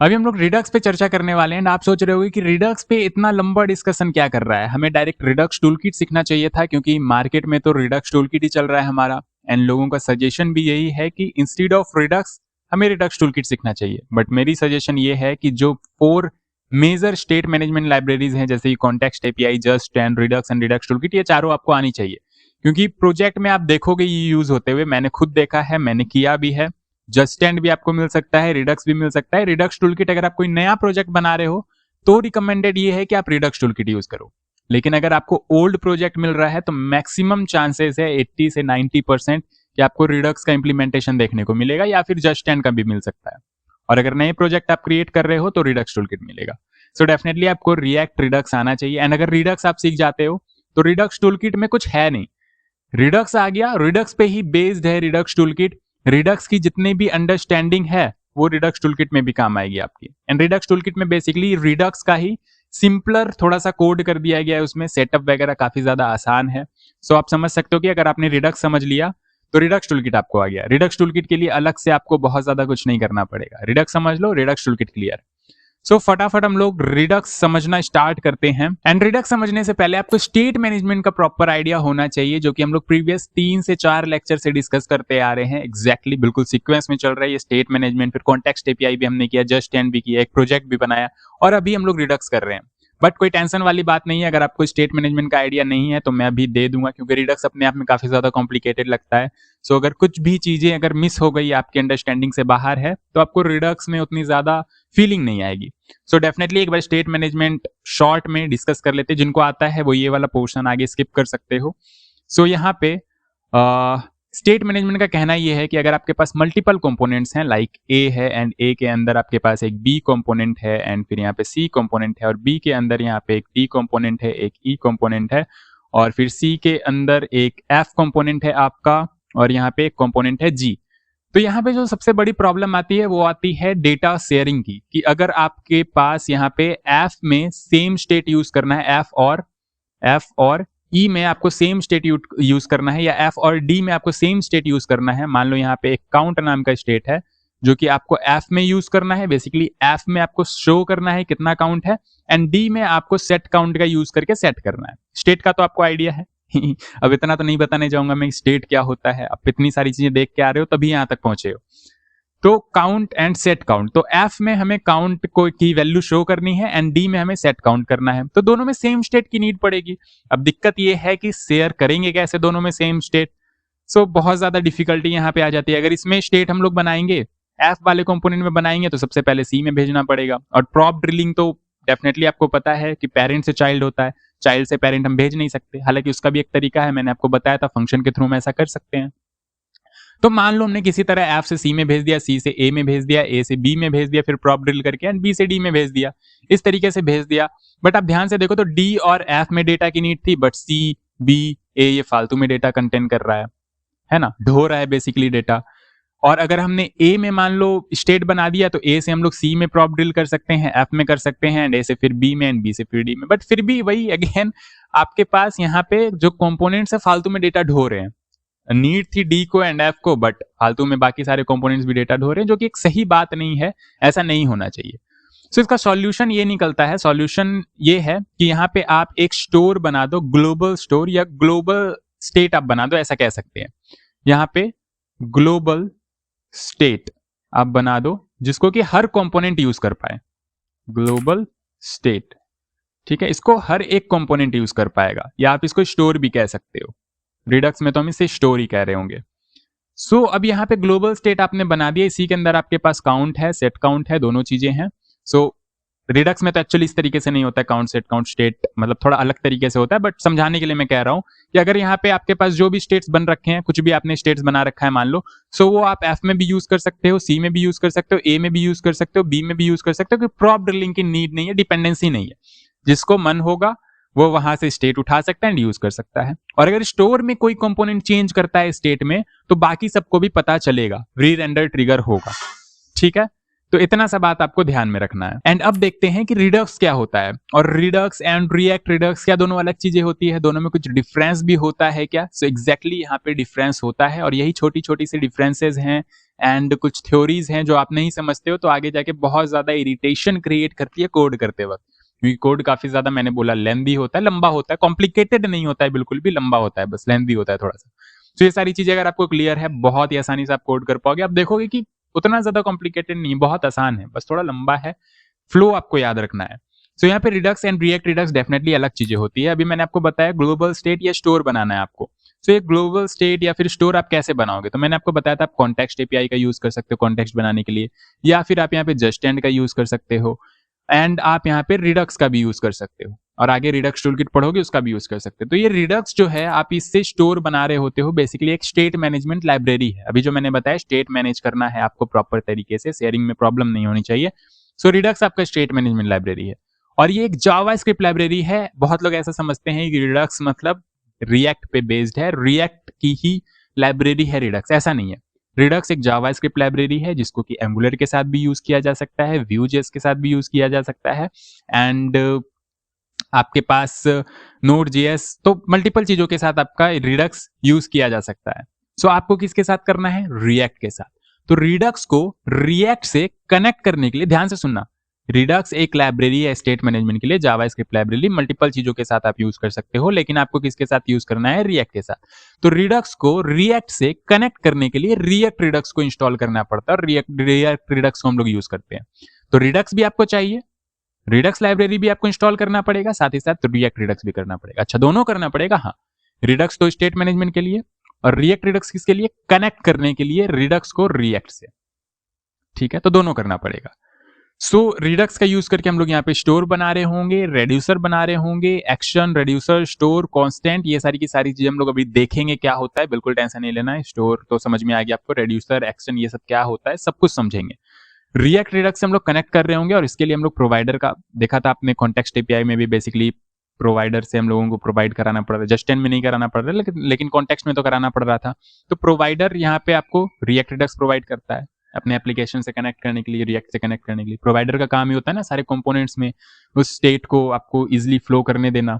अभी हम लोग रिडक्स पे चर्चा करने वाले हैं। आप सोच रहे होगे कि रिडक्स पे इतना लंबा डिस्कशन क्या कर रहा है, हमें डायरेक्ट रिडक्स टूलकिट सीखना चाहिए था, क्योंकि मार्केट में तो रिडक्स टूलकिट ही चल रहा है हमारा। एंड लोगों का सजेशन भी यही है कि इंस्टीड ऑफ रिडक्स हमें रिडक्स टूलकिट सीखना चाहिए। बट मेरी सजेशन ये है कि जो 4 मेजर स्टेट मैनेजमेंट लाइब्रेरीज हैं, जैसे कि context API, just and Redux toolkit, ये चारों आपको आनी चाहिए। क्योंकि प्रोजेक्ट में आप देखोगे ये यूज होते हुए, मैंने खुद देखा है, मैंने किया भी है। जस्टैंड भी आपको मिल सकता है, रिडक्स भी मिल सकता है। रिडक्स टूलकिट अगर आप कोई नया प्रोजेक्ट बना रहे हो तो रिकमेंडेड ये है कि आप रिडक्स टूलकिट यूज करो। लेकिन अगर आपको ओल्ड प्रोजेक्ट मिल रहा है तो मैक्सिमम चांसेस है 80 से 90% कि आपको रिडक्स का इंप्लीमेंटेशन देखने को मिलेगा, या फिर जस्टैंड का भी मिल सकता है। और अगर नए प्रोजेक्ट आप क्रिएट कर रहे हो तो रिडक्स टूलकिट मिलेगा। सो डेफिनेटली आपको रिएक्ट रिडक्स आना चाहिए। एंड अगर रिडक्स आप सीख जाते हो तो रिडक्स टूलकिट में कुछ है नहीं, रिडक्स आ गया, रिडक्स पे ही बेस्ड है रिडक्स टूलकिट। रिडक्स की जितनी भी अंडरस्टैंडिंग है वो रिडक्स टूलकिट में भी काम आएगी आपकी। एंड रिडक्स टूलकिट में बेसिकली रिडक्स का ही सिंपलर थोड़ा सा कोड कर दिया गया है, उसमें सेटअप वगैरह काफी ज्यादा आसान है। सो आप समझ सकते हो कि अगर आपने रिडक्स समझ लिया तो रिडक्स टूलकिट आपको आ गया। रिडक्स टूलकिट के लिए अलग से आपको बहुत ज्यादा कुछ नहीं करना पड़ेगा, रिडक्स समझ लो, रिडक्स टूलकिट क्लियर। सो फटाफट हम लोग रिडक्स समझना स्टार्ट करते हैं। एंड रिडक्स समझने से पहले आपको स्टेट मैनेजमेंट का प्रॉपर आइडिया होना चाहिए, जो कि हम लोग प्रीवियस 3 से 4 लेक्चर से डिस्कस करते आ रहे हैं। एग्जैक्टली बिल्कुल सीक्वेंस में चल रहा है ये स्टेट मैनेजमेंट। फिर कॉन्टेक्स्ट एपीआई भी हमने किया, जस्ट एंड भी किया, एक प्रोजेक्ट भी बनाया, और अभी हम लोग रिडक्स कर रहे हैं। बट कोई टेंशन वाली बात नहीं है, अगर आपको स्टेट मैनेजमेंट का आइडिया नहीं है तो मैं अभी दे दूंगा, क्योंकि रिडक्स अपने आप में काफी ज्यादा कॉम्प्लिकेटेड लगता है। सो अगर कुछ भी चीजें अगर मिस हो गई, आपकी अंडरस्टैंडिंग से बाहर है, तो आपको रिडक्स में उतनी ज्यादा फीलिंग नहीं आएगी। सो डेफिनेटली एक बार स्टेट मैनेजमेंट शॉर्ट में डिस्कस कर लेते हैं। जिनको आता है वो ये वाला पोर्शन आगे स्किप कर सकते हो। सो यहाँ पे स्टेट मैनेजमेंट का कहना ये है कि अगर आपके पास मल्टीपल कंपोनेंट्स हैं, लाइक ए है, एंड ए के अंदर आपके पास एक बी कंपोनेंट है, एंड फिर यहाँ पे सी कंपोनेंट है, और बी के अंदर यहाँ पे एक डी कंपोनेंट है, एक ई कंपोनेंट है, और फिर सी के अंदर एक एफ कंपोनेंट है आपका, और यहाँ पे एक कंपोनेंट है जी। तो यहाँ पे जो सबसे बड़ी प्रॉब्लम आती है वो आती है डेटा शेयरिंग की, कि अगर आपके पास यहाँ पे एफ में सेम स्टेट यूज करना है, एफ और ई में आपको सेम स्टेट यूज करना है, या एफ और डी में आपको सेम स्टेट यूज करना है। मान लो यहाँ पे एक काउंट नाम का स्टेट है जो कि आपको एफ में यूज करना है। बेसिकली एफ में आपको शो करना है कितना काउंट है, एंड डी में आपको सेट काउंट का यूज करके सेट करना है। स्टेट का तो आपको आइडिया है अब इतना तो नहीं बताने जाऊंगा मैं स्टेट क्या होता है, आप इतनी सारी चीजें देख के आ रहे हो तभी यहां तक पहुंचे हो। तो काउंट एंड सेट काउंट, तो एफ में हमें काउंट को की वैल्यू शो करनी है, एंड डी में हमें सेट काउंट करना है। तो दोनों में सेम स्टेट की नीड पड़ेगी। अब दिक्कत ये है कि शेयर करेंगे कैसे दोनों में सेम स्टेट। सो बहुत ज्यादा डिफिकल्टी यहाँ पे आ जाती है। अगर इसमें स्टेट हम लोग बनाएंगे, एफ वाले कंपोनेंट में बनाएंगे, तो सबसे पहले सी में भेजना पड़ेगा। और प्रॉप ड्रिलिंग तो डेफिनेटली आपको पता है कि पेरेंट से चाइल्ड होता है, चाइल्ड से पेरेंट हम भेज नहीं सकते। हालांकि उसका भी एक तरीका है, मैंने आपको बताया था, फंक्शन के थ्रू हम ऐसा कर सकते हैं। तो मान लो हमने किसी तरह एफ से सी में भेज दिया, सी से ए में भेज दिया, ए से बी में भेज दिया, फिर प्रॉप ड्रिल करके, एंड बी से डी में भेज दिया, इस तरीके से भेज दिया। बट आप ध्यान से देखो तो डी और एफ में डेटा की नीड थी, बट सी बी ए ये फालतू में डेटा कंटेन कर रहा है ना, ढो रहा है बेसिकली डेटा। और अगर हमने ए में मान लो स्टेट बना दिया, तो ए से हम लोग सी में प्रॉप ड्रिल कर सकते हैं, एफ में कर सकते हैं, एंड ए से फिर बी में, एंड बी से फिर डी में। बट फिर भी वही अगेन आपके पास यहाँ पे जो कंपोनेंट्स है फालतू में डेटा ढो रहे हैं। नीड थी डी को एंड एफ को, बट फालतू में बाकी सारे कंपोनेंट्स भी डेटा ढो रहे हैं, जो कि एक सही बात नहीं है, ऐसा नहीं होना चाहिए। सो इसका सॉल्यूशन ये निकलता है, सॉल्यूशन ये है कि यहाँ पे आप एक स्टोर बना दो, ग्लोबल स्टोर या ग्लोबल स्टेट आप बना दो, ऐसा कह सकते हैं। यहाँ पे ग्लोबल स्टेट आप बना दो जिसको कि हर कंपोनेंट यूज कर पाए, ग्लोबल स्टेट, ठीक है, इसको हर एक कंपोनेंट यूज कर पाएगा, या आप इसको स्टोर भी कह सकते हो। रिडक्स में तो हम इसे स्टोर ही कह रहे होंगे। सो अब यहाँ पे ग्लोबल स्टेट आपने बना दिया, इसी के अंदर आपके पास काउंट है, सेट काउंट है, दोनों चीजें हैं। सो रिडक्स में तो एक्चुअली इस तरीके से नहीं होता है, काउंट सेट काउंट स्टेट, मतलब थोड़ा अलग तरीके से होता है, बट समझाने के लिए मैं कह रहा हूं कि अगर यहाँ पे आपके पास जो भी स्टेट्स बन रखे हैं, कुछ भी आपने स्टेट्स बना रखा है मान लो, सो वो आप एफ में भी यूज कर सकते हो, सी में भी यूज कर सकते हो, ए में भी यूज कर सकते हो, बी में भी यूज कर सकते हो, क्योंकि प्रॉप ड्रिलिंग की नीड नहीं है, डिपेंडेंसी नहीं है। जिसको मन होगा वो वहां से स्टेट उठा सकता है एंड यूज कर सकता है। और अगर स्टोर में कोई कंपोनेंट चेंज करता है स्टेट में, तो बाकी सबको भी पता चलेगा, री रेंडर ट्रिगर होगा, ठीक है। तो इतना सा बात आपको ध्यान में रखना है। एंड अब देखते हैं कि रिडक्स क्या होता है, और रिडक्स एंड रिएक्ट रिडक्स क्या दोनों अलग चीजें होती है, दोनों में कुछ डिफरेंस भी होता है क्या। सो एग्जैक्टली यहाँ पे डिफरेंस होता है, और यही छोटी छोटी सी डिफरेंसेस हैं एंड कुछ थ्योरीज हैं जो आप नहीं समझते हो तो आगे जाके बहुत ज़्यादा इरिटेशन क्रिएट करती है कोड करते वक्त, क्योंकि कोड काफ़ी ज़्यादा मैंने बोला लेंदी होता है, लंबा होता है, कॉम्प्लिकेटेड नहीं होता है बिल्कुल भी, लंबा होता है, बस लेंदी होता है थोड़ा सा। तो ये सारी चीज़ें अगर आपको क्लियर है, बहुत ही आसानी से आप कोड कर पाओगे। आप देखोगे कि उतना ज़्यादा कॉम्प्लिकेटेड नहीं है, बहुत आसान है, बस थोड़ा लंबा है, फ्लो आपको याद रखना है। सो यहाँ पे Redux and react Redux definitely अलग चीजें होती है। अभी मैंने आपको बताया ग्लोबल स्टेट या स्टोर बनाना है आपको। सो एक ग्लोबल स्टेट या फिर स्टोर आप कैसे बनाओगे, तो मैंने आपको बताया था आप कॉन्टेक्स्ट एपीआई का यूज कर सकते हो कॉन्टेक्स्ट बनाने के लिए, या फिर आप यहाँ पे जस्ट एंड का यूज कर सकते हो, एंड आप यहाँ पे रिडक्स का भी यूज कर सकते हो, और आगे रिडक्स टूलकिट पढ़ोगे उसका भी यूज कर सकते हो। तो ये रिडक्स जो है आप इससे स्टोर बना रहे होते हो, बेसिकली एक स्टेट मैनेजमेंट लाइब्रेरी है। अभी जो मैंने बताया स्टेट मैनेज करना है आपको प्रॉपर तरीके से, शेयरिंग में प्रॉब्लम नहीं होनी चाहिए। सो रिडक्स आपका स्टेट मैनेजमेंट लाइब्रेरी है, और ये एक जावास्क्रिप्ट लाइब्रेरी है। बहुत लोग ऐसा समझते हैं कि रिडक्स मतलब रिएक्ट पे बेस्ड है, रिएक्ट की ही लाइब्रेरी है रिडक्स, ऐसा नहीं है। रिडक्स एक जावास्क्रिप्ट लाइब्रेरी है जिसको कि एंगुलर के साथ भी यूज किया जा सकता है, व्यूजेस के साथ भी यूज किया जा सकता है, एंड आपके पास नोड जेएस, तो मल्टीपल चीजों के साथ आपका रिडक्स यूज किया जा सकता है। सो आपको किसके साथ करना है, रिएक्ट के साथ। तो रिडक्स को रिएक्ट से कनेक्ट करने के लिए ध्यान से सुनना, रिडक्स एक लाइब्रेरी है स्टेट मैनेजमेंट के लिए, जावास्क्रिप्ट लाइब्रेरी, मल्टीपल चीजों के साथ आप यूज कर सकते हो, लेकिन आपको किसके साथ यूज करना है, रिएक्ट के साथ। तो रिडक्स को रिएक्ट से कनेक्ट करने के लिए रिएक्ट रिडक्स को इंस्टॉल करना पड़ता है, और रिएक्ट रिडक्स को हम लोग यूज करते हैं। तो रिडक्स भी आपको चाहिए, रिडक्स लाइब्रेरी भी आपको इंस्टॉल करना पड़ेगा, साथ ही साथ रिएक्ट रिडक्स भी करना पड़ेगा। अच्छा, दोनों करना पड़ेगा, हाँ। रिडक्स तो स्टेट मैनेजमेंट के लिए, और रिएक्ट रिडक्स किसके लिए, कनेक्ट करने के लिए रिडक्स को रिएक्ट से। ठीक है, तो दोनों करना पड़ेगा। सो रिडक्स का यूज करके हम लोग यहाँ पे स्टोर बना रहे होंगे, रेड्यूसर बना रहे होंगे, एक्शन, रेड्यूसर, स्टोर, कांस्टेंट, ये सारी की सारी चीजें हम लोग अभी देखेंगे क्या होता है, बिल्कुल टेंशन नहीं लेना है। स्टोर तो समझ में आ गया आपको, रेड्यूसर, एक्शन, ये सब क्या होता है, सब कुछ समझेंगे। रिएक्ट रिडक्स से हम लोग कनेक्ट कर रहे होंगे, और इसके लिए हम लोग प्रोवाइडर का देखा था आपने, कॉन्टेक्स्ट एपीआई में भी बेसिकली प्रोवाइडर से हम लोगों को प्रोवाइड कराना पड़ रहा है, जस्ट एंड में नहीं कराना पड़ रहा है, लेकिन कॉन्टेक्स्ट में तो कराना पड़ रहा था। तो प्रोवाइडर यहाँ पे आपको रिएक्ट रिडक्स प्रोवाइड करता है अपने एप्लीकेशन से कनेक्ट करने के लिए, रिएक्ट से कनेक्ट करने के लिए। प्रोवाइडर का काम ही होता है ना सारे कंपोनेंट्स में उस स्टेट को आपको इजिली फ्लो करने देना,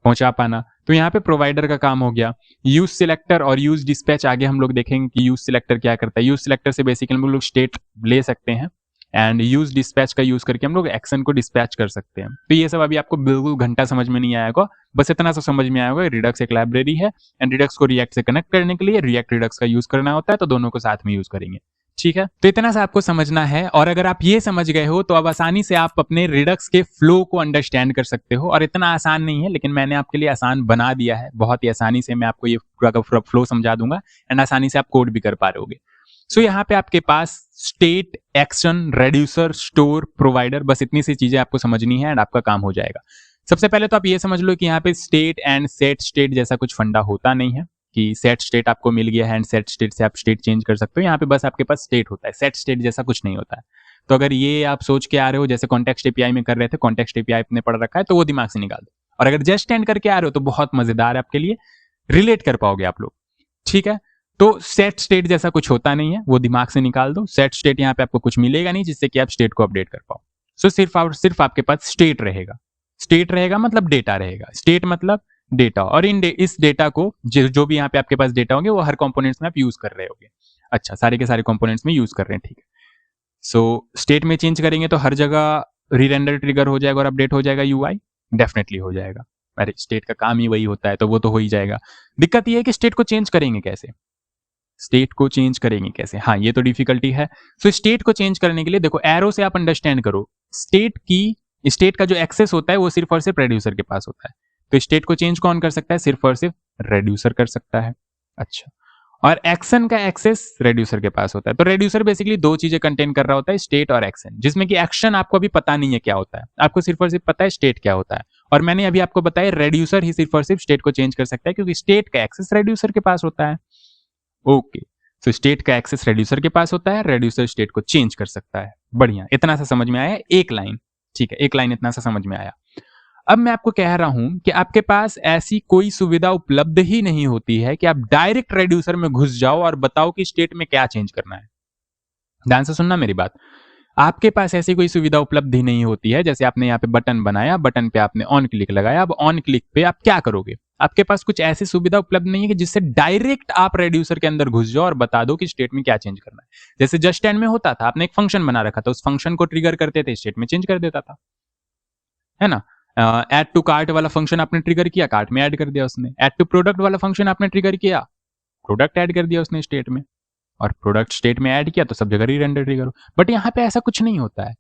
पहुंचा पाना। तो यहाँ पे प्रोवाइडर का काम हो गया। यूज सिलेक्टर और यूज डिस्पैच आगे हम लोग देखेंगे कि यूज सिलेक्टर क्या करता है। यूज सिलेक्टर से बेसिकली हम लोग स्टेट ले सकते हैं, एंड यूज डिस्पैच का यूज करके हम लोग एक्शन को डिस्पैच कर सकते हैं। तो ये सब अभी आपको बिल्कुल घंटा समझ में नहीं आएगा, बस इतना सा समझ में आएगा। रिडक्स एक लाइब्रेरी है, एंड रिडक्स को रिएक्ट से कनेक्ट करने के लिए रिएक्ट रिडक्स का यूज करना होता है, तो दोनों को साथ में यूज करेंगे। ठीक है, तो इतना सा आपको समझना है, और अगर आप ये समझ गए हो तो अब आसानी से आप अपने रिडक्स के फ्लो को अंडरस्टैंड कर सकते हो। और इतना आसान नहीं है, लेकिन मैंने आपके लिए आसान बना दिया है, बहुत ही आसानी से मैं आपको ये पूरा का फ्लो समझा दूंगा, एंड आसानी से आप कोड भी कर पा रहे। सो यहाँ पे आपके पास state, action, reducer, store, provider, बस इतनी सी चीजें आपको समझनी है, एंड आपका काम हो जाएगा। सबसे पहले तो आप ये समझ लो कि यहाँ पे स्टेट एंड सेट स्टेट जैसा कुछ फंडा होता नहीं है, कि सेट स्टेट आपको मिल गया है एंड सेट स्टेट से आप स्टेट चेंज कर सकते हो। यहाँ पे बस आपके पास स्टेट होता है, सेट स्टेट जैसा कुछ नहीं होता है। तो अगर ये आप सोच के आ रहे हो जैसे कॉन्टेक्स्ट एपीआई में कर रहे थे, कॉन्टेक्स्ट एपीआई आपने पढ़ रखा है, तो वो दिमाग से निकाल दो। और अगर जस्ट एंड करके आ रहे हो तो बहुत मजेदार है आपके लिए, रिलेट कर पाओगे आप लोग। ठीक है, तो सेट स्टेट जैसा कुछ होता नहीं है, वो दिमाग से निकाल दो। सेट स्टेट यहाँ पे आपको कुछ मिलेगा नहीं जिससे कि आप स्टेट को अपडेट कर पाओ। सो सिर्फ और सिर्फ आपके पास स्टेट रहेगा। स्टेट रहेगा मतलब डेटा रहेगा, स्टेट मतलब डेटा, और इस डेटा को जो भी यहाँ पे आपके पास डेटा होंगे वो हर कंपोनेंट्स में आप यूज कर रहे होगे। अच्छा, सारे के सारे कंपोनेंट्स में यूज कर रहे हैं, ठीक है। सो स्टेट में चेंज करेंगे तो हर जगह रीरेंडर ट्रिगर हो जाएगा और अपडेट हो जाएगा यूआई, डेफिनेटली हो जाएगा। अरे स्टेट का काम ही वही होता है, तो वो तो हो ही जाएगा। दिक्कत ये है कि स्टेट को चेंज करेंगे कैसे, स्टेट को चेंज करेंगे कैसे, हाँ ये तो डिफिकल्टी है। सो स्टेट को चेंज करने के लिए देखो, एरो से आप अंडरस्टैंड करो, स्टेट का जो एक्सेस होता है वो सिर्फ और सिर्फ रेड्यूसर के पास होता है। तो स्टेट को चेंज कौन कर सकता है, सिर्फ और सिर्फ रेड्यूसर कर सकता है। अच्छा, और एक्शन का एक्सेस रेड्यूसर के पास होता है। तो रेड्यूसर बेसिकली दो चीजें कंटेन कर रहा होता है, स्टेट और एक्शन, जिसमें कि एक्शन आपको अभी पता नहीं है क्या होता है, आपको सिर्फ और सिर्फ पता है स्टेट क्या होता है। और मैंने अभी आपको बताया रेड्यूसर ही सिर्फ और सिर्फ स्टेट को चेंज कर सकता है, क्योंकि स्टेट का एक्सेस रेड्यूसर के पास होता है। ओके, तो स्टेट का एक्सेस रेड्यूसर के पास होता है, रेड्यूसर स्टेट को चेंज कर सकता है। बढ़िया, इतना सा समझ में आया, एक लाइन, ठीक है, एक लाइन इतना सा समझ में आया। अब मैं आपको कह रहा हूं कि आपके पास ऐसी कोई सुविधा उपलब्ध ही नहीं होती है कि आप डायरेक्ट रेड्यूसर में घुस जाओ और बताओ कि स्टेट में क्या चेंज करना है। ध्यान से सुनना मेरी बात, आपके पास ऐसी कोई सुविधा उपलब्ध ही नहीं होती है। जैसे आपने यहाँ पे बटन बनाया, बटन पे आपने ऑन क्लिक लगाया, अब ऑन क्लिक पे आप क्या करोगे, आपके पास कुछ ऐसी सुविधा उपलब्ध नहीं है कि जिससे डायरेक्ट आप रेड्यूसर के अंदर घुस जाओ और बता दो कि स्टेट में क्या चेंज करना है। जैसे जस्ट एंड में होता था, आपने एक फंक्शन बना रखा था, उस फंक्शन को ट्रिगर करते थे, स्टेट में चेंज कर देता था, है ना। ऐड टू कार्ट वाला फंक्शन आपने ट्रिगर किया, कार्ट में ऐड कर दिया उसने। ऐड टू प्रोडक्ट वाला फंक्शन आपने ट्रिगर किया, प्रोडक्ट ऐड कर दिया उसने स्टेट में, और प्रोडक्ट स्टेट में ऐड किया तो सब जगह री-रेंडर ट्रिगर हो। बट यहाँ पे ऐसा कुछ नहीं होता है,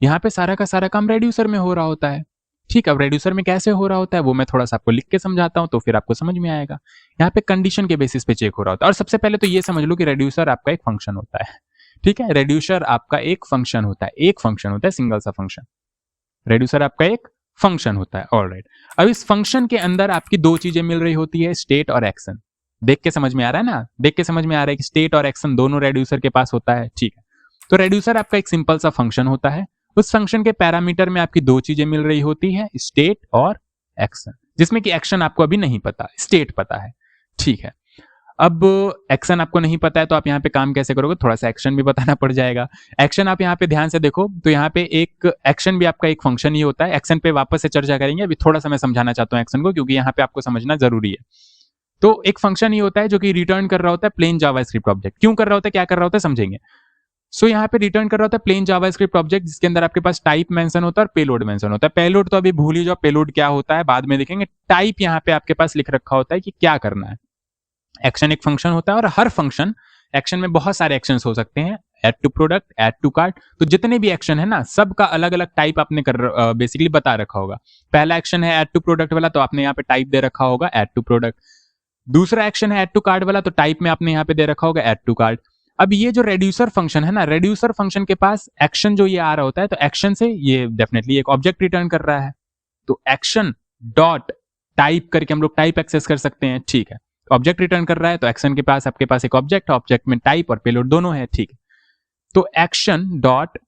यहाँ पे सारा का सारा काम रेड्यूसर में हो रहा होता है। ठीक है, अब रेड्यूसर में कैसे हो रहा होता है वो मैं थोड़ा सा आपको लिख के समझाता हूं, तो फिर आपको समझ में आएगा। यहाँ पे कंडीशन के बेसिस पे चेक हो रहा होता है। और सबसे पहले तो ये समझ लो कि रेड्यूसर आपका एक फंक्शन होता है। ठीक है, रेड्यूसर आपका एक फंक्शन होता है, एक फंक्शन होता है, सिंगल सा फंक्शन। रेड्यूसर आपका एक फंक्शन होता है। ऑलराइट, अब इस फंक्शन के अंदर आपकी दो चीजें मिल रही होती है, स्टेट और एक्शन। देख के समझ में आ रहा है ना, देख के समझ में आ रहा है कि स्टेट और एक्शन दोनों रेड्यूसर के पास होता है। ठीक है, तो रेड्यूसर आपका एक सिंपल सा फंक्शन होता है। उस फंक्शन के पैरामीटर में आपकी दो चीजें मिल रही होती है, स्टेट और एक्शन, जिसमें कि एक्शन आपको अभी नहीं पता, स्टेट पता है। ठीक है, अब एक्शन आपको नहीं पता है तो आप यहाँ पे काम कैसे करोगे, थोड़ा सा एक्शन भी बताना पड़ जाएगा। एक्शन आप यहाँ पे ध्यान से देखो तो यहाँ पे एक एक्शन भी आपका एक फंक्शन ही होता है। एक्शन पे वापस से चर्चा करेंगे, अभी थोड़ा सा मैं समझाना चाहता हूँ एक्शन को, क्योंकि यहाँ पे आपको समझना जरूरी है। तो एक फंक्शन ही होता है जो कि रिटर्न कर रहा होता है प्लेन जावास्क्रिप्ट ऑब्जेक्ट। क्यों कर रहा होता है, क्या कर रहा होता है, समझेंगे। सो यहाँ पे रिटर्न कर रहा होता है प्लेन जावास्क्रिप्ट ऑब्जेक्ट, जिसके अंदर आपके पास टाइप मेंशन होता है और पेलोड मेंशन होता है। पेलोड तो अभी भूल ही जाओ, पेलोड क्या होता है बाद में देखेंगे। टाइप यहाँ पे आपके पास लिख रखा होता है कि क्या करना है। एक्शन एक फंक्शन होता है, और हर फंक्शन, एक्शन में बहुत सारे एक्शन हो सकते हैं, add to product, add to cart, तो जितने भी एक्शन है ना, सबका अलग अलग टाइप आपने बेसिकली बता रखा होगा। पहला एक्शन है ऐड टू प्रोडक्ट वाला, तो आपने यहाँ पे टाइप दे रखा होगा ऐड टू प्रोडक्ट। दूसरा एक्शन है ऐड टू कार्ड वाला, तो टाइप में आपने यहाँ पे दे रखा होगा ऐड टू कार्ड। अब ये जो रेड्यूसर फंक्शन है ना, रेड्यूसर फंक्शन के पास एक्शन जो ये आ रहा होता है, तो एक्शन से ये डेफिनेटली एक ऑब्जेक्ट रिटर्न कर रहा है, तो एक्शन डॉट टाइप करके हम लोग टाइप एक्सेस कर सकते हैं। ठीक है, ऑब्जेक्ट रिटर्न कर रहा है तो एक्शन के पास आपके पास एक ऑब्जेक्ट है, ऑब्जेक्ट में टाइप और पेलोड दोनों है। ठीक है, तो action dot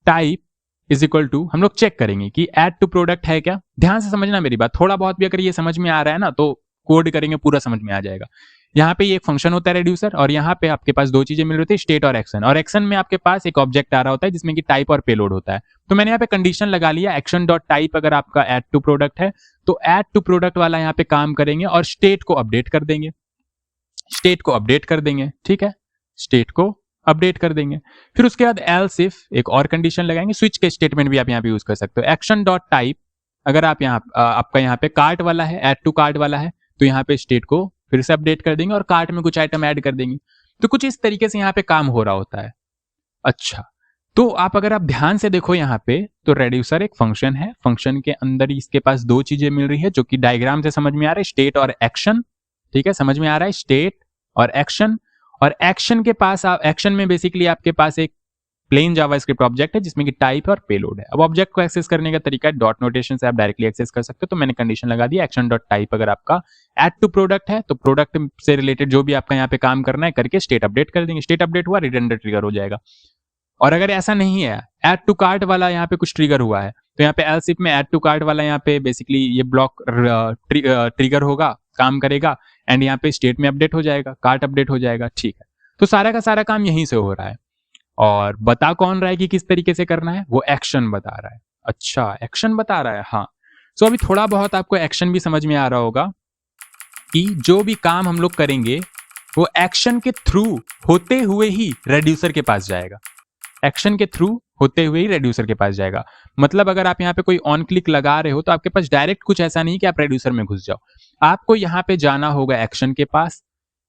type is equal to, हम लोग चेक करेंगे कि ऐड टू प्रोडक्ट है क्या। ध्यान से समझना मेरी बात, थोड़ा बहुत भी अगर ये समझ में आ रहा है ना तो कोड करेंगे पूरा समझ में आ जाएगा। यहाँ पे ये एक फंक्शन होता है रेड्यूसर, और यहाँ पे आपके पास दो चीजें मिल रही थी, स्टेट और एक्शन। और एक्शन में आपके पास एक ऑब्जेक्ट आ रहा होता है जिसमें कि टाइप और पेलोड होता है। तो मैंने यहाँ पे कंडीशन लगा लिया, एक्शन डॉट टाइप अगर आपका ऐड टू प्रोडक्ट है तो ऐड टू प्रोडक्ट वाला यहाँ पे काम करेंगे और स्टेट को अपडेट कर देंगे, स्टेट को अपडेट कर देंगे। ठीक है, स्टेट को अपडेट कर देंगे। फिर उसके बाद एल्स इफ एक और कंडीशन लगाएंगे, स्विच के स्टेटमेंट भी आप यहाँ पे यूज कर सकते हो। एक्शन डॉट टाइप अगर आप यहाँ आपका यहाँ पे कार्ट वाला है, ऐड टू कार्ट वाला है, तो यहाँ पे स्टेट को फिर से अपडेट कर देंगे और कार्ट में कुछ आइटम ऐड कर देंगे। तो कुछ इस तरीके से यहाँ पे काम हो रहा होता है। अच्छा, तो आप अगर आप ध्यान से देखो यहाँ पे, तो रेड्यूसर एक फंक्शन है, फंक्शन के अंदर इसके पास दो चीजें मिल रही है जो कि डायग्राम से समझ में आ रहा है, स्टेट और एक्शन। ठीक है, समझ में आ रहा है, स्टेट और एक्शन। और एक्शन के पास एक्शन में बेसिकली आपके पास एक प्लेन जावास्क्रिप्ट ऑब्जेक्ट है जिसमें कि टाइप और पेलोड है। अब ऑब्जेक्ट को एक्सेस करने का तरीका है, डॉट नोटेशन से आप डायरेक्टली एक्सेस कर सकते हो। तो मैंने कंडीशन लगा दी, एक्शन डॉट टाइप अगर आपका ऐड टू प्रोडक्ट है तो प्रोडक्ट से रिलेटेड जो भी आपका यहाँ पे काम करना है करके स्टेट अपडेट कर देंगे। स्टेट अपडेट हुआ, रिडंडेंट ट्रिगर हो जाएगा। और अगर ऐसा नहीं है, ऐड टू कार्ट वाला यहाँ पे कुछ ट्रिगर हुआ है, तो यहाँ पे एल्स इफ में ऐड टू कार्ट वाला यहाँ पे बेसिकली ये ब्लॉक ट्रिगर होगा, काम करेगा, एंड यहाँ पे स्टेट में अपडेट हो जाएगा, कार्ट अपडेट हो जाएगा। ठीक है, तो सारा का सारा काम यहीं से हो रहा है। और बता कौन रहा है कि किस तरीके से करना है, वो एक्शन बता रहा है। अच्छा, एक्शन बता रहा है, हाँ। सो अभी थोड़ा बहुत आपको एक्शन भी समझ में आ रहा होगा कि जो भी काम हम लोग करेंगे वो एक्शन के थ्रू होते हुए ही रेड्यूसर के पास जाएगा, एक्शन के थ्रू होते हुए ही रेड्यूसर के पास जाएगा। मतलब अगर आप यहाँ पे कोई ऑन क्लिक लगा रहे हो तो आपके पास डायरेक्ट कुछ ऐसा नहीं कि आप रेड्यूसर में घुस जाओ, आपको यहाँ पे जाना होगा एक्शन के पास।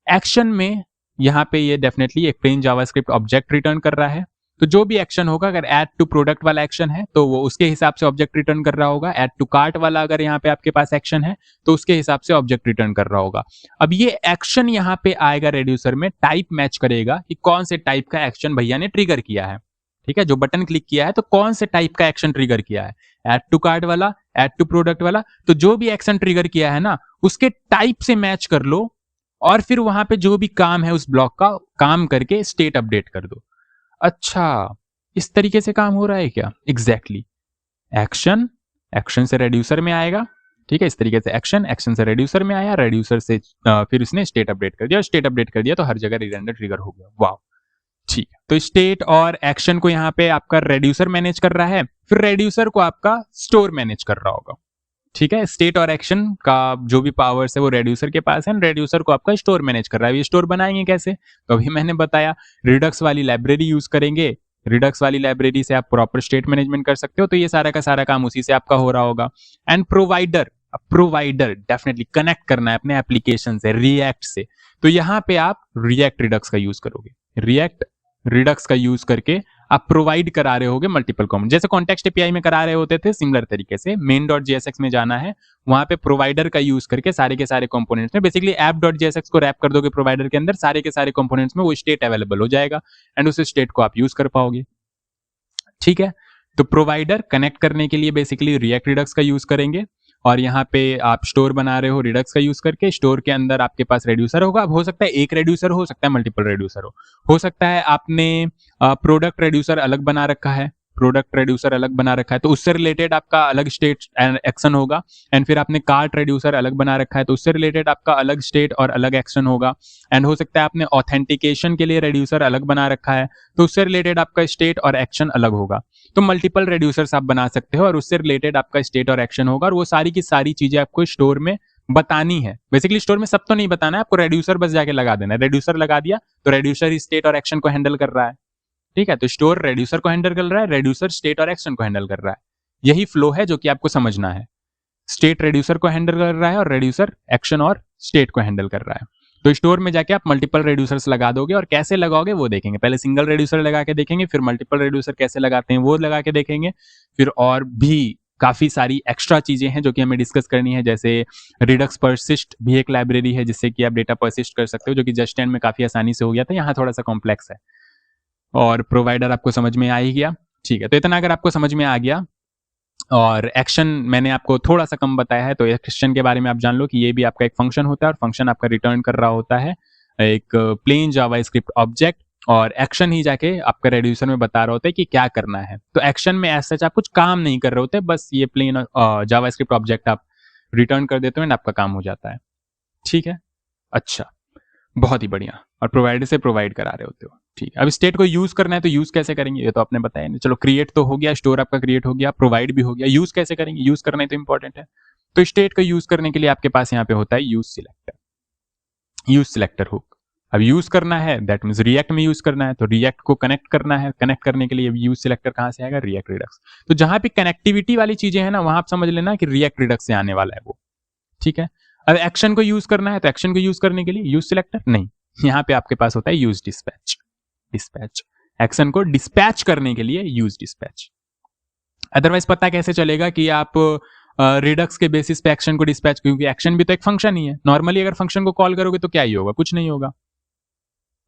एक्शन में यहाँ पे ये डेफिनेटली एक प्लेन जावास्क्रिप्ट ऑब्जेक्ट रिटर्न कर रहा है, तो जो भी एक्शन होगा, अगर ऐड टू प्रोडक्ट वाला एक्शन है तो वो उसके हिसाब से ऑब्जेक्ट रिटर्न कर रहा होगा। ऐड टू कार्ट वाला अगर यहाँ पे आपके पास एक्शन है तो उसके हिसाब से ऑब्जेक्ट रिटर्न कर रहा होगा। अब ये एक्शन यहाँ पे आएगा रेड्यूसर में, टाइप मैच करेगा कि कौन से टाइप का एक्शन भैया ने ट्रिगर किया है। ठीक है, जो बटन क्लिक किया है तो कौन से टाइप का एक्शन ट्रिगर किया है, ऐड टू कार्ट वाला, ऐड टू प्रोडक्ट वाला। तो जो भी एक्शन ट्रिगर किया है ना उसके टाइप से मैच कर लो और फिर वहां पे जो भी काम है उस ब्लॉक का काम करके स्टेट अपडेट कर दो। अच्छा, इस तरीके से काम हो रहा है क्या? एग्जैक्टली, एक्शन एक्शन से रेड्यूसर में आएगा। ठीक है, इस तरीके से एक्शन से रेड्यूसर में आया, रेड्यूसर से फिर उसने स्टेट अपडेट कर दिया, स्टेट अपडेट कर दिया तो हर जगह रिडंडेंट ट्रिगर हो गया। वाह, ठीक है। तो स्टेट और एक्शन को यहाँ पे आपका रेड्यूसर मैनेज कर रहा है, फिर रेड्यूसर को आपका स्टोर मैनेज कर रहा होगा। ठीक है, स्टेट और एक्शन का जो भी पावर्स है वो रेड्यूसर के पास है, रेड्यूसर को आपका स्टोर मैनेज कर रहा है। ये स्टोर बनाएंगे कैसे, तो अभी मैंने बताया रिडक्स वाली लाइब्रेरी यूज करेंगे। रिडक्स वाली लाइब्रेरी से आप प्रॉपर स्टेट मैनेजमेंट कर सकते हो, तो ये सारा का सारा काम उसी से आपका हो रहा होगा। एंड प्रोवाइडर डेफिनेटली कनेक्ट करना है अपने एप्लीकेशन से, रिएक्ट से, तो यहाँ पे आप रिएक्ट रिडक्स का यूज करोगे। रिएक्ट रिडक्स का यूज करके आप प्रोवाइड करा रहे होगे मल्टीपल कॉम्पोनेंट, जैसे कॉन्टेक्स्ट एपीआई में करा रहे होते थे, सिमिलर तरीके से main.jsx में जाना है, वहां पे प्रोवाइडर का यूज करके सारे के सारे कंपोनेंट्स में बेसिकली app.jsx को रैप कर दोगे प्रोवाइडर के अंदर, सारे के सारे कंपोनेंट्स में वो स्टेट अवेलेबल हो जाएगा एंड उस स्टेट को आप यूज कर पाओगे। ठीक है, तो प्रोवाइडर कनेक्ट करने के लिए बेसिकली रिएक्ट रिडक्स का यूज करेंगे, और यहाँ पे आप स्टोर बना रहे हो रिडक्स का यूज करके, स्टोर के अंदर आपके पास रेड्यूसर होगा। अब हो सकता है एक रेड्यूसर हो सकता है मल्टीपल रेड्यूसर हो सकता है आपने प्रोडक्ट रेड्यूसर अलग बना रखा है, प्रोडक्ट रेड्यूसर अलग बना रखा है तो उससे रिलेटेड आपका अलग स्टेट एंड एक्शन होगा, एंड फिर आपने कार्ट रेड्यूसर अलग बना रखा है तो उससे रिलेटेड आपका अलग स्टेट और अलग एक्शन होगा, एंड हो सकता है आपने ऑथेंटिकेशन के लिए रेड्यूसर अलग बना रखा है तो उससे रिलेटेड आपका स्टेट और एक्शन अलग होगा। तो मल्टीपल रेड्यूसर्स आप बना सकते हो और उससे रिलेटेड आपका स्टेट और एक्शन होगा, और वो सारी की सारी चीजें आपको स्टोर में बतानी है। बेसिकली स्टोर में सब तो नहीं बताना है आपको, रेड्यूसर बस जाके लगा देना है। रेड्यूसर लगा दिया तो रेड्यूसर स्टेट और एक्शन को हैंडल कर रहा है। ठीक है, तो स्टोर रेड्यूसर को हैंडल कर रहा है, रेड्यूसर स्टेट और एक्शन को हैंडल कर रहा है। यही फ्लो है जो कि आपको समझना है। स्टेट रेड्यूसर को हैंडल कर रहा है और रेड्यूसर एक्शन और स्टेट को हैंडल कर रहा है। तो स्टोर में जाके आप मल्टीपल रेड्यूसर्स लगा दोगे, और कैसे लगाओगे वो देखेंगे। पहले सिंगल रेड्यूसर लगा के देखेंगे, फिर मल्टीपल रेड्यूसर कैसे लगाते हैं वो लगा के देखेंगे, फिर और भी काफी सारी एक्स्ट्रा चीजें हैं जो कि हमें डिस्कस करनी है, जैसे रिडक्स परसिस्ट भी एक लाइब्रेरी है जिससे कि आप डेटा परसिस्ट कर सकते हो, जो कि जस्ट एंड में काफी आसानी से हो गया था, यहाँ थोड़ा सा कॉम्प्लेक्स है। और प्रोवाइडर आपको समझ में आ ही गया। ठीक है, तो इतना अगर आपको समझ में आ गया, और एक्शन मैंने आपको थोड़ा सा कम बताया है, तो एक्शन के बारे में आप जान लो कि ये भी आपका एक फंक्शन होता है, और फंक्शन आपका रिटर्न कर रहा होता है एक प्लेन जावास्क्रिप्ट ऑब्जेक्ट, और एक्शन ही जाके आपका रेड्यूसर में बता रहा होता है कि क्या करना है। तो एक्शन में एज सच आप कुछ काम नहीं कर रहे होते, बस ये प्लेन जावास्क्रिप्ट ऑब्जेक्ट आप रिटर्न कर देते हो एंड आपका काम हो जाता है। ठीक है, अच्छा, बहुत ही बढ़िया। और प्रोवाइडर से प्रोवाइड करा रहे होते हो। ठीक है, अब स्टेट को यूज करना है तो यूज कैसे करेंगे ये तो आपने बताया नहीं। चलो, क्रिएट तो हो गया, स्टोर आपका क्रिएट हो गया, प्रोवाइड भी हो गया, यूज कैसे करेंगे, यूज करना ही तो इंपॉर्टेंट है। तो स्टेट को यूज करने के लिए आपके पास यहाँ पे होता है यूज सिलेक्टर हुक। अब यूज करना है दैट मीन्स रिएक्ट में यूज करना है, तो रिएक्ट को कनेक्ट करना है। कनेक्ट करने के लिए यूज सिलेक्टर कहाँ से आएगा, रिएक्ट रिडक्स। तो जहां पे कनेक्टिविटी वाली चीजें है ना, वहां आप समझ लेना कि रिएक्ट रिडक्स से आने वाला है वो। ठीक है, अब एक्शन को यूज करना है तो एक्शन को यूज करने के लिए यूज सिलेक्टर नहीं, यहाँ पे आपके पास होता है यूज डिस्पैच। एक्शन को डिस्पैच करने के लिए यूज डिस्पैच। अदरवाइज पता कैसे चलेगा कि आप रिडक्स के बेसिस पे एक्शन को डिस्पैच, क्योंकि एक्शन भी तो एक फंक्शन ही है। नॉर्मली अगर फंक्शन को कॉल करोगे तो क्या ही होगा, कुछ नहीं होगा।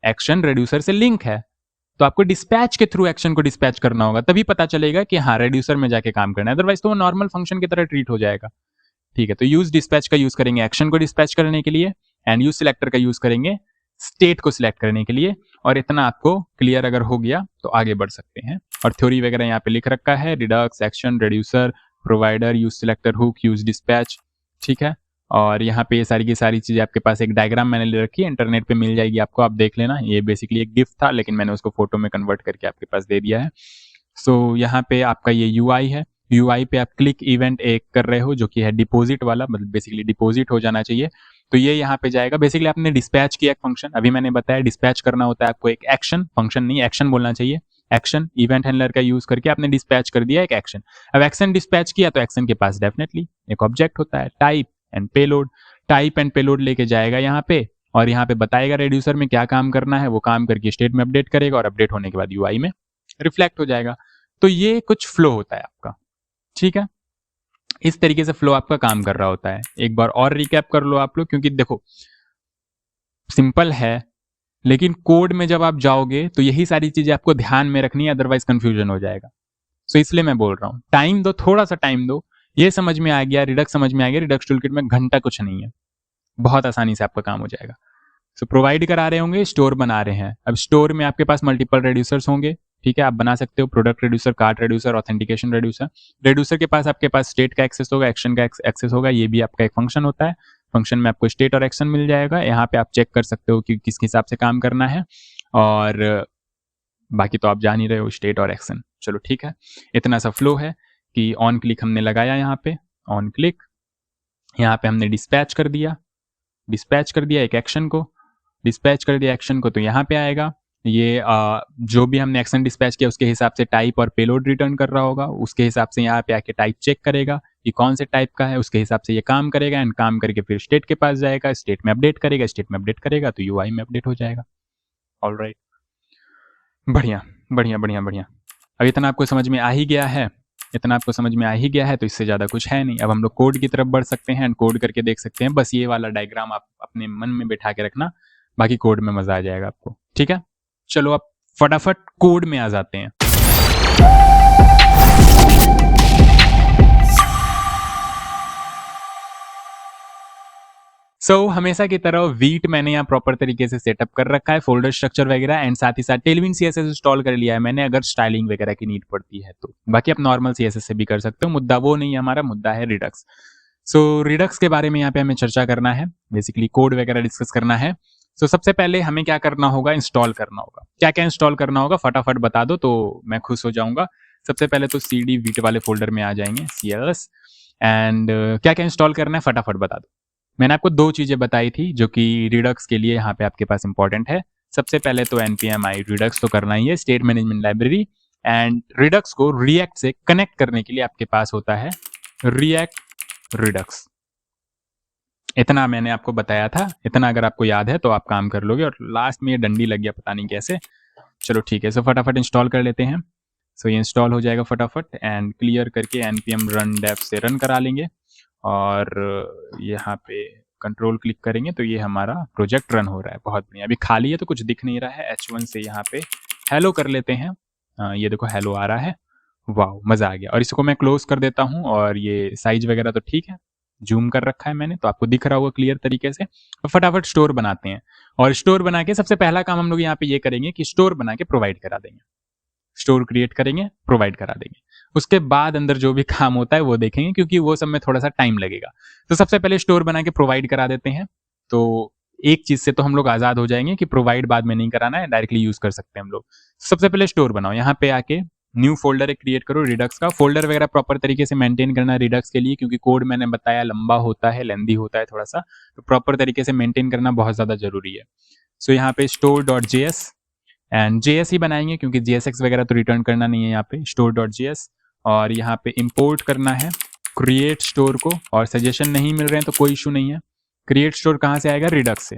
एक्शन रेड्यूसर से लिंक है, तो आपको डिस्पैच के थ्रू एक्शन को डिस्पैच करना होगा, तभी पता चलेगा कि हाँ रेड्यूसर में जाके काम करना है। अदरवाइज तो वो नॉर्मल फंक्शन की तरह ट्रीट हो जाएगा। ठीक है, तो यूज डिस्पैच का यूज करेंगे एक्शन को डिस्पैच करने के लिए, एंड यूज सिलेक्टर का यूज करेंगे स्टेट को सिलेक्ट करने के लिए। और इतना आपको क्लियर अगर हो गया तो आगे बढ़ सकते हैं। और थ्योरी वगैरह यहाँ पे लिख रखा है, Redux, action, reducer, provider, use selector hook, use dispatch. ठीक है, और यहाँ पे ये सारी की सारी चीजें आपके पास एक डायग्राम मैंने ले रखी है, इंटरनेट पे मिल जाएगी आपको, आप देख लेना। ये बेसिकली एक गिफ्ट था लेकिन मैंने उसको फोटो में कन्वर्ट करके आपके पास दे दिया है। सो यहाँ पे आपका ये यूआई है, यूआई पे आप क्लिक इवेंट एक कर रहे हो जो कि है डिपॉजिट वाला, मतलब बेसिकली डिपॉजिट हो जाना चाहिए। तो ये यहाँ पे जाएगा। बेसिकली आपने डिस्पैच किया एक फंक्शन, अभी मैंने बताया डिस्पैच करना होता है आपको एक एक्शन, फंक्शन नहीं एक्शन बोलना चाहिए। एक्शन इवेंट हैंडलर का यूज करके आपने डिस्पैच कर दिया एक एक्शन। अब एक्शन डिस्पैच किया तो एक्शन के पास डेफिनेटली एक ऑब्जेक्ट होता है type and payload. Type and payload लेके जाएगा यहाँ पे, और यहाँ पे बताएगा रेड्यूसर में क्या काम करना है, वो काम करके स्टेट में अपडेट करेगा, और अपडेट होने के बाद यूआई में रिफ्लेक्ट हो जाएगा। तो ये कुछ फ्लो होता है आपका। ठीक है, इस तरीके से फ्लो आपका काम कर रहा होता है। एक बार और रिकैप कर लो आप लोग, क्योंकि देखो सिंपल है लेकिन कोड में जब आप जाओगे तो यही सारी चीजें आपको ध्यान में रखनी है, अदरवाइज कंफ्यूजन हो जाएगा। सो इसलिए मैं बोल रहा हूँ टाइम दो, थोड़ा सा टाइम दो। ये समझ में आ गया, रिडक्स समझ में आ गया, रिडक्स टूलकिट में घंटा कुछ नहीं है, बहुत आसानी से आपका काम हो जाएगा। सो प्रोवाइड करा रहे होंगे, स्टोर बना रहे हैं। अब स्टोर में आपके पास मल्टीपल रेड्यूसर्स होंगे। ठीक है, आप बना सकते हो product reducer, cart reducer, authentication reducer. Reducer के पास आपके पास स्टेट का एक्सेस होगा, एक्शन का एक्सेस होगा। ये भी आपका एक फंक्शन होता है। फंक्शन में आपको स्टेट और एक्शन मिल जाएगा। यहाँ पे आप चेक कर सकते हो कि किस हिसाब से काम करना है, और बाकी तो आप जान ही रहे हो स्टेट और एक्शन। चलो ठीक है, इतना सा फ्लो है कि ऑन क्लिक हमने लगाया, यहाँ पे ऑन क्लिक यहाँ पे हमने डिस्पैच कर दिया एक एक्शन को, तो यहाँ पे आएगा ये जो भी हमने एक्शन डिस्पैच किया उसके हिसाब से टाइप और पेलोड रिटर्न कर रहा होगा, उसके हिसाब से यहाँ पे आके टाइप चेक करेगा कि कौन से टाइप का है, उसके हिसाब से ये काम करेगा एंड काम करके फिर स्टेट के पास जाएगा, स्टेट में अपडेट करेगा तो यूआई में अपडेट हो जाएगा। ऑलराइट, बढ़िया बढ़िया बढ़िया बढ़िया। अब इतना आपको समझ में आ ही गया है, तो इससे ज़्यादा कुछ है नहीं। अब हम लोग कोड की तरफ बढ़ सकते हैं एंड कोड करके देख सकते हैं। बस ये वाला डायग्राम आप अपने मन में बैठा के रखना, बाकी कोड में मज़ा आ जाएगा आपको। ठीक है, चलो अब फटाफट कोड में आ जाते हैं। हमेशा की तरह वीट मैंने यहाँ प्रॉपर तरीके से सेटअप कर रखा है, फोल्डर स्ट्रक्चर वगैरह एंड साथ ही साथ टेलविन सीएसएस इंस्टॉल कर लिया है मैंने, अगर स्टाइलिंग वगैरह की नीड पड़ती है तो। बाकी आप नॉर्मल सीएसएस से भी कर सकते हो, मुद्दा वो नहीं है हमारा, मुद्दा है रिडक्स। रिडक्स के बारे में यहाँ पे हमें चर्चा करना है, बेसिकली कोड वगैरह डिस्कस करना है। सबसे पहले हमें क्या करना होगा, इंस्टॉल करना होगा। क्या क्या इंस्टॉल करना होगा फटाफट बता दो तो मैं खुश हो जाऊंगा। सबसे पहले तो cd वीट वाले फोल्डर में आ जाएंगे, cls, एंड क्या क्या इंस्टॉल करना है फटाफट बता दो। मैंने आपको दो चीजें बताई थी जो कि रिडक्स के लिए यहाँ पे आपके पास इंपॉर्टेंट है। सबसे पहले तो npm i रिडक्स तो करना ही है, state management library, and Redux को रिएक्ट से कनेक्ट करने के लिए आपके पास होता है रिएक्ट रिडक्स। इतना मैंने आपको बताया था, इतना अगर आपको याद है तो आप काम कर लोगे। और लास्ट में ये डंडी लग गया पता नहीं कैसे। चलो ठीक है, फटाफट इंस्टॉल कर लेते हैं। ये इंस्टॉल हो जाएगा फटाफट एंड क्लियर करके npm run dev से रन करा लेंगे और यहाँ पे कंट्रोल क्लिक करेंगे तो ये हमारा प्रोजेक्ट रन हो रहा है। बहुत बढ़िया, अभी खाली है तो कुछ दिख नहीं रहा है। H1 से यहाँ पे हेलो कर लेते हैं। ये देखो हेलो आ रहा है, वाह मज़ा आ गया। और इसको मैं क्लोज कर देता हूँ और ये साइज वगैरह तो ठीक है, जूम कर रखा है मैंने तो आपको दिख रहा होगा क्लियर तरीके से। तो फटाफट स्टोर बनाते हैं और स्टोर बना के सबसे पहला काम हम लोग यहाँ पे ये करेंगे कि स्टोर बना के प्रोवाइड करा देंगे। स्टोर क्रिएट करेंगे, प्रोवाइड करा देंगे। उसके बाद अंदर जो भी काम होता है वो देखेंगे क्योंकि वो सब में थोड़ा सा टाइम लगेगा। तो सबसे पहले स्टोर बना के प्रोवाइड करा देते हैं। तो एक चीज से तो हम लोग आजाद हो जाएंगे कि प्रोवाइड बाद में नहीं कराना है, डायरेक्टली यूज कर सकते हैं हम लोग। सबसे पहले स्टोर बनाओ, यहाँ पे आके न्यू फोल्डर एक क्रिएट करो रिडक्स का। फोल्डर वगैरह प्रॉपर तरीके से मेंटेन करना रिडक्स के लिए, क्योंकि कोड मैंने बताया लंबा होता है, लेंदी होता है थोड़ा सा, तो प्रॉपर तरीके से मेंटेन करना बहुत ज्यादा जरूरी है। यहाँ पे store.js एंड JS ही बनाएंगे क्योंकि JSX वगैरह तो रिटर्न करना नहीं है यहाँ पे, store.js। और यहाँ पे इंपोर्ट करना है क्रिएट स्टोर को, और सजेशन नहीं मिल रहे हैं तो कोई इशू नहीं है। क्रिएट स्टोर कहाँ से आएगा, रिडक्स से।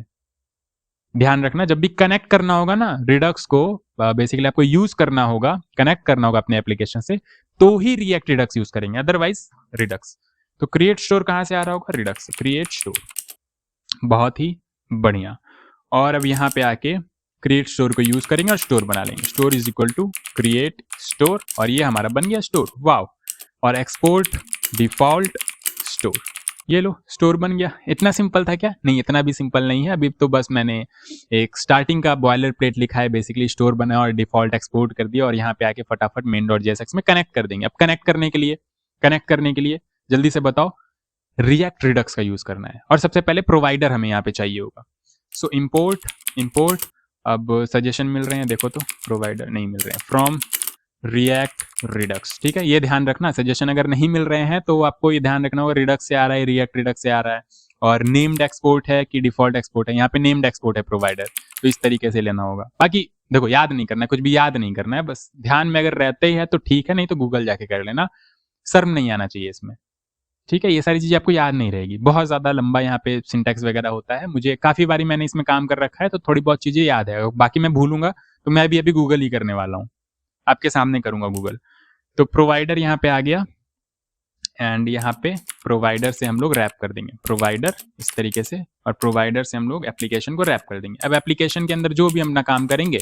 ध्यान रखना जब भी कनेक्ट करना होगा ना रिडक्स को, बेसिकली आपको यूज करना होगा, कनेक्ट करना होगा अपने एप्लीकेशन से, तो ही रिएक्ट रिडक्स यूज करेंगे, अदरवाइज रिडक्स। तो क्रिएट स्टोर कहाँ से आ रहा होगा, रिडक्स से, क्रिएट स्टोर। बहुत ही बढ़िया। और अब यहाँ पे आके क्रिएट स्टोर को यूज करेंगे और स्टोर बना लेंगे। Store is equal to create store, और ये हमारा बन गया स्टोर, वाव। और एक्सपोर्ट डिफॉल्ट स्टोर, ये लो स्टोर बन गया। इतना सिंपल था क्या? नहीं, इतना भी सिंपल नहीं है। अभी तो बस मैंने एक स्टार्टिंग का बॉयलर प्लेट लिखा है, बेसिकली स्टोर बना और डिफॉल्ट एक्सपोर्ट कर दिया, और यहाँ पे आके फटाफट main.jsx में कनेक्ट कर देंगे। अब कनेक्ट करने के लिए जल्दी से बताओ, रिएक्ट रिडक्स का यूज करना है और सबसे पहले प्रोवाइडर हमें यहाँ पे चाहिए होगा। सो इंपोर्ट, अब सजेशन मिल रहे हैं देखो, तो प्रोवाइडर नहीं मिल रहे हैं, फ्रॉम रिएक्ट रिडक्स। ठीक है, ये ध्यान रखना, सजेशन अगर नहीं मिल रहे हैं तो आपको ये ध्यान रखना होगा रिडक्स से आ रहा है, रिएक्ट रिडक्स से आ रहा है, और नेम्ड एक्सपोर्ट है कि डिफॉल्ट एक्सपोर्ट है। यहाँ पे नेम्ड एक्सपोर्ट है प्रोवाइडर, तो इस तरीके से लेना होगा। बाकी देखो याद नहीं करना है, कुछ भी याद नहीं करना है, बस ध्यान में अगर रहते ही है तो ठीक है, नहीं तो गूगल जाके कर लेना, शर्म नहीं आना चाहिए इसमें। ठीक है, ये सारी चीजें आपको याद नहीं रहेगी, बहुत ज्यादा लंबा यहाँ पे सिंटैक्स वगैरह होता है। मुझे काफी बारी मैंने इसमें काम कर रखा है तो थोड़ी बहुत चीजें याद है, बाकी मैं भूलूंगा तो मैं भी अभी गूगल ही करने वाला हूँ, आपके सामने करूंगा गूगल। तो प्रोवाइडर यहाँ पे आ गया एंड यहाँ पे प्रोवाइडर से हम लोग रैप कर देंगे, प्रोवाइडर इस तरीके से, और प्रोवाइडर से हम लोग एप्लीकेशन को रैप कर देंगे। अब एप्लीकेशन के अंदर जो भी हम ना काम करेंगे,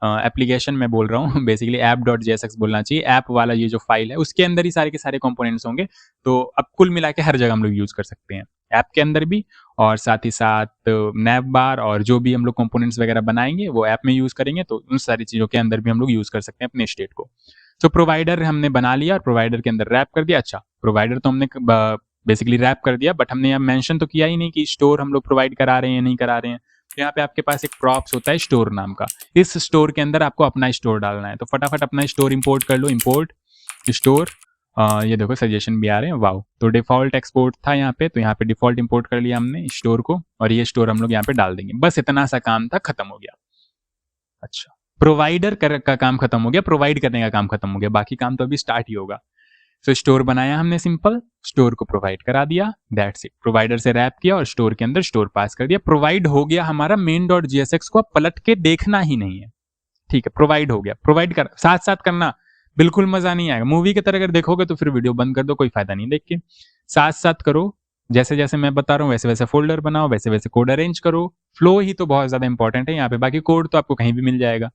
एप्लीकेशन में बोल रहा हूँ, बेसिकली app.jsx बोलना चाहिए, ऐप वाला ये जो फाइल है उसके अंदर ही सारे के सारे कंपोनेंट्स होंगे। तो अब कुल मिला के हर जगह हम लोग यूज कर सकते हैं, ऐप के अंदर भी, और साथ ही साथ नैव बार, और जो भी हम लोग कंपोनेंट्स वगैरह बनाएंगे वो ऐप में यूज करेंगे, तो उन सारी चीज़ों के अंदर भी हम लोग यूज कर सकते हैं अपने स्टेट को। तो प्रोवाइडर हमने बना लिया और प्रोवाइडर के अंदर रैप कर दिया। अच्छा, प्रोवाइडर तो हमने बेसिकली रैप कर दिया, बट हमने यहाँ मेंशन तो किया ही नहीं कि स्टोर हम लोग प्रोवाइड करा रहे हैं या नहीं करा रहे हैं। तो यहाँ पे आपके पास एक प्रॉप्स होता है स्टोर नाम का, इस स्टोर के अंदर आपको अपना स्टोर डालना है। तो फटाफट अपना स्टोर इंपोर्ट कर लो, इंपोर्ट स्टोर, ये देखो सजेशन भी आ रहे हैं, वाओ। तो डिफ़ॉल्ट एक्सपोर्ट था यहाँ पे, तो यहाँ पे डिफ़ॉल्ट इंपोर्ट कर लिया हमने स्टोर को, और ये स्टोर हम लोग यहाँ पे डाल देंगे। बस इतना सा काम था, खत्म हो गया। अच्छा, प्रोवाइडर का काम खत्म हो गया, प्रोवाइड करने का काम खत्म हो गया, बाकी काम तो अभी स्टार्ट ही होगा। तो स्टोर बनाया हमने सिंपल, स्टोर को प्रोवाइड करा दिया, दैट्स इट। प्रोवाइडर से रैप किया और स्टोर के अंदर स्टोर पास कर दिया, प्रोवाइड हो गया हमारा। main.jsx को अब पलट के देखना ही नहीं है, ठीक है, प्रोवाइड हो गया। प्रोवाइड कर साथ साथ करना, बिल्कुल मजा नहीं आएगा। मूवी की तरह अगर देखोगे तो फिर वीडियो बंद कर दो, कोई फायदा नहीं देख के। साथ साथ करो, जैसे जैसे मैं बता रहा हूँ वैसे वैसे फोल्डर बनाओ, वैसे वैसे कोड अरेंज करो। फ्लो ही तो बहुत ज्यादा इंपॉर्टेंट है यहाँ पे, बाकी कोड तो आपको कहीं भी मिल जाएगा।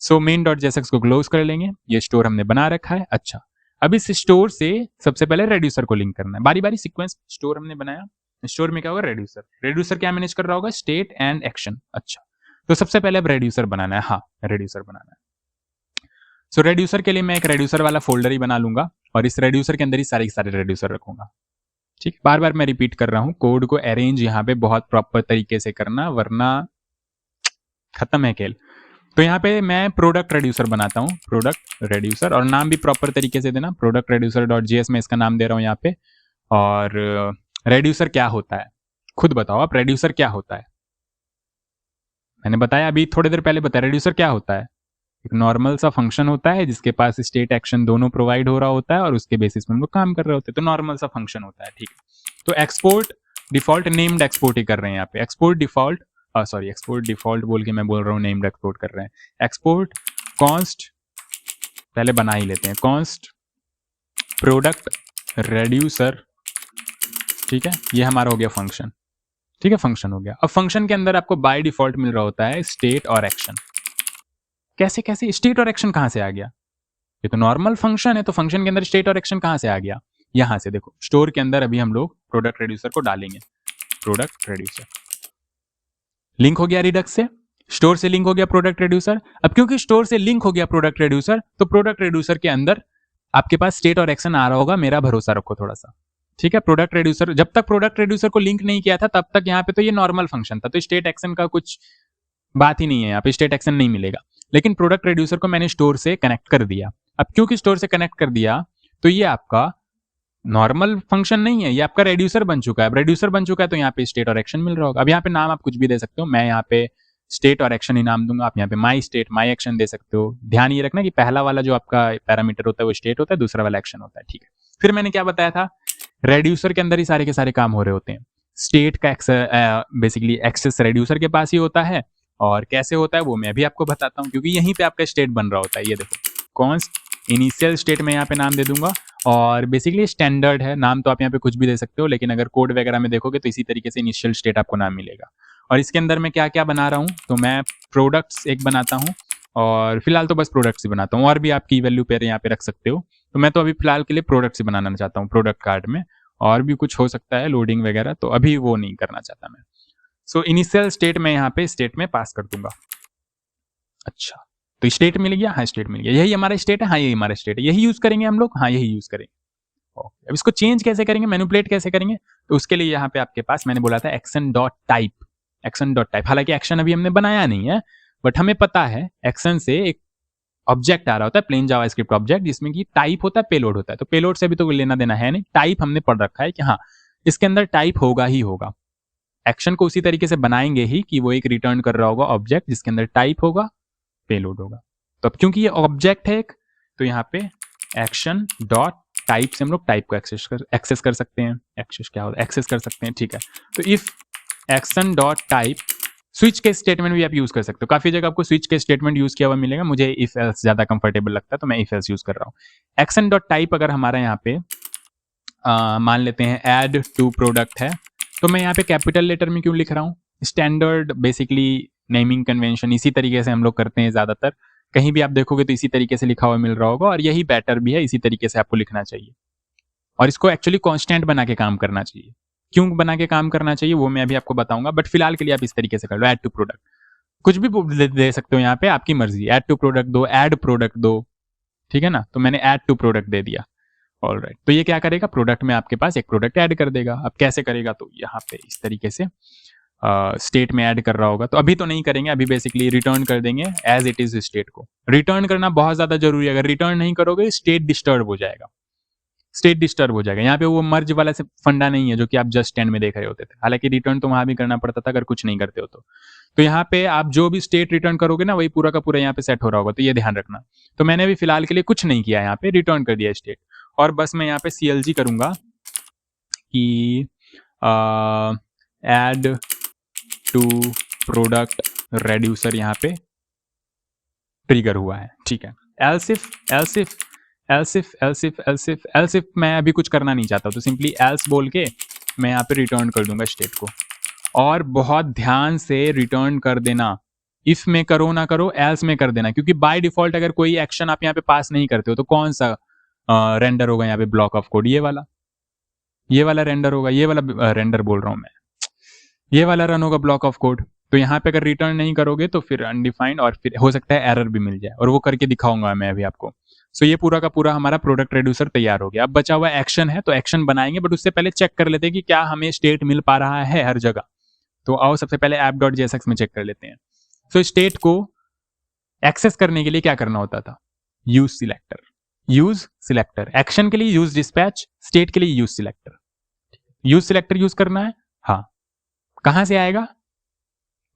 सो main.jsx को क्लोज कर लेंगे, ये स्टोर हमने बना रखा है। अच्छा, अब इस स्टोर से सबसे पहले रेड्यूसर को लिंक करना है, बारी बारी सीक्वेंस। स्टोर हमने बनाया, स्टोर में क्या होगा, रेड्यूसर। रेड्यूसर क्या मैनेज कर रहा होगा, स्टेट एंड एक्शन। अच्छा, तो सबसे पहले अब रेड्यूसर बनाना है, हाँ रेड्यूसर बनाना है। सो रेड्यूसर के लिए मैं एक रेड्यूसर वाला फोल्डर ही बना लूंगा, और इस रेड्यूसर के अंदर ही सारे सारे रेड्यूसर रखूंगा। ठीक, बार बार मैं रिपीट कर रहा हूँ, कोड को अरेंज यहाँ पे बहुत प्रॉपर तरीके से करना, वरना खत्म है खेल। तो यहाँ पे मैं प्रोडक्ट रेड्यूसर बनाता हूँ, प्रोडक्ट रेड्यूसर, और नाम भी प्रॉपर तरीके से देना, प्रोडक्ट रेड्यूसर .js में इसका नाम दे रहा हूँ यहाँ पे। और रेड्यूसर क्या होता है, खुद बताओ आप, रेड्यूसर क्या होता है? मैंने बताया अभी थोड़ी देर पहले बताया, रेड्यूसर क्या होता है? एक नॉर्मल सा फंक्शन होता है जिसके पास स्टेट एक्शन दोनों प्रोवाइड हो रहा होता है, और उसके बेसिस में हम लोग काम कर रहे होते हैं। तो नॉर्मल सा फंक्शन होता है, ठीक है। तो एक्सपोर्ट डिफॉल्ट, नेम्ड एक्सपोर्ट ही कर रहे हैं यहाँ पे। Export default, sorry export default बोल के मैं बोल रहा हूँ, नेम्ड एक्सपोर्ट कर रहे हैं। एक्सपोर्ट कॉन्स्ट, पहले बना ही लेते हैं, कॉन्स्ट प्रोडक्ट रेड्यूसर, ठीक है, ये हमारा हो गया फंक्शन। ठीक है, फंक्शन हो गया। अब फंक्शन के अंदर आपको बाय डिफॉल्ट मिल रहा होता है स्टेट और एक्शन। कैसे कैसे स्टेट और एक्शन कहां से आ गया? ये तो नॉर्मल फंक्शन है, तो फंक्शन के अंदर स्टेट और एक्शन कहां से आ गया? यहां से देखो, स्टोर के अंदर अभी हम लोग प्रोडक्ट रेड्यूसर को डालेंगे। प्रोडक्ट रेड्यूसर लिंक हो गया रिडक्स से, स्टोर से लिंक हो गया प्रोडक्ट रेड्यूसर। अब क्योंकि स्टोर से लिंक हो गया प्रोडक्ट रेड्यूसर, तो प्रोडक्ट रेड्यूसर के अंदर आपके पास स्टेट और एक्शन आ रहा होगा, मेरा भरोसा रखो थोड़ा सा। ठीक है, प्रोडक्ट रेड्यूसर, जब तक प्रोडक्ट रेड्यूसर को लिंक नहीं किया था तब तक यहाँ पे तो ये नॉर्मल फंक्शन था, तो स्टेट एक्शन का कुछ बात ही नहीं है, यहाँ पे स्टेट एक्शन नहीं मिलेगा। लेकिन प्रोडक्ट रेड्यूसर को मैंने स्टोर से कनेक्ट कर दिया। अब क्योंकि स्टोर से कनेक्ट कर दिया, तो ये आपका नॉर्मल फंक्शन नहीं है, ये आपका रेड्यूसर बन चुका है। अब रेड्यूसर बन चुका है तो यहाँ पे स्टेट और एक्शन मिल रहा होगा। अब यहाँ पे नाम आप कुछ भी दे सकते हो, मैं यहाँ पे स्टेट और एक्शन ही नाम दूंगा। आप यहाँ पे माई स्टेट माई एक्शन दे सकते हो। ध्यान ये रखना कि पहला वाला जो आपका पैरामीटर होता है वो स्टेट होता है, दूसरा वाला एक्शन होता है। ठीक है, फिर मैंने क्या बताया था, रेड्यूसर के अंदर ही सारे के सारे काम हो रहे होते हैं। स्टेट का बेसिकली एक्सेस रेड्यूसर के पास ही होता है, और कैसे होता है वो मैं भी आपको बताता हूँ, क्योंकि यहीं पे आपका स्टेट बन रहा होता है। ये देखो, कॉन्स्ट इनिशियल स्टेट में यहाँ पे नाम दे दूंगा, और बेसिकली स्टैंडर्ड है नाम, तो आप यहाँ पे कुछ भी दे सकते हो, लेकिन अगर कोड वगैरह में देखोगे तो इसी तरीके से इनिशियल स्टेट आपको नाम मिलेगा। और इसके अंदर मैं क्या क्या बना रहा हूँ, तो मैं प्रोडक्ट्स एक बनाता हूँ, और फिलहाल तो बस प्रोडक्ट्स ही बनाता हूँ, और भी आप की वैल्यू पे यहाँ पे रख सकते हो। तो मैं तो अभी फिलहाल के लिए प्रोडक्ट्स ही बनाना चाहता हूँ प्रोडक्ट कार्ड में, और भी कुछ हो सकता है लोडिंग वगैरह, तो अभी वो नहीं करना चाहता मैं। सो इनिशियल स्टेट में यहाँ पे स्टेट में पास कर दूंगा। अच्छा, तो स्टेट मिल गया, हाँ स्टेट मिल गया, यही हमारा स्टेट है, हाँ यही हमारा स्टेट है, यही यूज करेंगे हम लोग, हाँ यही यूज करेंगे। ओके, अब इसको चेंज कैसे करेंगे, मैनिपुलेट कैसे करेंगे, तो उसके लिए यहाँ पे आपके पास मैंने बोला था action dot type. Action dot type, हालांकि एक्शन अभी हमने बनाया नहीं है, बट हमें पता है एक्शन से एक ऑब्जेक्ट आ रहा होता है, प्लेन जावास्क्रिप्ट ऑब्जेक्ट, जिसमें कि टाइप होता है, पेलोड होता है। तो पेलोड से अभी तो लेना देना है नहीं, टाइप हमने पढ़ रखा है कि हाँ इसके अंदर टाइप होगा ही होगा। एक्शन को उसी तरीके से बनाएंगे ही कि वो एक रिटर्न कर रहा होगा ऑब्जेक्ट जिसके अंदर टाइप होगा, पेलोड होगा। तो अब क्योंकि ये ऑब्जेक्ट है एक, तो यहाँ पे एक्शन डॉट टाइप से हम लोग टाइप को एक्सेस कर सकते हैं। एक्सेस क्या होता है, एक्सेस कर सकते हैं, ठीक है। तो if action dot type, switch के स्टेटमेंट भी आप यूज कर सकते हो, काफी जगह आपको स्विच के स्टेटमेंट यूज किया हुआ मिलेगा, मुझे इफ एल्स ज्यादा कंफर्टेबल लगता है तो मैं इफ एल्स यूज कर रहा हूँ। एक्शन डॉट टाइप अगर हमारा यहाँ पे मान लेते हैं ऐड टू प्रोडक्ट है, तो मैं यहाँ पे कैपिटल लेटर में क्यों लिख रहा हूँ, स्टैंडर्ड बेसिकली नेमिंग कन्वेंशन इसी तरीके से हम लोग करते हैं ज्यादातर, कहीं भी आप देखोगे तो इसी तरीके से लिखा हुआ मिल रहा होगा, और यही बेटर भी है, इसी तरीके से आपको लिखना चाहिए। और इसको एक्चुअली कांस्टेंट बना के काम करना चाहिए। क्यों बना के काम करना चाहिए वो मैं अभी आपको बताऊंगा, बट फिलहाल के लिए आप इस तरीके से कर लो, ऐड टू प्रोडक्ट। कुछ भी दे सकते हो यहाँ पे, आपकी मर्जी, ऐड टू प्रोडक्ट दो, ऐड प्रोडक्ट दो, ठीक है ना। तो मैंने ऐड टू प्रोडक्ट दे दिया, ऑलराइट। तो ये क्या करेगा, प्रोडक्ट में आपके पास एक प्रोडक्ट ऐड कर देगा। अब कैसे करेगा, तो यहाँ पे इस तरीके से स्टेट में ऐड कर रहा होगा। तो अभी तो नहीं करेंगे, अभी बेसिकली रिटर्न कर देंगे एज इट इज स्टेट को। रिटर्न करना बहुत ज्यादा जरूरी है, अगर रिटर्न नहीं करोगे स्टेट डिस्टर्ब हो जाएगा। स्टेट डिस्टर्ब हो जाएगा। यहाँ पे वो मर्ज वाला से फंडा नहीं है जो कि आप जस्ट एंड में देख रहे होते थे, हालांकि रिटर्न तो वहां भी करना पड़ता था अगर कुछ नहीं करते हो तो यहाँ पे आप जो भी स्टेट रिटर्न करोगे ना वही पूरा का पूरा यहाँ पे सेट हो रहा होगा, तो ये ध्यान रखना। तो मैंने अभी फिलहाल के लिए कुछ नहीं किया, यहाँ पे रिटर्न कर दिया स्टेट, और बस मैं यहाँ पे CLG करूंगा कि एड टू प्रोडक्ट रेड्यूसर यहाँ पे ट्रिगर हुआ है, ठीक है। एल्स इफ मैं अभी कुछ करना नहीं चाहता, तो सिंपली एल्स बोल के मैं यहाँ पे रिटर्न कर दूंगा स्टेट को, और बहुत ध्यान से रिटर्न कर देना। इफ में करो ना करो, एल्स में कर देना, क्योंकि बाय डिफॉल्ट अगर कोई एक्शन आप यहाँ पे पास नहीं करते हो तो कौन सा रेंडर होगा यहाँ पे ब्लॉक ऑफ कोड, ये वाला रेंडर होगा, ये वाला रेंडर बोल रहा हूँ मैं, ये वाला रन होगा ब्लॉक ऑफ कोड। तो यहाँ पे अगर रिटर्न नहीं करोगे तो फिर अनडिफाइंड, और फिर हो सकता है एरर भी मिल जाए, और वो करके दिखाऊंगा मैं अभी आपको। सो ये पूरा का पूरा हमारा प्रोडक्ट रेड्यूसर तैयार हो गया। अब बचा हुआ एक्शन है, तो एक्शन बनाएंगे, बट उससे पहले चेक कर लेते हैं कि क्या हमें स्टेट मिल पा रहा है हर जगह। तो आओ सबसे पहले app.jsx में चेक कर लेते हैं। सो स्टेट को एक्सेस करने के लिए क्या करना होता था, यूज सिलेक्टर, एक्शन के लिए यूज डिस्पैच, स्टेट के लिए use selector. Use selector use करना है, हाँ। कहां से आएगा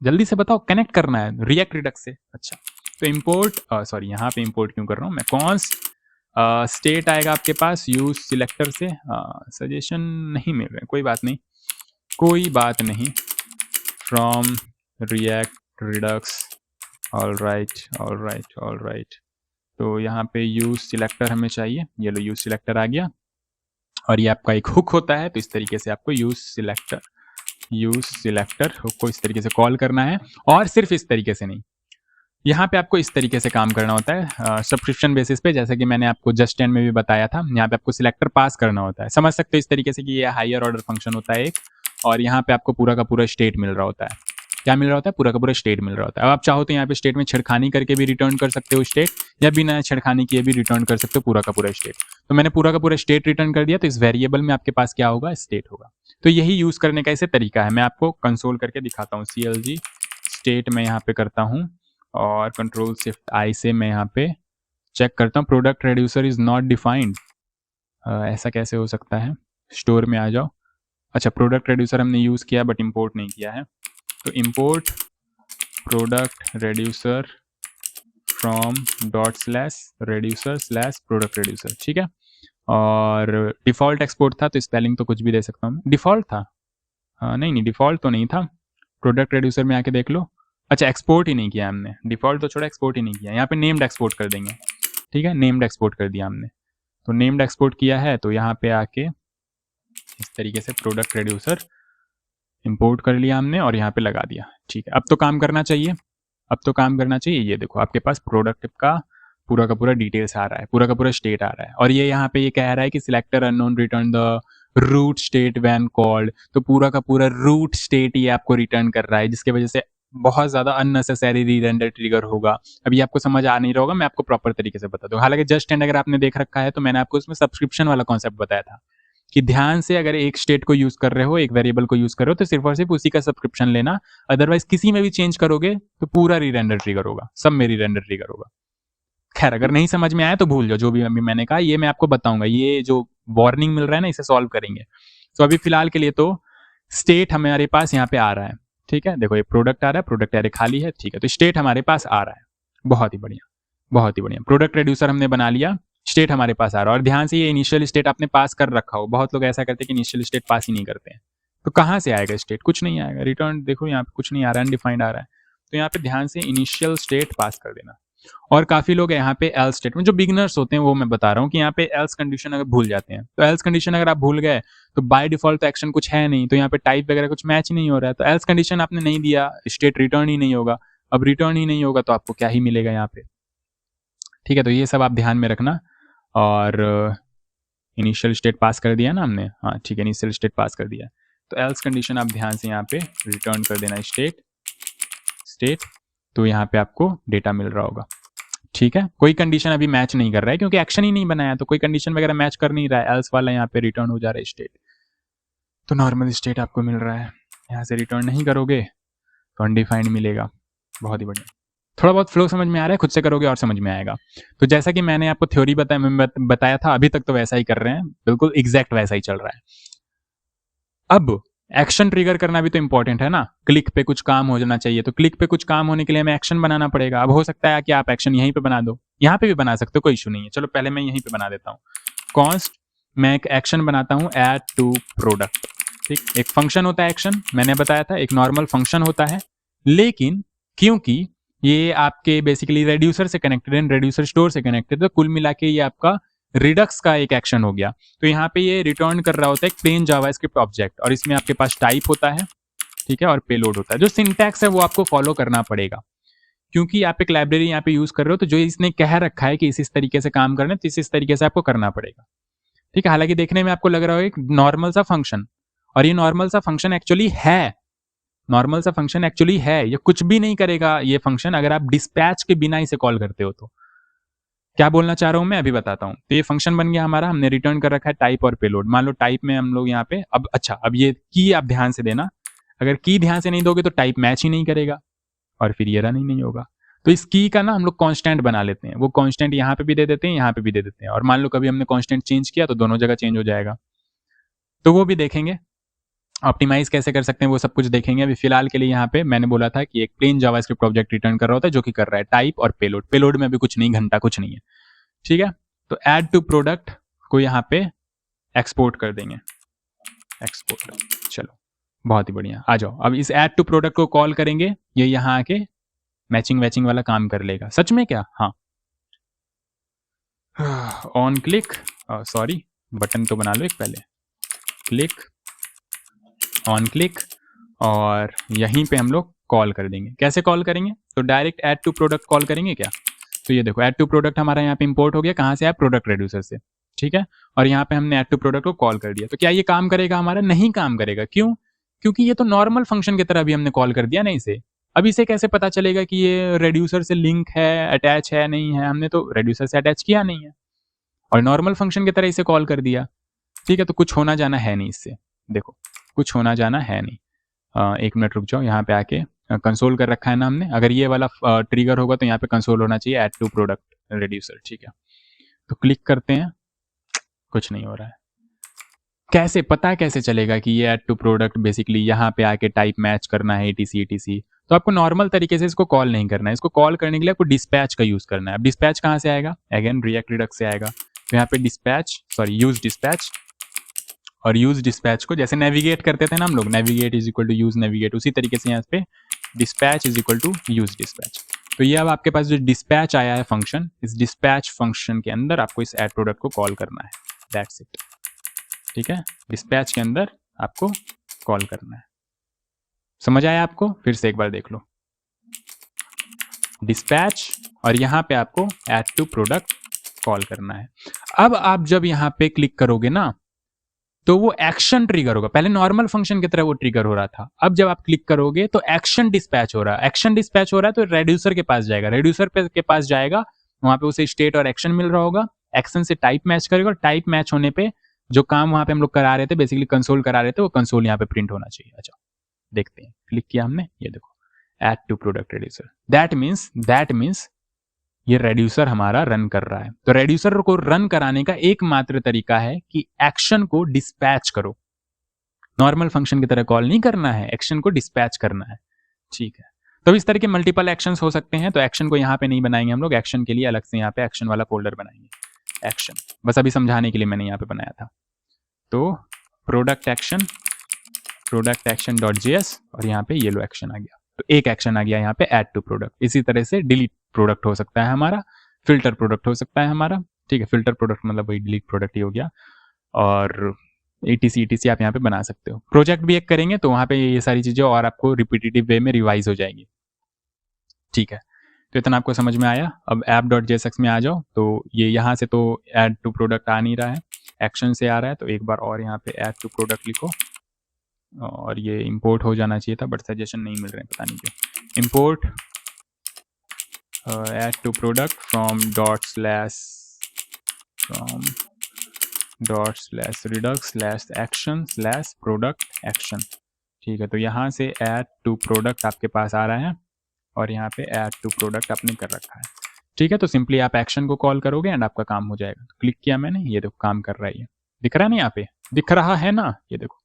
जल्दी से बताओ, कनेक्ट करना है रिएक्ट रिडक्स से। अच्छा, तो इंपोर्ट, सॉरी यहाँ पे इंपोर्ट क्यों कर रहा हूँ मैं, कॉन्स्ट स्टेट आएगा आपके पास यूज सिलेक्टर से। सजेशन नहीं मिल रहे, कोई बात नहीं, from react Redux, all right. तो यहाँ पे यूज सिलेक्टर हमें चाहिए, ये लो यूज सिलेक्टर आ गया, और ये आपका एक हुक होता है, तो इस तरीके से आपको यूज सिलेक्टर हुक को इस तरीके से कॉल करना है, और सिर्फ इस तरीके से नहीं, यहाँ पे आपको इस तरीके से काम करना होता है सब्सक्रिप्शन बेसिस पे, जैसे कि मैंने आपको जस्ट एंड में भी बताया था। यहाँ पे आपको सिलेक्टर पास करना होता है, समझ सकते हो इस तरीके से कि ये हायर ऑर्डर फंक्शन होता है एक, और यहाँ पे आपको पूरा का पूरा स्टेट मिल रहा होता है। क्या मिल रहा होता है, पूरा का पूरा स्टेट मिल रहा होता है। अब आप चाहो तो यहाँ पे स्टेट में छेड़खानी करके भी रिटर्न कर सकते हो स्टेट, या बिना छेड़खानी किए भी रिटर्न कर सकते हो पूरा का पूरा स्टेट। तो मैंने पूरा का पूरा स्टेट रिटर्न कर दिया, तो इस वेरिएबल में आपके पास क्या होगा, स्टेट होगा। तो यही यूज करने का ऐसे तरीका है, मैं आपको कंसोल करके दिखाता हूँ। CLG स्टेट में यहाँ पे करता हूँ, और Ctrl+Shift+I से मैं यहाँ पे चेक करता हूँ, product reducer is not defined. ऐसा कैसे हो सकता है, स्टोर में आ जाओ। अच्छा, प्रोडक्ट रेड्यूसर हमने यूज किया बट इंपोर्ट नहीं किया है, तो इंपोर्ट प्रोडक्ट रेड्यूसर फ्रॉम ./reducer/प्रोडक्ट रेड्यूसर, ठीक है। और डिफॉल्ट एक्सपोर्ट था, तो स्पेलिंग तो कुछ भी दे सकता हूँ, डिफॉल्ट था, नहीं डिफॉल्ट तो नहीं था, प्रोडक्ट रेड्यूसर में आके देख लो। अच्छा, एक्सपोर्ट ही नहीं किया हमने, डिफॉल्ट तो छोड़ा, एक्सपोर्ट ही नहीं किया। यहाँ पे नेम्ड एक्सपोर्ट कर देंगे, ठीक है, नेम्ड एक्सपोर्ट कर दिया हमने। तो नेम्ड एक्सपोर्ट किया है, तो यहाँ पे आके इस तरीके से प्रोडक्ट रेड्यूसर इंपोर्ट कर लिया हमने, और यहाँ पे लगा दिया, ठीक है। अब तो काम करना चाहिए, ये देखो आपके पास प्रोडक्ट का पूरा डिटेल्स आ रहा है, पूरा का पूरा स्टेट आ रहा है, और ये यहाँ पे ये कह रहा है कि selector unknown return the root state when called. तो पूरा का पूरा रूट स्टेट ये आपको रिटर्न कर रहा है, जिसकी वजह से बहुत ज्यादा अननेसेसरी रीरेंडर ट्रिगर होगा। अभी आपको समझ आ नहीं रहा होगा, मैं आपको प्रॉपर तरीके से बता दूं। हालांकि जस्ट एंड अगर आपने देख रखा है तो मैंने आपको उसमें सब्सक्रिप्शन वाला कॉन्सेप्ट बताया था कि ध्यान से अगर एक स्टेट को यूज कर रहे हो, एक वेरिएबल को यूज कर रहे हो, तो सिर्फ और सिर्फ उसी का सब्सक्रिप्शन लेना, अदरवाइज किसी में भी चेंज करोगे तो पूरा रीरेंडर ट्रिगर होगा, सब में रीरेंडर ट्रिगर होगा। खैर, अगर नहीं समझ में आया तो भूल जाओ, जो भी अभी मैंने कहा ये मैं आपको बताऊंगा, ये जो वार्निंग मिल रहा है ना इसे सॉल्व करेंगे। तो अभी फिलहाल के लिए तो स्टेट हमारे पास यहाँ पे आ रहा है, ठीक है। देखो ये प्रोडक्ट आ रहा है, प्रोडक्ट एरे खाली है, ठीक है, तो स्टेट हमारे पास आ रहा है, बहुत ही बढ़िया। प्रोडक्ट रेड्यूसर हमने बना लिया, स्टेट हमारे पास आ रहा है, और ध्यान से ये इनिशियल स्टेट आपने पास कर रखा हो। बहुत लोग ऐसा करते हैं कि इनिशियल स्टेट पास ही नहीं करते हैं, तो कहाँ से आएगा स्टेट, कुछ नहीं आएगा। रिटर्न देखो यहाँ पे कुछ नहीं आ रहा है, अनडिफाइंड आ रहा है, तो यहाँ पे ध्यान से इनिशियल स्टेट पास कर देना। और काफी लोग यहाँ पे एल्स स्टेटमेंट, जो बिगनर्स होते हैं वो मैं बता रहा हूँ कि यहाँ पे एल्स कंडीशन अगर भूल जाते हैं, तो एल्स कंडीशन अगर आप भूल गए तो बाय डिफॉल्ट तो एक्शन कुछ है नहीं, तो यहाँ पे टाइप वगैरह कुछ मैच नहीं हो रहा है, तो एल्स कंडीशन आपने नहीं दिया, स्टेट रिटर्न ही नहीं होगा। अब रिटर्न ही नहीं होगा तो आपको क्या ही मिलेगा यहाँ पे, ठीक है। तो ये सब आप ध्यान में रखना। और इनिशियल स्टेट पास कर दिया ना हमने, हाँ ठीक है, इनिशियल स्टेट पास कर दिया, तो एल्स कंडीशन आप ध्यान से यहाँ पे रिटर्न कर देना स्टेट, तो यहाँ पे आपको डेटा मिल रहा होगा, ठीक है। कोई कंडीशन अभी मैच नहीं कर रहा है क्योंकि एक्शन ही नहीं बनाया, तो कोई कंडीशन वगैरह मैच कर नहीं रहा है, एल्स वाला यहाँ पे रिटर्न हो जा रहा है स्टेट, तो नॉर्मल स्टेट आपको मिल रहा है। यहाँ से रिटर्न नहीं करोगे तो अनडिफाइंड मिलेगा, बहुत ही बढ़िया। थोड़ा बहुत फ्लो समझ में आ रहा है, खुद से करोगे और समझ में आएगा। तो जैसा कि मैंने आपको थ्योरी बताया था, अभी तक तो वैसा ही कर रहे हैं, बिल्कुल एग्जैक्ट वैसा ही चल रहा है। अब एक्शन ट्रिगर करना भी तो इंपॉर्टेंट है ना, क्लिक पे कुछ काम हो जाना चाहिए, तो क्लिक पे कुछ काम होने के लिए हमें एक्शन बनाना पड़ेगा। अब हो सकता है कि आप एक्शन यहीं पे बना दो, यहाँ पे भी बना सकते हो, कोई इशू नहीं है। चलो पहले मैं यहीं पे बना देता हूँ। कॉन्स्ट मैं एक एक्शन बनाता हूँ ऐड टू प्रोडक्ट। ठीक, एक फंक्शन होता है एक्शन, मैंने बताया था एक नॉर्मल फंक्शन होता है, लेकिन क्योंकि ये आपके बेसिकली रेड्यूसर से कनेक्टेड है, रेड्यूसर स्टोर से कनेक्टेड, तो कुल मिला के ये आपका रिडक्स का एक एक्शन हो गया। तो यहाँ पे ये रिटर्न कर रहा होता है एक प्लेन जावास्क्रिप्ट ऑब्जेक्ट, और इसमें आपके पास टाइप होता है, ठीक है, और पेलोड होता है। जो सिंटैक्स है वो आपको फॉलो करना पड़ेगा, क्योंकि आप एक लाइब्रेरी यहाँ पे यूज कर रहे हो, तो जो इसने कह रखा है कि इस तरीके से काम करना है, तो इस तरीके से आपको करना पड़ेगा। ठीक है, हालांकि देखने में आपको लग रहा है एक नॉर्मल सा फंक्शन, और ये नॉर्मल सा फंक्शन एक्चुअली है, नॉर्मल सा फंक्शन एक्चुअली है, ये कुछ भी नहीं करेगा ये फंक्शन, अगर आप डिस्पैच के बिना इसे कॉल करते हो तो। क्या बोलना चाह रहा हूं मैं अभी बताता हूं। तो ये फंक्शन बन गया हमारा, हमने रिटर्न कर रखा है टाइप और पेलोड। मान लो टाइप में हम लोग यहाँ पे, अब अच्छा, अब ये की आप ध्यान से देना, अगर की ध्यान से नहीं दोगे तो टाइप मैच ही नहीं करेगा, और फिर ये रन ही नहीं होगा। तो इस की का ना हम लोग कांस्टेंट बना लेते हैं, वो कांस्टेंट यहाँ पे भी दे देते हैं, यहाँ पे भी दे देते हैं, और मान लो कभी हमने कांस्टेंट चेंज किया तो दोनों जगह चेंज हो जाएगा, तो वो भी देखेंगे। ऑप्टिमाइज कैसे कर सकते हैं वो सब कुछ देखेंगे। अभी फिलहाल के लिए यहाँ पे मैंने बोला था कि एक प्लेन जावास्क्रिप्ट ऑब्जेक्ट रिटर्न कर रहा होता है, जो कि कर रहा है टाइप और पेलोड। पेलोड में भी कुछ नहीं, घंटा कुछ नहीं है, ठीक है। तो ऐड टू प्रोडक्ट को यहाँ पे एक्सपोर्ट कर देंगे, एक्सपोर्ट। चलो बहुत ही बढ़िया, आ जाओ। अब इस ऐड टू प्रोडक्ट को कॉल करेंगे, ये यहाँ आके मैचिंग वैचिंग वाला काम कर लेगा। सच में क्या? हाँ, ऑन क्लिक, सॉरी बटन तो बना लो एक पहले, क्लिक, ऑन क्लिक, और यहीं पे हम लोग कॉल कर देंगे। कैसे कॉल करेंगे? तो direct add to product call करेंगे क्या? तो ये देखो ऐड टू प्रोडक्ट हमारा यहाँ पे इंपोर्ट हो गया, कहाँ से है? प्रोडक्ट रेड्यूसर से, ठीक है। और यहाँ पे हमने ऐड टू प्रोडक्ट को कॉल कर दिया। तो क्या ये काम करेगा हमारा? नहीं काम करेगा। क्यों? क्योंकि ये तो नॉर्मल फंक्शन की तरह भी हमने कॉल कर दिया ना इसे। अब इसे कैसे पता चलेगा कि ये रेड्यूसर से लिंक है, अटैच है, नहीं है? हमने तो रेड्यूसर से अटैच किया नहीं है, और नॉर्मल फंक्शन की तरह इसे कॉल कर दिया, ठीक है। तो कुछ होना जाना है नहीं इससे, देखो कुछ होना जाना है नहीं। एक मिनट रुक जाओ, यहाँ पे आके कंसोल कर रखा है ना हमने, अगर ये वाला ट्रिगर होगा तो यहाँ पे कंसोल होना चाहिए ऐड टू प्रोडक्ट रेड्यूसर, ठीक है। तो क्लिक करते हैं, कुछ नहीं हो रहा है। कैसे पता कैसे चलेगा कि ये ऐड टू प्रोडक्ट बेसिकली यहाँ पे आके टाइप मैच करना है, एटीसी एटीसी? तो आपको नॉर्मल तरीके से इसको कॉल नहीं करना है, इसको कॉल करने के लिए आपको डिस्पैच का यूज करना है। अब डिस्पैच कहाँ से आएगा? अगेन रिएक्ट रिडक्स से आएगा। तो यहाँ पे डिस्पैच, सॉरी यूज डिस्पैच, और यूज डिस्पैच को जैसे नेविगेट करते थे ना हम लोग, navigate is equal to use navigate, उसी तरीके से यहाँ पे dispatch is equal to use dispatch. तो ये अब आपके पास जो डिस्पैच आया है फंक्शन, इस डिस्पैच फंक्शन के अंदर आपको इस ऐड प्रोडक्ट को कॉल करना है, दैट्स इट, ठीक है। डिस्पैच के अंदर आपको कॉल करना है। समझ आया आपको? फिर से एक बार देख लो, डिस्पैच, और यहाँ पे आपको ऐड टू प्रोडक्ट कॉल करना है। अब आप जब यहाँ पे क्लिक करोगे ना, तो वो एक्शन ट्रिगर होगा। पहले नॉर्मल फंक्शन की तरह वो ट्रिगर हो रहा था, अब जब आप क्लिक करोगे तो एक्शन डिस्पैच हो रहा है। एक्शन डिस्पैच हो रहा है तो रेड्यूसर के पास जाएगा, रेड्यूसर के पास जाएगा, वहां पे उसे स्टेट और एक्शन मिल रहा होगा, एक्शन से टाइप मैच करेगा, और टाइप मैच होने पे जो काम वहां पे हम लोग करा रहे थे, बेसिकली कंसोल करा रहे थे, वो कंसोल यहाँ पे प्रिंट होना चाहिए। अच्छा देखते हैं, क्लिक किया हमने, ये देखो add to product reducer, that means ये रेड्यूसर हमारा रन कर रहा है। तो रेड्यूसर को रन कराने का एकमात्र तरीका है कि एक्शन को डिस्पैच करो। नॉर्मल फंक्शन की तरह कॉल नहीं करना है, एक्शन को डिस्पैच करना है, ठीक है। तो इस तरह के मल्टीपल एक्शंस हो सकते हैं। तो एक्शन को यहाँ पे नहीं बनाएंगे हम लोग, एक्शन के लिए अलग से यहाँ पे एक्शन वाला फोल्डर बनाएंगे। एक्शन बस अभी समझाने के लिए मैंने यहाँ पे बनाया था। तो प्रोडक्ट एक्शन डॉट जेएस, और यहाँ पे ये लो एक्शन आ गया। तो एक एक्शन आ गया यहाँ पे ऐड टू प्रोडक्ट। इसी तरह से डिलीट प्रोडक्ट हो सकता है हमारा, फिल्टर प्रोडक्ट हो सकता है हमारा, ठीक है। फिल्टर प्रोडक्ट मतलब वही डिलीट प्रोडक्ट ही हो गया, और ETC आप यहाँ पे बना सकते हो। प्रोजेक्ट भी एक करेंगे तो वहाँ पे ये सारी चीज़ें और आपको रिपीटेटिव वे में रिवाइज हो जाएगी, ठीक है। तो इतना आपको समझ में आया। अब app.jsx में आ जाओ। तो ये यहाँ से तो ऐड टू प्रोडक्ट आ नहीं रहा है, एक्शन से आ रहा है। तो एक बार और यहाँ पे ऐड टू प्रोडक्ट लिखो, और ये इंपोर्ट हो जाना चाहिए था, बट सजेशन नहीं मिल रहे हैं, पता नहीं क्यों। Import add to product from $/redux/action/product action, ठीक है। तो यहाँ से ऐड टू प्रोडक्ट आपके पास आ रहा है, और यहाँ पे ऐड टू प्रोडक्ट आपने कर रखा है। ठीक है, तो सिंपली आप एक्शन को कॉल करोगे एंड आपका काम हो जाएगा। क्लिक किया मैंने, ये देखो काम कर रहा है, ये दिख रहा है ना, यहाँ पे दिख रहा है ना, ये देखो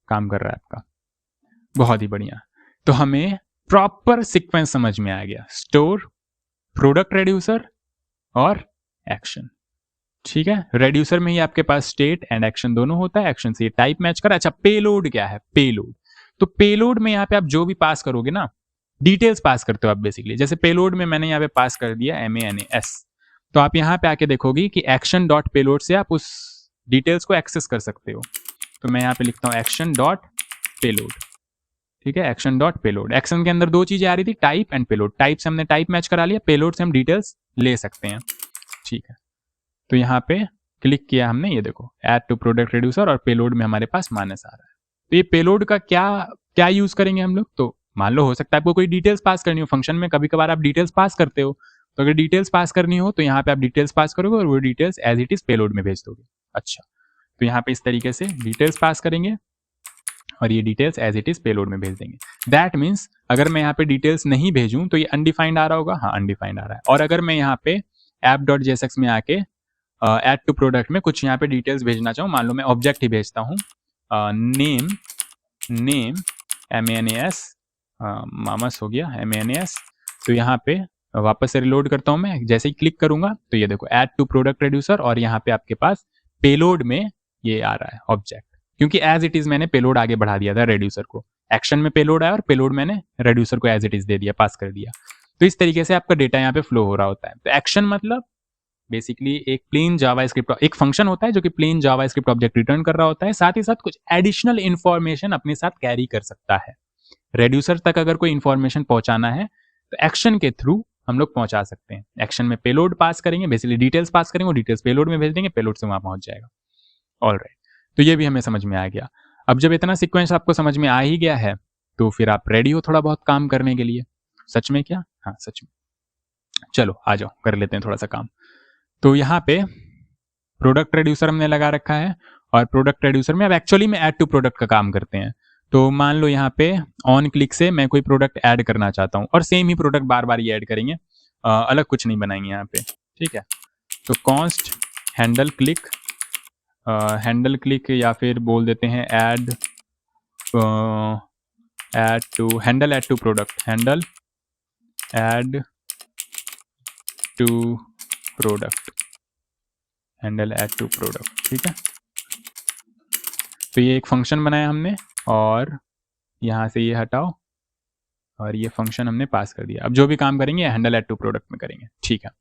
काम कर रहा है आपका। बहुत ही बढ़िया। तो हमें प्रॉपर सीक्वेंस समझ में आ गया, स्टोर, प्रोडक्ट रेड्यूसर और एक्शन। ठीक है, रेड्यूसर में ही आपके पास स्टेट एंड एक्शन दोनों होता है। एक्शन से ये टाइप मैच करा। अच्छा, पेलोड क्या है? पेलोड, तो पेलोड में यहाँ पे आप जो भी पास करोगे ना, डिटेल्स पास करते हो आप बेसिकली। जैसे पेलोड में मैंने यहाँ पे पास कर दिया MANAS, तो आप यहाँ पे आके देखोगे कि एक्शन डॉट पेलोड से आप उस डिटेल्स को एक्सेस कर सकते हो। तो मैं यहाँ पे लिखता हूँ एक्शन डॉट पेलोड। ठीक है, एक्शन डॉट पेलोड। एक्शन के अंदर दो चीजें आ रही थी, टाइप एंड पेलोड। टाइप से हमने टाइप मैच करा लिया, पेलोड से हम डिटेल्स ले सकते हैं। ठीक है, तो यहाँ पे क्लिक किया हमने, ये देखो ऐड टू प्रोडक्ट रेड्यूसर, और पेलोड में हमारे पास माइनस आ रहा है। तो ये पेलोड का क्या क्या यूज करेंगे हम लोग? तो मान लो हो सकता है आपको कोई डिटेल्स पास करनी हो फंक्शन में, कभी कभार आप डिटेल्स पास करते हो, तो अगर डिटेल्स पास करनी हो तो यहाँ पे आप डिटेल्स पास करोगे और वो details as it is payload में भेज दोगे। अच्छा, तो यहाँ पे इस तरीके से डिटेल्स पास करेंगे और ये details as it is payload में भेज देंगे। दैट मीन्स अगर मैं यहाँ पे डिटेल्स नहीं भेजूं तो ये अनडिफाइंड आ रहा होगा। हाँ, अनडिफाइंड आ रहा है। और अगर मैं यहाँ पे app.jsx में आके ऐड टू प्रोडक्ट में कुछ यहाँ पे डिटेल्स भेजना चाहूँ, मान लो मैं ऑब्जेक्ट ही भेजता हूँ, नेम MANAS, मामस हो गया MANAS। तो यहाँ पे वापस से रिलोड करता हूँ मैं, जैसे ही क्लिक करूंगा तो ये देखो ऐड टू प्रोडक्ट रेड्यूसर, और यहाँ पे आपके पास पेलोड में ये आ रहा है ऑब्जेक्ट, क्योंकि एज इट इज मैंने पेलोड आगे बढ़ा दिया था रेड्यूसर को। एक्शन में पेलोड आया और पेलोड मैंने रेड्यूसर को एज इट इज दे दिया, पास कर दिया। तो इस तरीके से आपका डेटा यहाँ पे फ्लो हो रहा होता है। तो एक्शन मतलब बेसिकली एक प्लेन जावास्क्रिप्ट, एक फंक्शन होता है जो कि प्लेन जावास्क्रिप्ट ऑब्जेक्ट रिटर्न कर रहा होता है, साथ ही साथ कुछ एडिशनल इंफॉर्मेशन अपने साथ कैरी कर सकता है। रेड्यूसर तक अगर कोई इंफॉर्मेशन पहुंचाना है तो एक्शन के थ्रू हम लोग पहुंचा सकते हैं। एक्शन में पेलोड पास करेंगे, बेसिकली डिटेल्स पास करेंगे, वो डिटेल्स पेलोड में भेज देंगे, पेलोड से वहां पहुंच जाएगा। ऑलराइट, तो ये भी हमें समझ में आ गया। अब जब इतना सीक्वेंस आपको समझ में आ ही गया है तो फिर आप रेडी हो थोड़ा बहुत काम करने के लिए। सच में क्या? हाँ, सच में। चलो आ जाओ, कर लेते हैं थोड़ा सा काम। तो यहाँ पे प्रोडक्ट रेड्यूसर हमने लगा रखा है, और प्रोडक्ट रेड्यूसर में अब एक्चुअली में ऐड टू प्रोडक्ट का काम करते हैं। तो मान लो यहाँ पे ऑन क्लिक से मैं कोई प्रोडक्ट ऐड करना चाहता हूँ, और सेम ही प्रोडक्ट बार बार ये ऐड करेंगे, अलग कुछ नहीं बनाएंगे यहाँ पे। ठीक है, तो कॉन्स्ट हैंडल क्लिक, या फिर बोल देते हैं add to handle add to product, handle add to product, handle add to product. ठीक है, तो ये एक फंक्शन बनाया हमने, और यहाँ से ये हटाओ, और ये फंक्शन हमने पास कर दिया। अब जो भी काम करेंगे हैंडल ऐड टू प्रोडक्ट में करेंगे। ठीक है,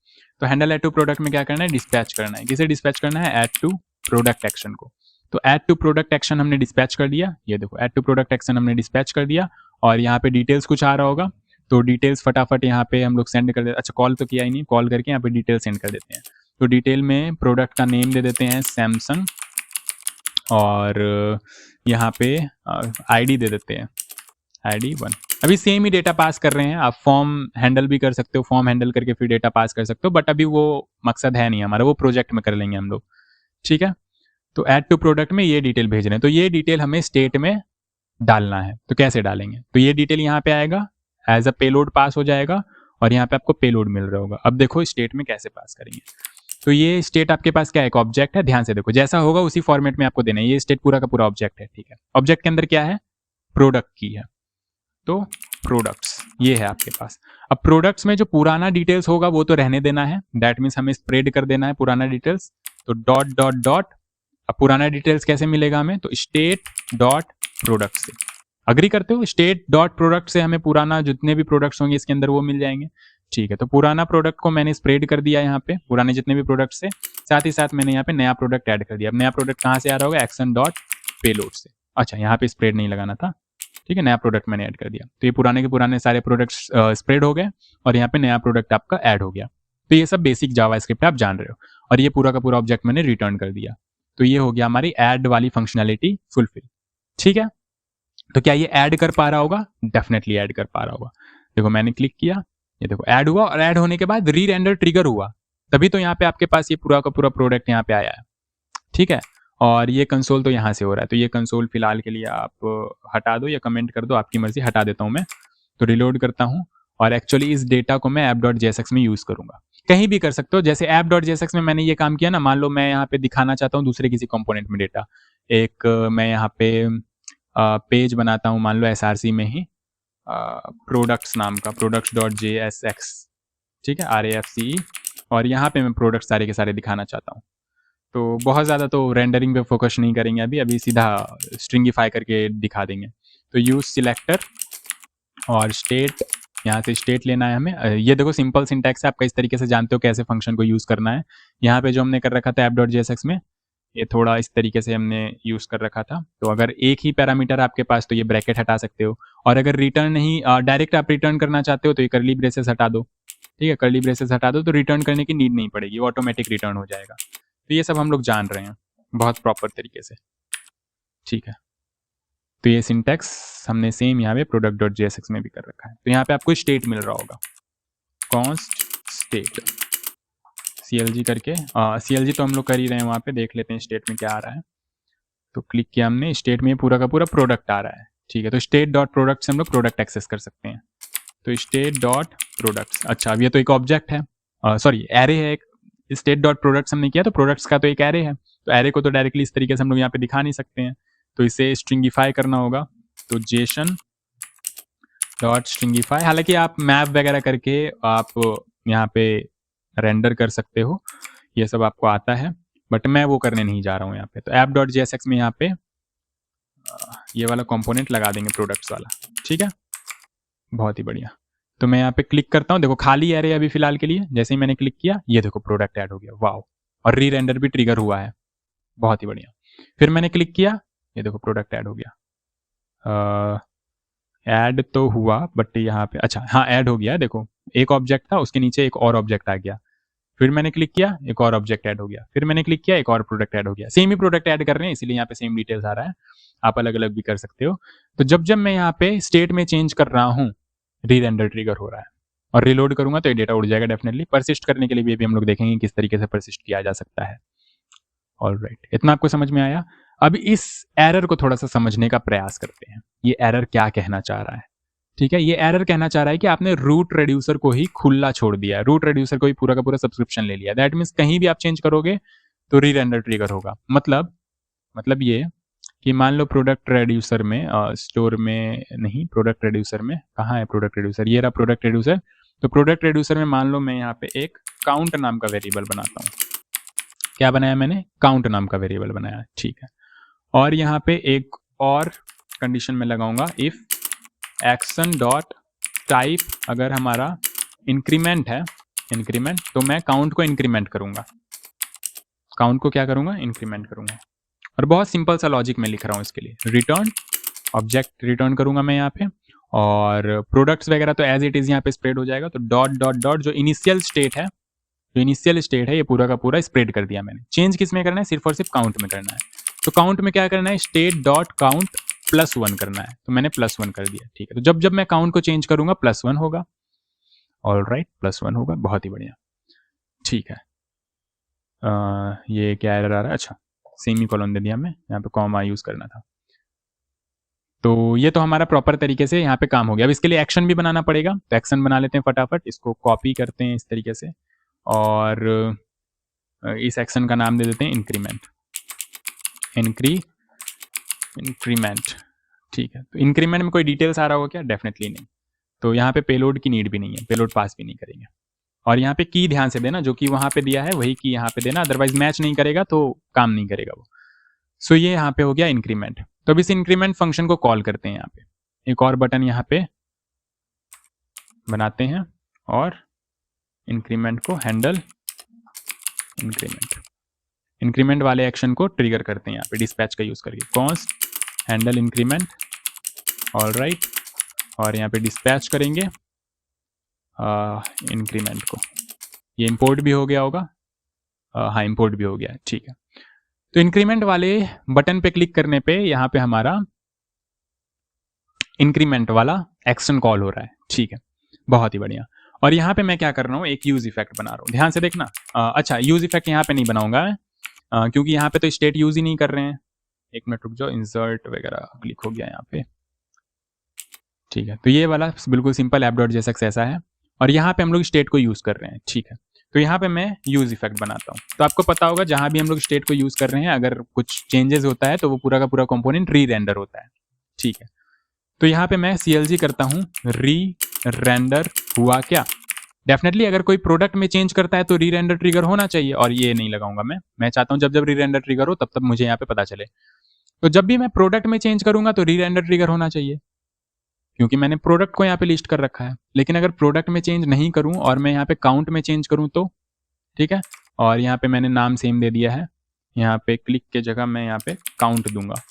तो हैंडल ऐड टू प्रोडक्ट में क्या करना है? डिस्पैच करना है। किसे डिस्पैच करना है? ऐड टू प्रोडक्ट एक्शन को। तो ऐड टू प्रोडक्ट एक्शन हमने डिस्पैच कर दिया। ये देखो ऐड टू प्रोडक्ट एक्शन हमने डिस्पैच कर दिया, और यहाँ पे डिटेल्स कुछ आ रहा होगा, तो डिटेल्स फटाफट यहाँ पे हम लोग सेंड कर देते। अच्छा, कॉल तो किया ही नहीं, कॉल करके यहाँ पे डिटेल सेंड कर देते हैं। तो डिटेल में प्रोडक्ट का नेम दे देते हैं सैमसंग, और यहाँ पे आईडी दे देते हैं ID 1। अभी सेम ही डेटा पास कर रहे हैं। आप फॉर्म हैंडल भी कर सकते हो, फॉर्म हैंडल करके फिर डेटा पास कर सकते हो, बट अभी वो मकसद है नहीं हमारा, वो प्रोजेक्ट में कर लेंगे हम लोग। ठीक है, तो ऐड टू प्रोडक्ट में ये डिटेल भेज रहे हैं, तो ये डिटेल हमें स्टेट में डालना है। तो कैसे डालेंगे? तो ये डिटेल यहाँ पे आएगा, एज अ पेलोड पास हो जाएगा, और यहाँ पे आपको पेलोड मिल रहा होगा। अब देखो स्टेट में कैसे पास करेंगे। तो ये स्टेट आपके पास क्या है? एक ऑब्जेक्ट है, ध्यान से देखो, जैसा होगा उसी फॉर्मेट में आपको देना है। ये स्टेट पूरा का पूरा ऑब्जेक्ट है। ठीक है, ऑब्जेक्ट के अंदर क्या है? प्रोडक्ट की है, तो प्रोडक्ट्स ये है आपके पास। अब प्रोडक्ट्स में जो पुराना डिटेल्स होगा वो तो रहने देना है, दैट मीन्स हमें स्प्रेड कर देना है पुराना डिटेल्स। तो डॉट डॉट डॉट, अब पुराना डिटेल्स कैसे मिलेगा हमें? तो स्टेट डॉट प्रोडक्ट से। अग्री करते हो? स्टेट डॉट प्रोडक्ट से हमें पुराना जितने भी प्रोडक्ट्स होंगे इसके अंदर वो मिल जाएंगे। ठीक है, तो पुराना प्रोडक्ट को मैंने स्प्रेड कर दिया यहाँ पे, पुराने जितने भी प्रोडक्ट से, साथ ही साथ मैंने यहाँ पे नया प्रोडक्ट ऐड कर दिया। अब नया प्रोडक्ट कहाँ से आ रहा होगा? एक्शन डॉट पेलोड से। अच्छा, यहाँ पे स्प्रेड नहीं लगाना था। ठीक है, नया प्रोडक्ट मैंने ऐड कर दिया, तो ये पुराने के पुराने सारे प्रोडक्ट्स स्प्रेड हो गए, और यहाँ पे नया प्रोडक्ट आपका ऐड हो गया। तो ये सब बेसिक जावास्क्रिप्ट आप जान रहे हो, और ये पूरा का पूरा ऑब्जेक्ट मैंने रिटर्न कर दिया। तो ये हो गया हमारी ऐड वाली फंक्शनैलिटी फुलफिल। ठीक है, तो क्या ये ऐड कर पा रहा होगा? डेफिनेटली ऐड कर पा रहा होगा। देखो मैंने क्लिक किया, ये देखो ऐड हुआ, और ऐड होने के बाद री रेंडर ट्रिगर हुआ, तभी तो यहाँ पे आपके पास ये पूरा का पूरा प्रोडक्ट यहाँ पे आया है। ठीक है, और ये कंसोल तो यहाँ से हो रहा है, तो ये कंसोल फिलहाल के लिए आप हटा दो या कमेंट कर दो, आपकी मर्जी, हटा देता हूँ मैं। तो रिलोड करता हूँ, और एक्चुअली इस डेटा को मैं app.jsx में यूज़ करूँगा। कहीं भी कर सकते हो, जैसे app.jsx में मैंने ये काम किया ना, मान लो मैं यहाँ पे दिखाना चाहता हूँ दूसरे किसी कंपोनेंट में डेटा। एक मैं यहाँ पे पेज बनाता हूँ, मान लो एसआरसी में ही प्रोडक्ट्स नाम का, products.jsx, ठीक है, RAFCE, और यहाँ पे मैं प्रोडक्ट सारे के सारे दिखाना चाहता हूँ। तो बहुत ज़्यादा तो रेंडरिंग पे फोकस नहीं करेंगे अभी सीधा स्ट्रिंगिफाई करके दिखा देंगे। तो यूज़ सिलेक्टर और स्टेट, यहाँ से स्टेट लेना है हमें। ये देखो सिंपल सिंटैक्स है, आपका इस तरीके से जानते हो कैसे फंक्शन को यूज़ करना है। यहाँ पे जो हमने कर रखा था app.jsx में, ये थोड़ा इस तरीके से हमने यूज़ कर रखा था। तो अगर एक ही पैरामीटर आपके पास तो ये ब्रैकेट हटा सकते हो, और अगर रिटर्न नहीं डायरेक्ट आप रिटर्न करना चाहते हो तो ये कर्ली ब्रेसेस हटा दो, ठीक है, कर्ली ब्रेसेस हटा दो तो रिटर्न करने की नीड नहीं पड़ेगी, वो ऑटोमेटिक रिटर्न हो जाएगा। तो ये सब हम लोग जान रहे हैं बहुत प्रॉपर तरीके से, ठीक है। तो ये सिंटैक्स हमने सेम यहाँ पे product.jsx में भी कर रखा है। तो यहाँ पे आपको स्टेट मिल रहा होगा, const state clg करके, clg तो हम लोग कर ही रहे हैं, वहाँ पे देख लेते हैं स्टेट में क्या आ रहा है। तो क्लिक किया हमने, स्टेट में पूरा का पूरा प्रोडक्ट आ रहा है, ठीक है। तो स्टेट डॉट प्रोडक्ट से हम लोग प्रोडक्ट एक्सेस कर सकते हैं। तो स्टेट डॉट प्रोडक्ट्स, अच्छा अब ये तो एक ऑब्जेक्ट है, सॉरी एरे है एक। स्टेट डॉट प्रोडक्ट्स हमने किया तो प्रोडक्ट्स का तो एक एरे है, तो एरे को तो डायरेक्टली इस तरीके से हम लोग यहाँ पे दिखा नहीं सकते हैं, तो इसे स्ट्रिंगिफाई करना होगा। तो जेसन डॉट स्ट्रिंगिफाई, हालांकि आप मैप वगैरह करके आप यहाँ पे रेंडर कर सकते हो, ये सब आपको आता है, बट मैं वो करने नहीं जा रहा हूँ यहाँ पे। तो app.jsx में यहाँ पे ये वाला कंपोनेंट लगा देंगे प्रोडक्ट्स वाला, ठीक है, बहुत ही बढ़िया। तो मैं यहाँ पे क्लिक करता हूँ, देखो खाली एरे अभी फिलहाल के लिए, जैसे ही मैंने क्लिक किया ये देखो प्रोडक्ट ऐड हो गया, वाओ, और री रेंडर भी ट्रिगर हुआ है, बहुत ही बढ़िया। फिर मैंने क्लिक किया, ये देखो प्रोडक्ट ऐड हो गया, ऐड तो हुआ बट यहाँ पे, अच्छा हाँ ऐड हो गया, देखो एक ऑब्जेक्ट था उसके नीचे एक और ऑब्जेक्ट आ गया, फिर मैंने क्लिक किया एक और ऑब्जेक्ट ऐड हो गया, फिर मैंने क्लिक किया एक और प्रोडक्ट ऐड हो गया। सेम ही प्रोडक्ट ऐड कर रहे हैं इसीलिए यहाँ पे सेम डिटेल्स आ रहा है, आप अलग अलग भी कर सकते हो। तो जब जब मैं यहाँ पे स्टेट में चेंज कर रहा हूँ री रेंडर ट्रिगर हो रहा है, और रिलोड करूंगा तो ये डेटा उड़ जाएगा डेफिनेटली। परसिस्ट करने के लिए भी हम लोग देखेंगे किस तरीके से परसिस्ट किया जा सकता है। ऑलराइट, इतना आपको समझ में आया। अब इस एरर को थोड़ा सा समझने का प्रयास करते हैं, ये एरर क्या कहना चाह रहा है। ठीक है, ये एरर कहना चाह रहा है कि आपने रूट रेड्यूसर को ही खुला छोड़ दिया है, रूट रेड्यूसर को ही पूरा का पूरा सब्सक्रिप्शन ले लिया। दैट मीन्स कहीं भी आप चेंज करोगे तो री रेंडर ट्रिगर होगा। मतलब ये कि मान लो प्रोडक्ट रेड्यूसर में, स्टोर में नहीं, प्रोडक्ट रेड्यूसर में, कहाँ है प्रोडक्ट रेड्यूसर, ये रहा प्रोडक्ट रेड्यूसर। तो प्रोडक्ट रेड्यूसर में मान लो मैं यहाँ पे एक काउंट नाम का वेरिएबल बनाता हूँ। क्या बनाया मैंने? काउंट नाम का वेरिएबल बनाया, ठीक है। और यहाँ पे एक और कंडीशन में लगाऊंगा, इफ एक्शन डॉट टाइप अगर हमारा इंक्रीमेंट है, इंक्रीमेंट, तो मैं काउंट को इंक्रीमेंट करूंगा, काउंट को क्या करूंगा? इंक्रीमेंट करूंगा। और बहुत सिंपल सा लॉजिक मैं लिख रहा हूँ इसके लिए, रिटर्न ऑब्जेक्ट रिटर्न करूंगा मैं यहाँ पे, और प्रोडक्ट्स वगैरह तो एज इट इज यहाँ पे स्प्रेड हो जाएगा। तो डॉट डॉट डॉट जो इनिशियल स्टेट है, जो इनिशियल स्टेट है ये पूरा का पूरा स्प्रेड कर दिया मैंने। चेंज किस में करना है? सिर्फ और सिर्फ काउंट में करना है। तो काउंट में क्या करना है? स्टेट डॉट काउंट +1 करना है, तो मैंने +1 कर दिया, ठीक है। तो जब जब मैं काउंट को चेंज करूंगा +1 होगा। ऑलराइट, +1 होगा, बहुत ही बढ़िया, ठीक है। ये क्या एरर आ रहा है? अच्छा, सेमी कॉलन दे दिया मैं, यहाँ पे कॉमा यूज करना था। तो ये तो हमारा प्रॉपर तरीके से यहाँ पे काम हो गया। अब इसके लिए एक्शन भी बनाना पड़ेगा, तो एक्शन बना लेते हैं फटाफट। इसको कॉपी करते हैं इस तरीके से, और इस एक्शन का नाम दे देते हैं इंक्रीमेंट, इंक्रीमेंट, ठीक है। तो इंक्रीमेंट में कोई डिटेल्स आ रहा होगा क्या? डेफिनेटली नहीं। तो यहाँ पे पेलोड की नीड भी नहीं है, पेलोड पास भी नहीं करेंगे। और यहाँ पे की ध्यान से देना, जो कि वहाँ पे दिया है वही की यहाँ पे देना, अदरवाइज मैच नहीं करेगा तो काम नहीं करेगा वो। सो ये यहाँ पे हो गया इंक्रीमेंट। तो अब इस इंक्रीमेंट फंक्शन को कॉल करते हैं यहाँ पे। एक और बटन यहाँ पे बनाते हैं और इंक्रीमेंट को हैंडल इंक्रीमेंट, इंक्रीमेंट वाले एक्शन को ट्रिगर करते हैं यहाँ पे डिस्पैच का यूज करके, कॉन्स्ट हैंडल इंक्रीमेंट। ऑलराइट, और यहाँ पे डिस्पैच करेंगे इंक्रीमेंट को। ये इंपोर्ट भी हो गया होगा, हाँ इंपोर्ट भी हो गया, ठीक है। तो इंक्रीमेंट वाले बटन पे क्लिक करने पे यहाँ पे हमारा इंक्रीमेंट वाला एक्शन कॉल हो रहा है, ठीक है, बहुत ही बढ़िया। और यहाँ पे मैं क्या कर रहा हूँ? एक यूज इफेक्ट बना रहा हूँ, ध्यान से देखना। अच्छा, यूज इफेक्ट यहाँ पे नहीं बनाऊंगा मैं, क्योंकि यहाँ पे तो स्टेट यूज ही नहीं कर रहे हैं। एक मिनट रुक जाओ, इंसर्ट वगैरह क्लिक हो गया यहाँ पे, ठीक है, तो ये वाला बिल्कुल सिंपल ऐप डॉट जेएसएक्स ऐसा है और यहाँ पे हम लोग स्टेट को यूज़ कर रहे हैं। ठीक है, तो यहाँ पे मैं यूज़ इफेक्ट बनाता हूँ। तो आपको पता होगा जहाँ भी हम लोग स्टेट को यूज़ कर रहे हैं, अगर कुछ चेंजेस होता है तो वो पूरा का पूरा कंपोनेंट री रेंडर होता है। ठीक है, तो यहाँ पे मैं CLG करता हूँ, री रेंडर हुआ क्या। डेफिनेटली अगर कोई प्रोडक्ट में चेंज करता है तो री रेंडर ट्रिगर होना चाहिए, और ये नहीं लगाऊंगा मैं चाहता हूँ जब जब री रेंडर ट्रिगर हो तब तब मुझे यहाँ पे पता चले। तो जब भी मैं प्रोडक्ट में चेंज करूंगा तो री रेंडर ट्रिगर होना चाहिए, क्योंकि मैंने प्रोडक्ट को यहाँ पे लिस्ट कर रखा है। लेकिन अगर प्रोडक्ट में चेंज नहीं करूँ और मैं यहाँ पे काउंट में चेंज करूँ तो ठीक है, और यहाँ पे मैंने नाम सेम दे दिया है, यहाँ पे क्लिक के जगह मैं यहाँ पे काउंट दूंगा।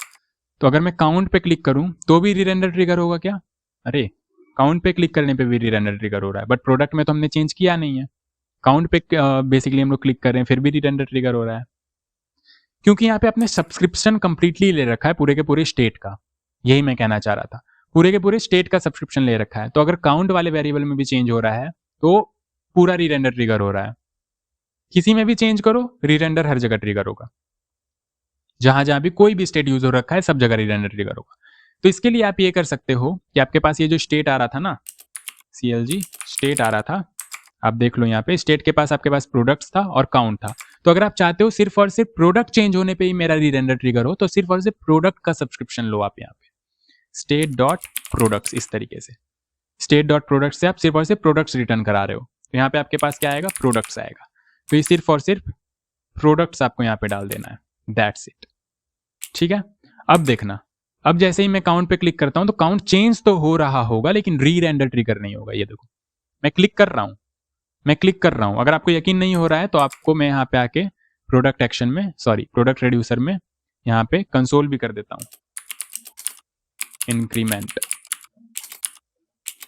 तो अगर मैं काउंट पे क्लिक करूँ तो भी री रेंडर ट्रिगर होगा क्या? अरे काउंट पे क्लिक करने पे भी री रेंडर ट्रिगर हो रहा है, बट प्रोडक्ट में तो हमने चेंज किया नहीं है। काउंट पे बेसिकली हम लोग क्लिक कर रहे हैं फिर भी री रेंडर ट्रिगर हो रहा है, क्योंकि यहाँ पे आपने सब्सक्रिप्शन कंप्लीटली ले रखा है पूरे के पूरे स्टेट का। यही मैं कहना चाह रहा था, पूरे के पूरे स्टेट का सब्सक्रिप्शन ले रखा है। तो अगर काउंट वाले वेरिएबल में भी चेंज हो रहा है तो पूरा री रेंडर ट्रिगर हो रहा है। किसी में भी चेंज करो री रेंडर हर जगह ट्रिगर होगा, जहां जहां भी कोई भी स्टेट यूज हो रखा है सब जगह री रेंडर ट्रिगर होगा। तो इसके लिए आप ये कर सकते हो कि आपके पास ये जो स्टेट आ रहा था ना, CLG स्टेट आ रहा था, आप देख लो यहाँ पे स्टेट के पास आपके पास प्रोडक्ट्स था और काउंट था। तो अगर आप चाहते हो सिर्फ और सिर्फ प्रोडक्ट चेंज होने पे ही मेरा री रेंडर ट्रिगर हो, तो सिर्फ और सिर्फ प्रोडक्ट का सब्सक्रिप्शन लो आप यहाँ पे, स्टेट डॉट प्रोडक्ट्स। इस तरीके से स्टेट डॉट प्रोडक्ट से आप सिर्फ और सिर्फ प्रोडक्ट्स रिटर्न करा रहे हो, तो यहाँ पे आपके पास क्या आएगा? प्रोडक्ट्स आएगा। तो ये सिर्फ और सिर्फ प्रोडक्ट्स आपको यहाँ पे डाल देना है, दैट्स इट। ठीक है, अब देखना, अब जैसे ही मैं काउंट पे क्लिक करता हूं तो काउंट चेंज तो हो रहा होगा लेकिन री रेंडर ट्रिगर नहीं होगा। ये देखो मैं क्लिक कर रहा हूं, मैं क्लिक कर रहा हूं। अगर आपको यकीन नहीं हो रहा है तो आपको मैं यहाँ पे आके प्रोडक्ट एक्शन में, सॉरी प्रोडक्ट रिड्यूसर में यहाँ पे कंसोल भी कर देता हूं,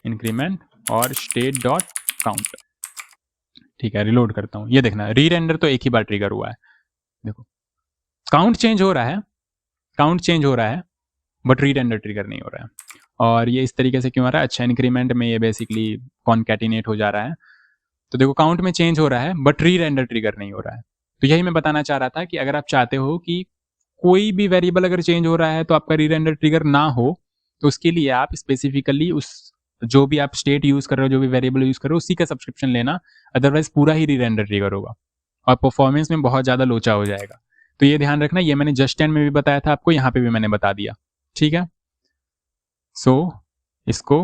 इंक्रीमेंट और स्टेट डॉट काउंट। ठीक है, रिलोड करता हूं, ये देखना री रेंडर तो एक ही बार ट्रिगर हुआ है। देखो काउंट चेंज हो रहा है, काउंट चेंज हो रहा है बट री रेंडर ट्रिगर नहीं हो रहा है। और ये इस तरीके से क्यों आ रहा है? अच्छा, इंक्रीमेंट में ये बेसिकली कॉन्कैटिनेट हो जा रहा है। तो देखो काउंट में चेंज हो रहा है बट री रेंडर ट्रिगर नहीं हो रहा है। तो यही मैं बताना चाह रहा था कि अगर आप चाहते हो कि कोई भी वेरिएबल अगर चेंज हो रहा है तो आपका री रेंडर ट्रिगर ना हो, तो उसके लिए आप स्पेसिफिकली उस जो भी आप स्टेट यूज कर रहे हो, जो भी वेरिएबल यूज कर रहे हो, उसी का सब्सक्रिप्शन लेना, अदरवाइज पूरा ही री रेंडर ट्रिगर होगा और परफॉर्मेंस में बहुत ज़्यादा लोचा हो जाएगा। तो ये ध्यान रखना, ये मैंने जस्ट एंड में भी बताया था आपको, यहाँ पे भी मैंने बता दिया। ठीक है, सो इसको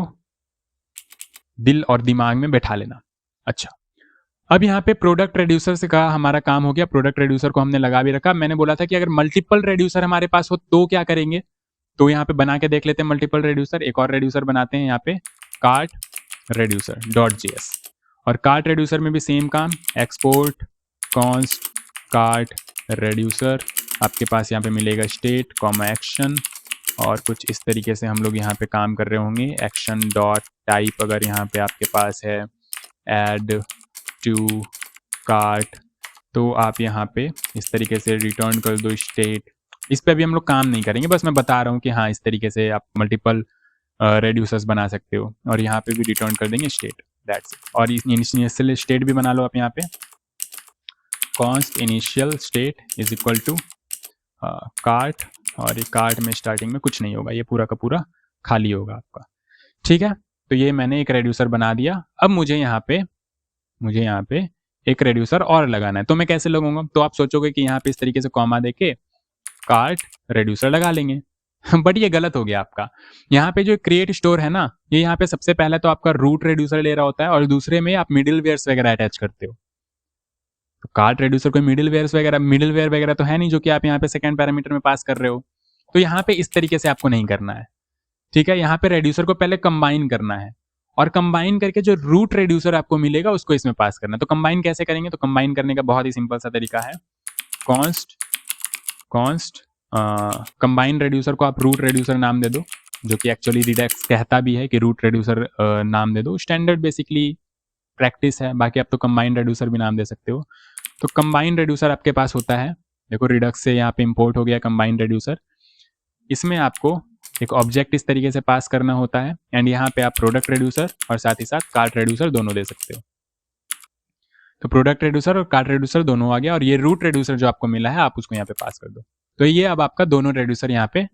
दिल और दिमाग में बैठा लेना। अच्छा, अब यहाँ पे प्रोडक्ट रेड्यूसर से कहा हमारा काम हो गया, प्रोडक्ट रेड्यूसर को हमने लगा भी रखा। मैंने बोला था कि अगर मल्टीपल रेड्यूसर हमारे पास हो तो क्या करेंगे, तो यहाँ पे बना के देख लेते हैं मल्टीपल रेड्यूसर। एक और रेड्यूसर बनाते हैं यहाँ पे, कार्ट रेड्यूसर डॉट जेएस। और कार्ट रेड्यूसर में भी सेम काम, एक्सपोर्ट कॉन्स्ट कार्ट रेड्यूसर, आपके पास यहाँ पे मिलेगा स्टेट कॉमा एक्शन, और कुछ इस तरीके से हम लोग यहाँ पे काम कर रहे होंगे। एक्शन डॉट टाइप अगर यहाँ पे आपके पास है एड टू कार्ट, तो आप यहाँ पे इस तरीके से रिटर्न कर दो स्टेट। इस पे अभी हम लोग काम नहीं करेंगे, बस मैं बता रहा हूँ कि हाँ इस तरीके से आप मल्टीपल रेड्यूसर्स बना सकते हो। और यहाँ पे भी रिटर्न कर देंगे स्टेट, दैट्स इट। और इनिशियल स्टेट भी बना लो आप यहाँ पे, const initial state is equal to cart, और ये कार्ट में स्टार्टिंग में कुछ नहीं होगा, ये पूरा का पूरा खाली होगा आपका। ठीक है, तो ये मैंने एक रेड्यूसर बना दिया। अब मुझे यहाँ पे एक रेड्यूसर और लगाना है, तो मैं कैसे लगाऊंगा? तो आप सोचोगे कि यहाँ पे इस तरीके से कॉमा देके कार्ट रेड्यूसर लगा लेंगे बट ये गलत हो गया आपका। यहाँ पे जो क्रिएट स्टोर है ना, ये यहाँ पे सबसे पहले तो आपका रूट रेड्यूसर ले रहा होता है और दूसरे में आप मिडिल वेयर्स वगैरह अटैच करते हो। तो कार्ट रेड्यूसर कोई मिडिल वेयर वगैरह तो है नहीं जो कि आप यहाँ पे सेकंड पैरामीटर में पास कर रहे हो। तो यहाँ पे इस तरीके से आपको नहीं करना है। ठीक है, यहाँ पे रेड्यूसर को पहले कंबाइन करना है, और कंबाइन करके जो रूट रेड्यूसर आपको मिलेगा उसको इसमें पास करना है। तो कंबाइन कैसे करेंगे? तो कंबाइन करने का बहुत ही सिंपल सा तरीका है, कॉन्स्ट कंबाइन रेड्यूसर को आप रूट रेड्यूसर नाम दे दो, जो कि एक्चुअली रिडक्स कहता भी है कि रूट रेड्यूसर नाम दे दो। स्टैंडर्ड बेसिकली प्रैक्टिस है, बाकी आप तो कंबाइन रेड्यूसर भी नाम दे सकते हो। तो कंबाइन रेड्यूसर आपके पास होता है, देखो रिडक्स से यहाँ पे इंपोर्ट हो गया कंबाइन रेड्यूसर। इसमें आपको एक ऑब्जेक्ट इस तरीके से पास करना होता है, एंड यहाँ पे आप प्रोडक्ट रेड्यूसर और साथ ही साथ कार्ट रेड्यूसर दोनों दे सकते हो। तो प्रोडक्ट रेड्यूसर और कार्ट रेड्यूसर दोनों आ गया, और ये रूट रेड्यूसर जो आपको मिला है आप उसको यहाँ पे पास कर दो। तो ये अब आपका दोनों रेड्यूसर यहाँ पे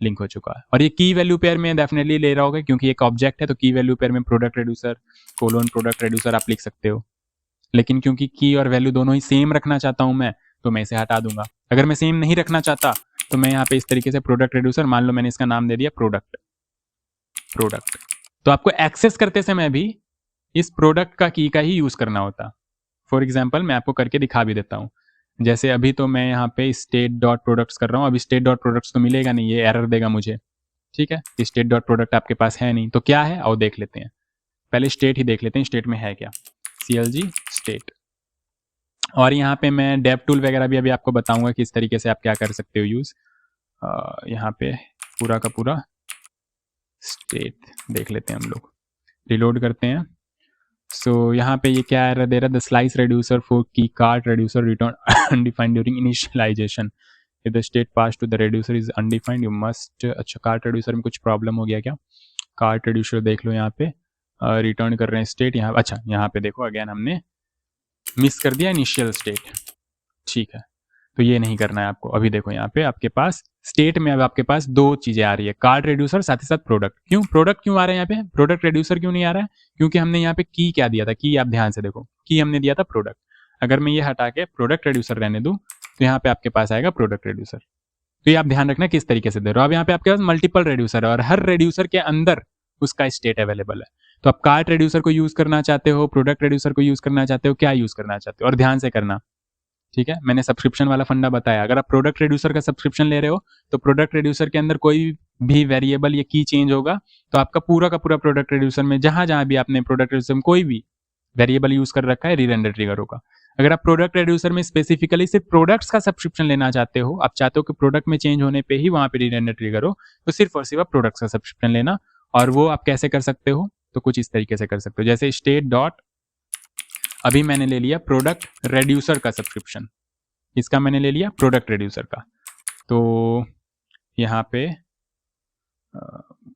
लिंक हो चुका है। और ये की वैल्यू पेयर में डेफिनेटली ले रहा होगा क्योंकि एक ऑब्जेक्ट है, तो की वैल्यू पेयर में product reducer colon product reducer आप लिख सकते हो। लेकिन क्योंकि की और वैल्यू दोनों ही सेम रखना चाहता हूं मैं, तो मैं इसे हटा दूंगा। अगर मैं सेम नहीं रखना चाहता तो मैं यहाँ पे इस तरीके से प्रोडक्ट रेड्यूसर, मान लो मैंने इसका नाम दे दिया प्रोडक्ट। तो आपको एक्सेस करते समय भी इस प्रोडक्ट का की का ही यूज करना होता। फॉर एग्जाम्पल मैं आपको करके दिखा भी देता हूँ। जैसे अभी तो मैं यहाँ पे स्टेट डॉट प्रोडक्ट्स कर रहा हूँ, अभी स्टेट डॉट प्रोडक्ट्स तो मिलेगा नहीं, ये एरर देगा मुझे। ठीक है, स्टेट डॉट प्रोडक्ट आपके पास है नहीं, तो क्या है और देख लेते हैं। पहले स्टेट ही देख लेते हैं, स्टेट में है क्या। CLG state. और यहाँ पे मैं डेव टूल वगैरह भी अभी आपको बताऊंगा किस तरीके से आप क्या कर सकते हो यूज। यहाँ पे पूरा का पूरा स्टेट देख लेते हैं हम लोग, रिलोड करते हैं। सो यहाँ पे ये क्या एरर दे रहा है, the slice reducer for key cart reducer return undefined during initialization, if the state pass to the reducer is undefined you must. अच्छा, कार्ट रेड्यूसर में कुछ प्रॉब्लम हो गया क्या। कार्ट रेड्यूसर देख लो, यहाँ पे रिटर्न कर रहे हैं स्टेट यहाँ। अच्छा, यहाँ पे देखो अगेन हमने मिस कर दिया इनिशियल स्टेट। ठीक है, तो ये नहीं करना है आपको। अभी देखो यहाँ पे आपके पास स्टेट में अब आपके पास दो चीजें आ रही है, कार्ड रेड्यूसर साथ ही साथ प्रोडक्ट। क्यों प्रोडक्ट क्यों आ रहा है यहाँ पे, प्रोडक्ट रेड्यूसर क्यों नहीं आ रहा है, क्योंकि हमने यहाँ पे की क्या दिया था, की आप ध्यान से देखो, की हमने दिया था प्रोडक्ट। अगर मैं ये हटा के प्रोडक्ट रेड्यूसर रहने दूं तो यहाँ पे आपके पास आएगा प्रोडक्ट रेड्यूसर। तो ये आप ध्यान रखना किस तरीके से दे रहे हो। अब यहाँ पे आपके पास मल्टीपल रेड्यूसर है और हर रेड्यूसर के अंदर उसका स्टेट अवेलेबल है। तो आप कार्ट रेड्यूसर को यूज करना चाहते हो, प्रोडक्ट रेड्यूसर को यूज करना चाहते हो, क्या यूज करना चाहते हो, और ध्यान से करना। ठीक है, मैंने सब्सक्रिप्शन वाला फंडा बताया। अगर आप प्रोडक्ट रेड्यूसर का सब्सक्रिप्शन ले रहे हो तो प्रोडक्ट रेड्यूसर के अंदर कोई भी वेरिएबल या की चेंज होगा तो आपका पूरा का पूरा प्रोडक्ट रेड्यूसर में जहां जहां भी आपने प्रोडक्ट रेड्यूसर में कोई भी वेरिएबल यूज कर रखा है रीरेंडर ट्रिगर होगा। अगर आप प्रोडक्ट रेड्यूसर में स्पेसिफिकली सिर्फ प्रोडक्ट्स का सब्सक्रिप्शन लेना चाहते हो, आप चाहते हो कि प्रोडक्ट में चेंज होने पे ही वहां पे रीरेंडर ट्रिगर हो, तो सिर्फ और सिर्फ आप प्रोडक्ट्स का सब्सक्रिप्शन लेना। और वो आप कैसे कर सकते हो, तो कुछ इस तरीके से कर सकते हो, जैसे स्टेट डॉट, अभी मैंने ले लिया प्रोडक्ट रेड्यूसर का सब्सक्रिप्शन, इसका मैंने ले लिया प्रोडक्ट रेड्यूसर का। तो यहाँ पे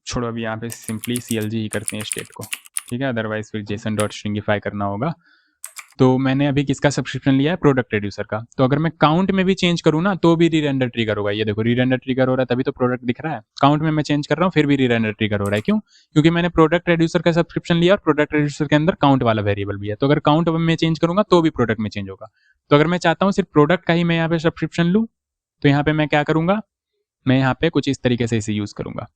छोड़ो, अभी यहाँ पे सिंपली CLG ही करते हैं स्टेट को। ठीक है, अदरवाइज फिर जेसन डॉट स्ट्रिंगिफाई करना होगा। तो मैंने अभी किसका सब्सक्रिप्शन लिया है, प्रोडक्ट रेड्यूसर का। तो अगर मैं काउंट में भी चेंज करूँ ना तो भी रीरेंडर ट्रिगर होगा। ये देखो रीरेंडर ट्रिगर हो रहा है, तभी तो प्रोडक्ट दिख रहा है। काउंट में मैं चेंज कर रहा हूँ फिर भी रीरेंडर ट्रिगर हो रहा है। क्यों, क्योंकि मैंने प्रोडक्ट रेड्यूसर का सब्सक्रिप्शन लिया और प्रोडक्ट रेड्यूसर के अंदर काउंट वाला वेरिएबल भी है। तो अगर काउंट में चेंज करूंगा तो भी प्रोडक्ट में चेंज होगा। तो अगर मैं चाहता हूँ सिर्फ प्रोडक्ट का ही मैं यहाँ पे सब्सक्रिप्शन लूँ तो यहाँ पे मैं क्या करूंगा, मैं यहाँ पे कुछ इस तरीके से इसे यूज करूंगा,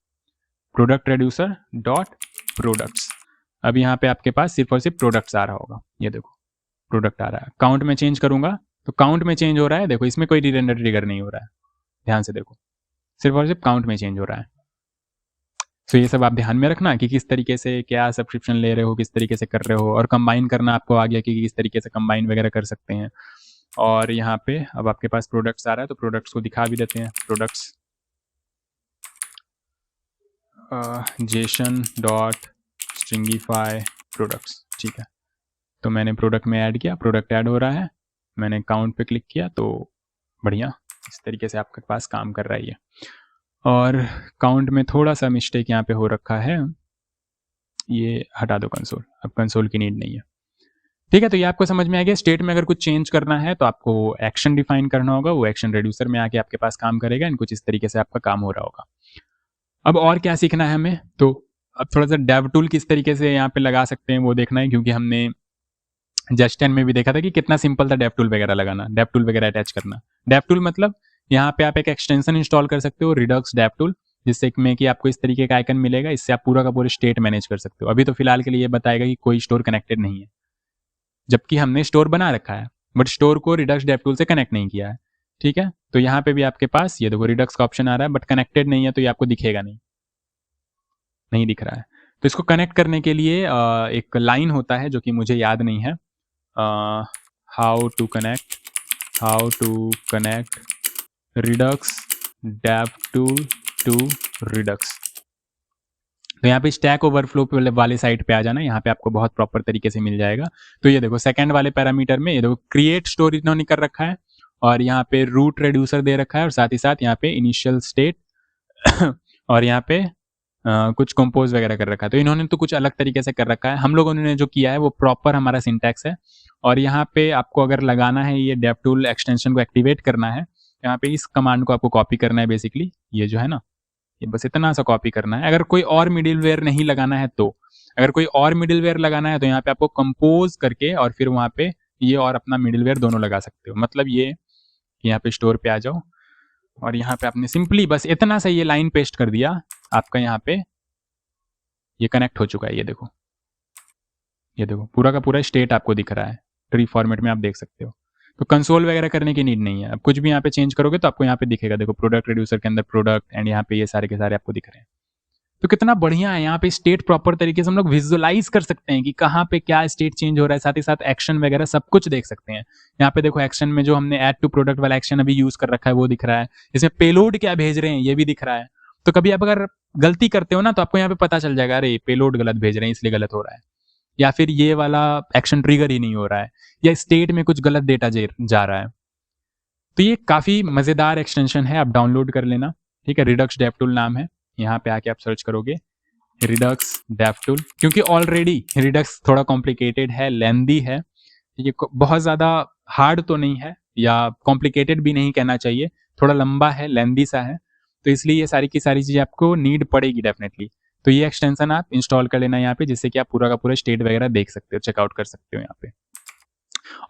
प्रोडक्ट रेड्यूसर डॉट प्रोडक्ट्स। अब यहाँ पे आपके पास सिर्फ और सिर्फ प्रोडक्ट्स आ रहा होगा, ये देखो प्रोडक्ट आ रहा है। काउंट में चेंज करूंगा तो काउंट में चेंज हो रहा है, देखो इसमें कोई रीरेंडर ट्रिगर नहीं हो रहा है, ध्यान से देखो, सिर्फ और सिर्फ काउंट में चेंज हो रहा है। तो ये सब आप ध्यान में रखना कि किस तरीके से क्या सब्सक्रिप्शन ले रहे हो, किस तरीके से कर रहे हो, और कंबाइन करना आपको आ गया कि किस तरीके से कंबाइन वगैरह कर सकते हैं। और यहाँ पे अब आपके पास प्रोडक्ट्स आ रहा है तो प्रोडक्ट्स को दिखा भी देते हैं, products Jason dot stringify products. ठीक है, तो मैंने प्रोडक्ट में ऐड किया, प्रोडक्ट ऐड हो रहा है, मैंने काउंट पे क्लिक किया तो बढ़िया इस तरीके से आपके पास काम कर रहा है ये। और काउंट में थोड़ा सा मिस्टेक यहाँ पे हो रखा है, ये हटा दो कंसोल, अब कंसोल की नीड नहीं है। ठीक है, तो ये आपको समझ में आ गया। स्टेट में अगर कुछ चेंज करना है तो आपको एक्शन डिफाइन करना होगा, वो एक्शन रेड्यूसर में आके आपके पास काम करेगा, कुछ इस तरीके से आपका काम हो रहा होगा। अब और क्या सीखना है हमें, तो अब थोड़ा सा डेव टूल किस तरीके से यहाँ पे लगा सकते हैं वो देखना है, क्योंकि हमने जस्ट 10 में भी देखा था कि कितना सिंपल था डेव टूल वगैरह लगाना, डेव टूल वगैरह अटैच करना। डेव टूल मतलब यहाँ पे आप एक एक्सटेंशन इंस्टॉल कर सकते हो, रिडक्स डेव टूल, जिससे में कि आपको इस तरीके का आइकन मिलेगा, इससे आप पूरा का पूरा स्टेट मैनेज कर सकते हो। अभी तो फिलहाल के लिए ये बताएगा कि कोई स्टोर कनेक्टेड नहीं है, जबकि हमने स्टोर बना रखा है बट स्टोर को रिडक्स डेव टूल से कनेक्ट नहीं किया है। ठीक है, तो यहाँ पे भी आपके पास ये देखो रिडक्स का ऑप्शन आ रहा है बट कनेक्टेड नहीं है, तो ये आपको दिखेगा नहीं दिख रहा है। तो इसको कनेक्ट करने के लिए एक लाइन होता है जो कि मुझे याद नहीं है, how to connect redux dev tool to redux. तो यहाँ पे स्टैक ओवरफ्लो वाले साइट पे आ जाना, यहाँ पे आपको बहुत प्रॉपर तरीके से मिल जाएगा। तो ये देखो सेकंड वाले पैरामीटर में ये देखो क्रिएट स्टोर इन्होंने कर रखा है, और यहाँ पे रूट रेड्यूसर दे रखा है, और साथ ही साथ यहाँ पे इनिशियल स्टेट और यहाँ पे कुछ कंपोज वगैरह कर रखा है। तो इन्होंने तो कुछ अलग तरीके से कर रखा है, हम लोगों ने जो किया है वो प्रॉपर हमारा सिंटैक्स है। और यहाँ पे आपको अगर लगाना है ये डेव टूल एक्सटेंशन को एक्टिवेट करना है, यहाँ पे इस कमांड को आपको कॉपी करना है बेसिकली, ये जो है ना ये बस इतना सा कॉपी करना है। अगर कोई और मिडिलवेयर नहीं लगाना है तो, अगर कोई और मिडिलवेयर लगाना है तो यहाँ पे आपको कंपोज करके और फिर वहाँ पे ये और अपना मिडिलवेयर दोनों लगा सकते हो। मतलब ये कि यहाँ पे स्टोर पे आ जाओ और यहाँ पे आपने सिंपली बस इतना सा ये लाइन पेस्ट कर दिया, आपका यहाँ पे ये कनेक्ट हो चुका है। ये देखो पूरा का पूरा स्टेट आपको दिख रहा है, ट्री फॉर्मेट में आप देख सकते हो। तो कंसोल वगैरह करने की नीड नहीं है। अब कुछ भी यहाँ पे चेंज करोगे तो आपको यहाँ पे दिखेगा, देखो प्रोडक्ट रिड्यूसर के अंदर प्रोडक्ट एंड यहाँ पे ये सारे के सारे आपको दिख रहे हैं। तो कितना बढ़िया है, यहाँ पे स्टेट प्रॉपर तरीके से हम लोग विजुअलाइज कर सकते हैं कि कहाँ पे क्या स्टेट चेंज हो रहा है, साथ ही साथ एक्शन वगैरह सब कुछ देख सकते हैं। यहाँ पे देखो एक्शन में जो हमने ऐड टू प्रोडक्ट वाला एक्शन अभी यूज कर रखा है वो दिख रहा है, इसमें पेलोड क्या भेज रहे हैं ये भी दिख रहा है। तो कभी आप अगर गलती करते हो ना तो आपको यहाँ पे पता चल जाएगा, अरे पेलोड गलत भेज रहे हैं इसलिए गलत हो रहा है, या फिर ये वाला एक्शन ट्रिगर ही नहीं हो रहा है, या स्टेट में कुछ गलत डेटा जा रहा है। तो ये काफी मजेदार एक्सटेंशन है, आप डाउनलोड कर लेना, ठीक है। रिडक्स डेव टूल नाम है, यहाँ पे आके आप सर्च करोगे रिडक्स डेव टूल, क्योंकि ऑलरेडी रिडक्स थोड़ा कॉम्प्लिकेटेड है, लेंदी है, ये बहुत ज्यादा हार्ड तो नहीं है या कॉम्प्लिकेटेड भी नहीं कहना चाहिए, थोड़ा लंबा है, लेंदी सा है। तो इसलिए ये सारी की सारी चीजें आपको नीड पड़ेगी डेफिनेटली। तो ये एक्सटेंशन आप इंस्टॉल कर लेना यहाँ पे, जिससे कि आप पूरा का पूरा स्टेट वगैरह देख सकते हो, चेकआउट कर सकते हो यहाँ पे।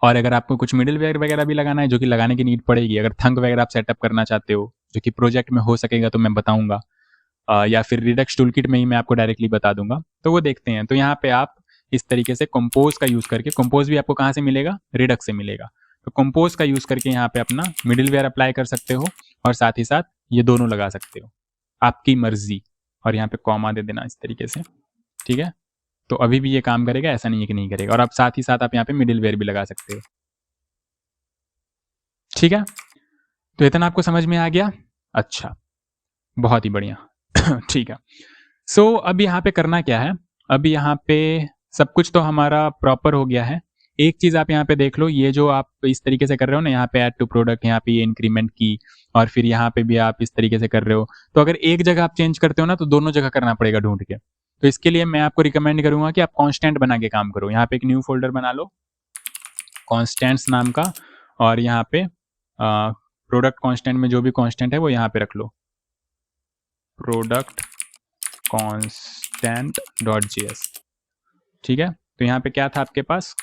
और अगर आपको कुछ मिडिल वेयर वगैरह भी लगाना है, जो कि लगाने की नीड पड़ेगी, अगर थंक वगैरह आप सेटअप करना चाहते हो, जो कि प्रोजेक्ट में हो सकेगा तो मैं बताऊंगा, या फिर रिडक्स टूलकिट में ही मैं आपको डायरेक्टली बता दूंगा, तो वो देखते हैं। तो यहाँ पे आप इस तरीके से कंपोज का यूज करके, कंपोज भी आपको कहाँ से मिलेगा, रिडक्स से मिलेगा, तो कंपोज का यूज करके यहाँ पे अपना मिडिल वेयर अप्लाई कर सकते हो और साथ ही साथ ये दोनों लगा सकते हो, आपकी मर्जी। और यहाँ पे कॉमा दे देना इस तरीके से, ठीक है। तो अभी भी ये काम करेगा, ऐसा नहीं है कि नहीं करेगा। और आप साथ ही साथ आप यहाँ पे मिडिल वेयर भी लगा सकते हो, ठीक है। तो इतना आपको समझ में आ गया? अच्छा, बहुत ही बढ़िया। ठीक है। सो अब यहाँ पे करना क्या है, अब यहाँ पे सब कुछ तो हमारा प्रॉपर हो गया है। एक चीज आप यहाँ पे देख लो, ये जो आप इस तरीके से कर रहे हो ना, यहाँ पे ऐड टू प्रोडक्ट, यहाँ पे ये इंक्रीमेंट की, और फिर यहाँ पे भी आप इस तरीके से कर रहे हो। तो अगर एक जगह आप चेंज करते हो ना तो दोनों जगह करना पड़ेगा ढूंढ के। तो इसके लिए मैं आपको रिकमेंड करूंगा कि आप कॉन्स्टेंट बना के काम करो। यहाँ पे एक न्यू फोल्डर बना लो कॉन्स्टेंट्स नाम का, और यहाँ पे प्रोडक्ट कॉन्स्टेंट में जो भी कॉन्स्टेंट है वो यहाँ पे रख लो, प्रोडक्ट constant.js, ठीक है। तो यहाँ पे क्या था आपके पास,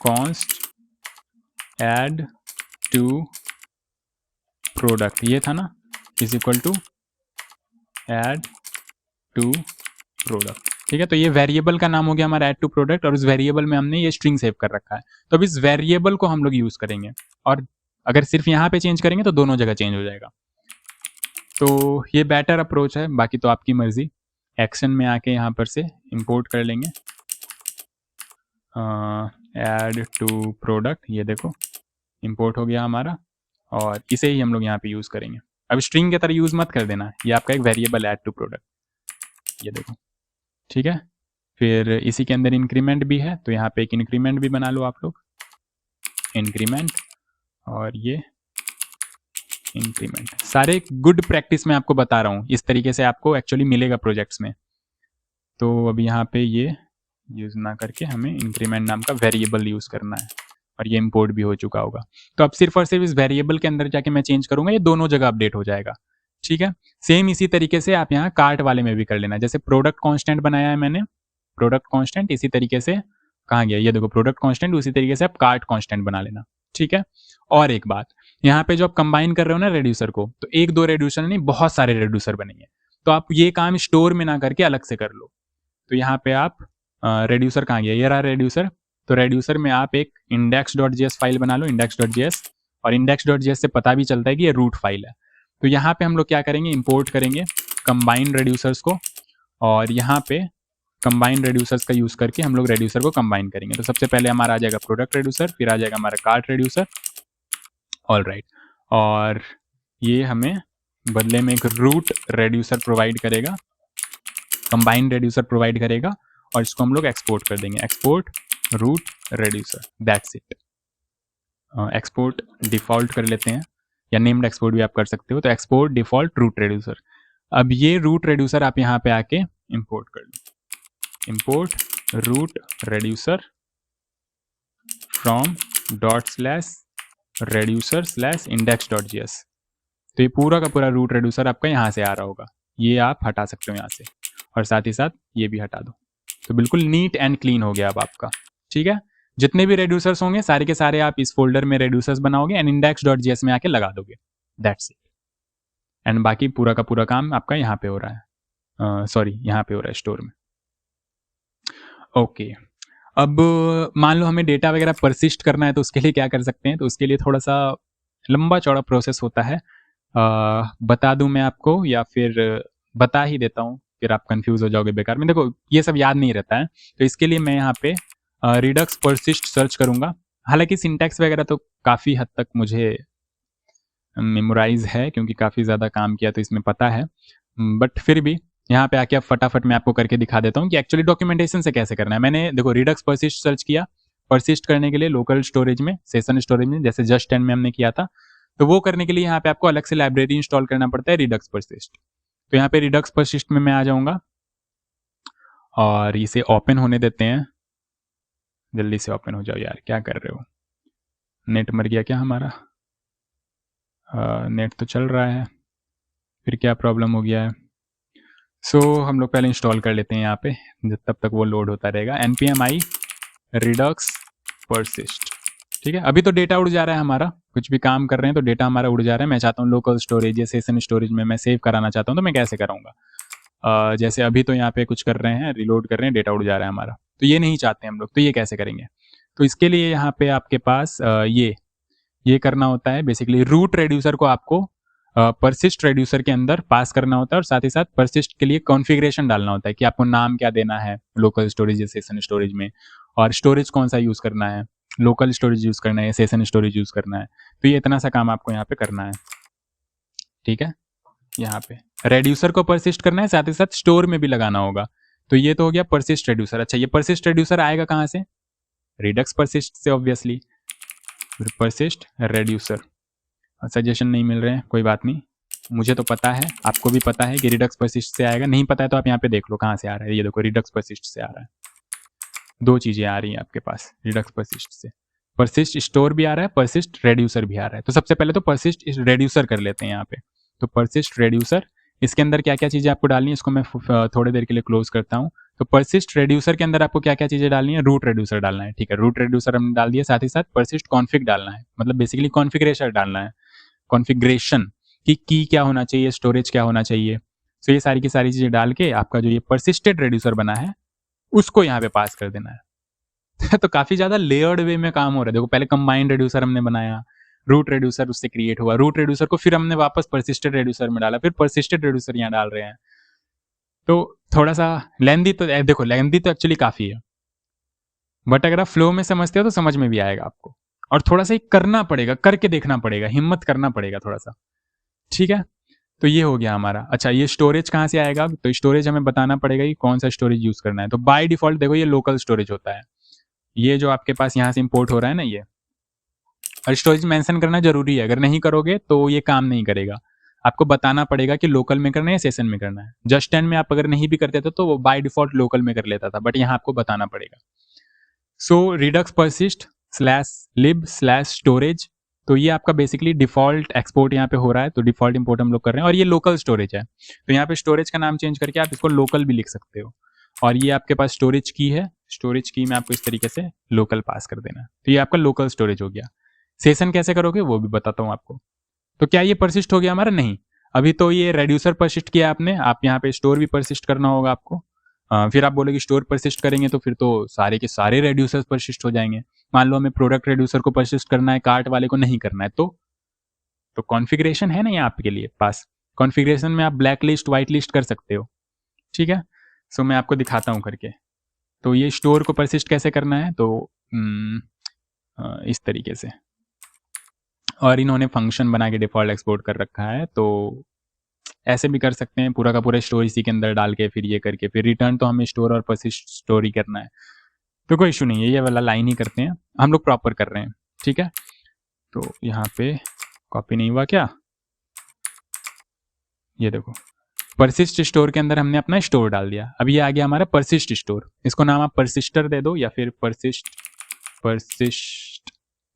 const add to product, ये था ना, is equal to add to product, ठीक है। तो ये वेरिएबल का नाम हो गया हमारा add to product, और उस वेरिएबल में हमने ये स्ट्रिंग सेव कर रखा है। तो अब इस वेरिएबल को हम लोग यूज करेंगे, और अगर सिर्फ यहाँ पे चेंज करेंगे तो दोनों जगह चेंज हो जाएगा। तो ये बेटर अप्रोच है, बाकी तो आपकी मर्जी। एक्शन में आके यहाँ पर से इंपोर्ट कर लेंगे ऐड टू प्रोडक्ट, ये देखो इंपोर्ट हो गया हमारा, और इसे ही हम लोग यहाँ पे यूज करेंगे। अब स्ट्रिंग की तरह यूज मत कर देना, ये आपका एक वेरिएबल ऐड टू प्रोडक्ट, ये देखो, ठीक है। फिर इसी के अंदर इंक्रीमेंट भी है, तो यहाँ पे एक इंक्रीमेंट भी बना लो आप लोग, इंक्रीमेंट, और ये इंक्रीमेंट। सारे गुड प्रैक्टिस में आपको बता रहा हूँ, इस तरीके से आपको एक्चुअली मिलेगा प्रोजेक्ट्स में। तो अब यहाँ पे ये यूज ना करके हमें इंक्रीमेंट नाम का वेरिएबल यूज करना है, और ये इंपोर्ट भी हो चुका होगा। तो अब सिर्फ और सिर्फ इस वेरिएबल के अंदर जाके मैं चेंज करूंगा, ये दोनों जगह अपडेट हो जाएगा, ठीक है। सेम इसी तरीके से आप यहाँ कार्ट वाले में भी कर लेना, जैसे प्रोडक्ट कांस्टेंट बनाया है मैंने, प्रोडक्ट कांस्टेंट, इसी तरीके से कहाँ गया, ये देखो प्रोडक्ट कांस्टेंट, उसी तरीके से आप कार्ट कांस्टेंट बना लेना, ठीक है। और एक बात, यहाँ पे जो आप कंबाइन कर रहे हो ना रेड्यूसर को, तो एक दो रेड्यूसर नहीं, बहुत सारे रेड्यूसर बनेंगे। तो आप ये काम स्टोर में ना करके अलग से कर लो। तो यहाँ पे आप रेड्यूसर कहाँ गया, ये रहा रेड्यूसर। तो रेड्यूसर में आप एक index.js फाइल बना लो, index.js, और index.js से पता भी चलता है कि ये रूट फाइल है। तो यहाँ पे हम लोग क्या करेंगे, इंपोर्ट करेंगे कंबाइन रेड्यूसर्स को, और यहाँ पे कंबाइन रेड्यूसर्स का यूज करके हम लोग रेड्यूसर को कंबाइन करेंगे। तो सबसे पहले हमारा आ जाएगा प्रोडक्ट रेड्यूसर, फिर आ जाएगा हमारा कार्ट रेड्यूसर, ऑल राइट। और ये हमें बदले में एक रूट रेड्यूसर प्रोवाइड करेगा, कंबाइन रेड्यूसर प्रोवाइड करेगा, और इसको हम लोग एक्सपोर्ट कर देंगे, export root reducer, that's it. Export default कर लेते हैं, या नेम्ड एक्सपोर्ट भी आप कर सकते हो। तो एक्सपोर्ट डिफॉल्ट रूट रेड्यूसर। अब ये रूट रेड्यूसर आप यहाँ पे आके इंपोर्ट कर लो, import root reducer from dot slash reducer slash index.js, तो ये पूरा का पूरा रूट रेड्यूसर आपका यहाँ से आ रहा होगा, ये आप हटा सकते हो यहाँ से, और साथ ही साथ ये भी हटा दो। तो बिल्कुल नीट एंड क्लीन हो गया अब आपका। ठीक है, जितने भी रेड्यूसर्स होंगे सारे के सारे आप इस फोल्डर में रेड्यूसर्स बनाओगे एंड index.js में आके लगा दोगे, दैट्स इट। एंड बाकी पूरा का पूरा काम आपका यहाँ पे हो रहा है, सॉरी यहाँ पे हो रहा है स्टोर में। ओके, अब मान लो हमें डेटा वगैरह परसिस्ट करना है, तो उसके लिए क्या कर सकते हैं? तो उसके लिए थोड़ा सा लंबा चौड़ा प्रोसेस होता है, बता दूं मैं आपको या फिर बता ही देता हूँ, फिर आप कंफ्यूज हो जाओगे बेकार में। देखो ये सब याद नहीं रहता है, तो इसके लिए मैं यहाँ पे रिडक्स परसिस्ट सर्च करूँगा। हालांकि सिंटैक्स वगैरह तो काफ़ी हद तक मुझे मेमोराइज है, क्योंकि काफ़ी ज़्यादा काम किया तो इसमें पता है, बट फिर भी यहाँ पे आके अब फटाफट मैं आपको करके दिखा देता हूँ कि एक्चुअली डॉक्यूमेंटेशन से कैसे करना है। मैंने देखो रिडक्स परसिस्ट सर्च किया, परसिस्ट करने के लिए लोकल स्टोरेज में, सेशन स्टोरेज में, जैसे जस्ट 10 में हमने किया था, तो वो करने के लिए यहाँ पे आपको अलग से लाइब्रेरी इंस्टॉल करना पड़ता है रिडक्स परसिस्ट। तो यहाँ पे रिडक्स परसिस्ट में मैं आ जाऊँगा और इसे ओपन होने देते हैं। जल्दी से ओपन हो जाओ यार, क्या कर रहे हो? नेट मर गया क्या हमारा? नेट तो चल रहा है, फिर क्या प्रॉब्लम हो गया है? सो हम लोग पहले इंस्टॉल कर लेते हैं यहाँ पे, जब तब तक वो लोड होता रहेगा। npm i redux persist। ठीक है, अभी तो डेटा उड़ जा रहा है हमारा, कुछ भी काम कर रहे हैं तो डेटा हमारा उड़ जा रहा है। मैं चाहता हूँ लोकल स्टोरेज या सेशन स्टोरेज में मैं सेव कराना चाहता हूँ, तो मैं कैसे कराऊंगा? जैसे अभी तो यहाँ पे कुछ कर रहे हैं, रिलोड कर रहे हैं, डेटा उड़ जा रहा है हमारा, तो ये नहीं चाहते हम लोग, तो ये कैसे करेंगे? तो इसके लिए यहाँ पे आपके पास ये करना होता है। बेसिकली रूट रेड्यूसर को आपको परसिस्ट रेड्यूसर के अंदर पास करना होता है, और साथ ही साथ परसिस्ट के लिए कॉन्फ़िगरेशन डालना होता है कि आपको नाम क्या देना है लोकल स्टोरेज या सेशन स्टोरेज में, और स्टोरेज कौन सा यूज़ करना है, लोकल स्टोरेज यूज़ करना है या सेशन स्टोरेज यूज़ करना है। तो ये इतना सा काम आपको यहाँ पे करना है। ठीक है, यहाँ पे रेड्यूसर को परसिस्ट करना है, साथ ही साथ स्टोर में भी लगाना होगा। तो ये तो हो गया परसिस्ट रेड्यूसर। अच्छा, ये परसिस्ट रेड्यूसर आएगा कहाँ से? रिडक्स परसिस्ट से ऑब्वियसली। परसिस्ट रेड्यूसर, सजेशन नहीं मिल रहे हैं, कोई बात नहीं, मुझे तो पता है, आपको भी पता है कि रिडक्स परसिस्ट से आएगा। नहीं पता है तो आप यहाँ पे देख लो कहाँ से आ रहा है। ये देखो रिडक्स परसिस्ट से आ रहा है, दो चीज़ें आ रही हैं आपके पास रिडक्स परसिस्ट से। परसिस्ट स्टोर भी आ रहा है, परसिस्ट रेड्यूसर भी आ रहा है। तो सबसे पहले तो परसिस्ट रेड्यूसर कर लेते हैं यहाँ पे। तो परसिस्ट रेड्यूसर, इसके अंदर क्या क्या चीज़ें आपको डालनी है, इसको मैं थोड़ी देर के लिए क्लोज करता हूँ। तो परसिस्ट रेड्यूसर के अंदर आपको क्या क्या चीज़ें डालनी है? रूट रेड्यूसर डालना है। ठीक है, रूट रेड्यूसर हमने डाल दिया, साथ ही साथ परसिस्ट कॉन्फिग डालना है, मतलब बेसिकली कॉन्फिगरेशन डालना है, कॉन्फ़िगरेशन की क्या होना चाहिए, स्टोरेज क्या होना चाहिए। तो ये सारी की सारी चीज़ें डाल के आपका जो ये परसिस्टेड रेड्यूसर बना है उसको यहाँ पे पास कर देना है। तो काफ़ी ज़्यादा लेयर्ड वे में काम हो रहा है। देखो पहले कंबाइंड रेड्यूसर हमने बनाया, रूट रेड्यूसर उससे क्रिएट हुआ, रूट रेड्यूसर को फिर हमने वापस परसिस्टेड रेड्यूसर में डाला, फिर परसिस्टेड रेड्यूसर यहाँ डाल रहे हैं। तो थोड़ा सा लेंदी तो देखो लेंदी तो एक्चुअली काफ़ी है, बट अगर आप फ्लो में समझते हो तो समझ में भी आएगा आपको। और थोड़ा सा करना पड़ेगा, करके देखना पड़ेगा, हिम्मत करना पड़ेगा थोड़ा सा। ठीक है, तो ये हो गया हमारा। अच्छा, ये स्टोरेज कहाँ से आएगा? तो स्टोरेज हमें बताना पड़ेगा कि कौन सा स्टोरेज यूज़ करना है। तो बाय डिफॉल्ट देखो ये लोकल स्टोरेज होता है, ये जो आपके पास यहाँ से इंपोर्ट हो रहा है ना ये, और स्टोरेज मेंशन करना जरूरी है। अगर नहीं करोगे तो ये काम नहीं करेगा, आपको बताना पड़ेगा कि लोकल में करना है या सेशन में करना है। जस्ट 10 में आप अगर नहीं भी करते थे तो वो बाय डिफॉल्ट लोकल में कर लेता था, बट यहाँ आपको बताना पड़ेगा। सो रिडक्स परसिस्ट /lib/storage, तो ये आपका बेसिकली डिफॉल्ट एक्सपोर्ट यहाँ पे हो रहा है, तो डिफॉल्ट इंपोर्ट हम लोग कर रहे हैं, और ये लोकल स्टोरेज है। तो यहाँ पे स्टोरेज का नाम चेंज करके आप इसको लोकल भी लिख सकते हो, और ये आपके पास स्टोरेज की है, स्टोरेज की में आपको इस तरीके से लोकल पास कर देना। तो ये आपका लोकल स्टोरेज हो गया। सेशन कैसे करोगे वो भी बताता हूँ आपको। तो क्या ये परसिस्ट हो गया हमारा? नहीं, अभी तो ये रेड्यूसर परसिस्ट किया आपने, आप यहाँ पे स्टोर भी परसिस्ट करना होगा आपको। फिर आप बोलोगे स्टोर परसिस्ट करेंगे तो फिर तो सारे के सारे रेड्यूसर्स परसिस्ट हो जाएंगे। मान लो हमें प्रोडक्ट रेड्यूसर को परसिस्ट करना है, कार्ट वाले को नहीं करना है, तो कॉन्फ़िगरेशन है ना यहाँ आपके लिए पास। कॉन्फ़िगरेशन में आप ब्लैक लिस्ट व्हाइट लिस्ट कर सकते हो। ठीक है, सो मैं आपको दिखाता हूँ करके। तो ये स्टोर को परसिस्ट कैसे करना है, तो इस तरीके से, और इन्होंने फंक्शन बना के डिफ़ॉल्ट एक्सपोर्ट कर रखा है, तो ऐसे भी कर सकते हैं, पूरा का पूरा स्टोर इसी के अंदर डाल के फिर ये करके फिर रिटर्न तो हमें स्टोर और परसिस्ट स्टोर ही करना है, तो कोई इशू नहीं है, ये वाला लाइन ही करते हैं हम लोग, प्रॉपर कर रहे हैं। ठीक है, तो यहाँ पे कॉपी नहीं हुआ क्या? ये देखो परसिस्ट स्टोर के अंदर हमने अपना स्टोर डाल दिया। अब ये आ गया हमारा परसिस्ट स्टोर, इसको नाम आप परसिस्टर दे दो या फिर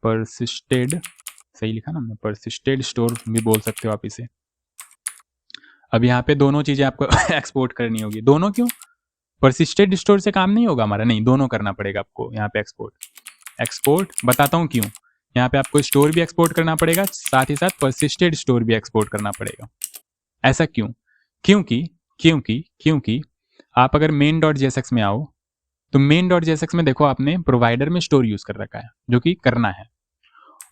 परसिस्टेड सही लिखा ना हमने, परसिस्टेड स्टोर भी बोल सकते हो आप इसे। अब यहाँ पे दोनों चीज़ें आपको एक्सपोर्ट करनी होगी। दोनों क्यों? परसिस्टेड स्टोर से काम नहीं होगा हमारा, नहीं, दोनों करना पड़ेगा आपको यहाँ पे एक्सपोर्ट बताता हूँ क्यों। यहाँ पे आपको स्टोर भी एक्सपोर्ट करना पड़ेगा, साथ ही साथ परसिस्टेड स्टोर भी एक्सपोर्ट करना पड़ेगा। ऐसा क्यों? क्योंकि आप अगर मेन डॉट जेएसएक्स में आओ तो मेन डॉट जेएसएक्स में देखो आपने प्रोवाइडर में स्टोर यूज कर रखा है, जो कि करना है,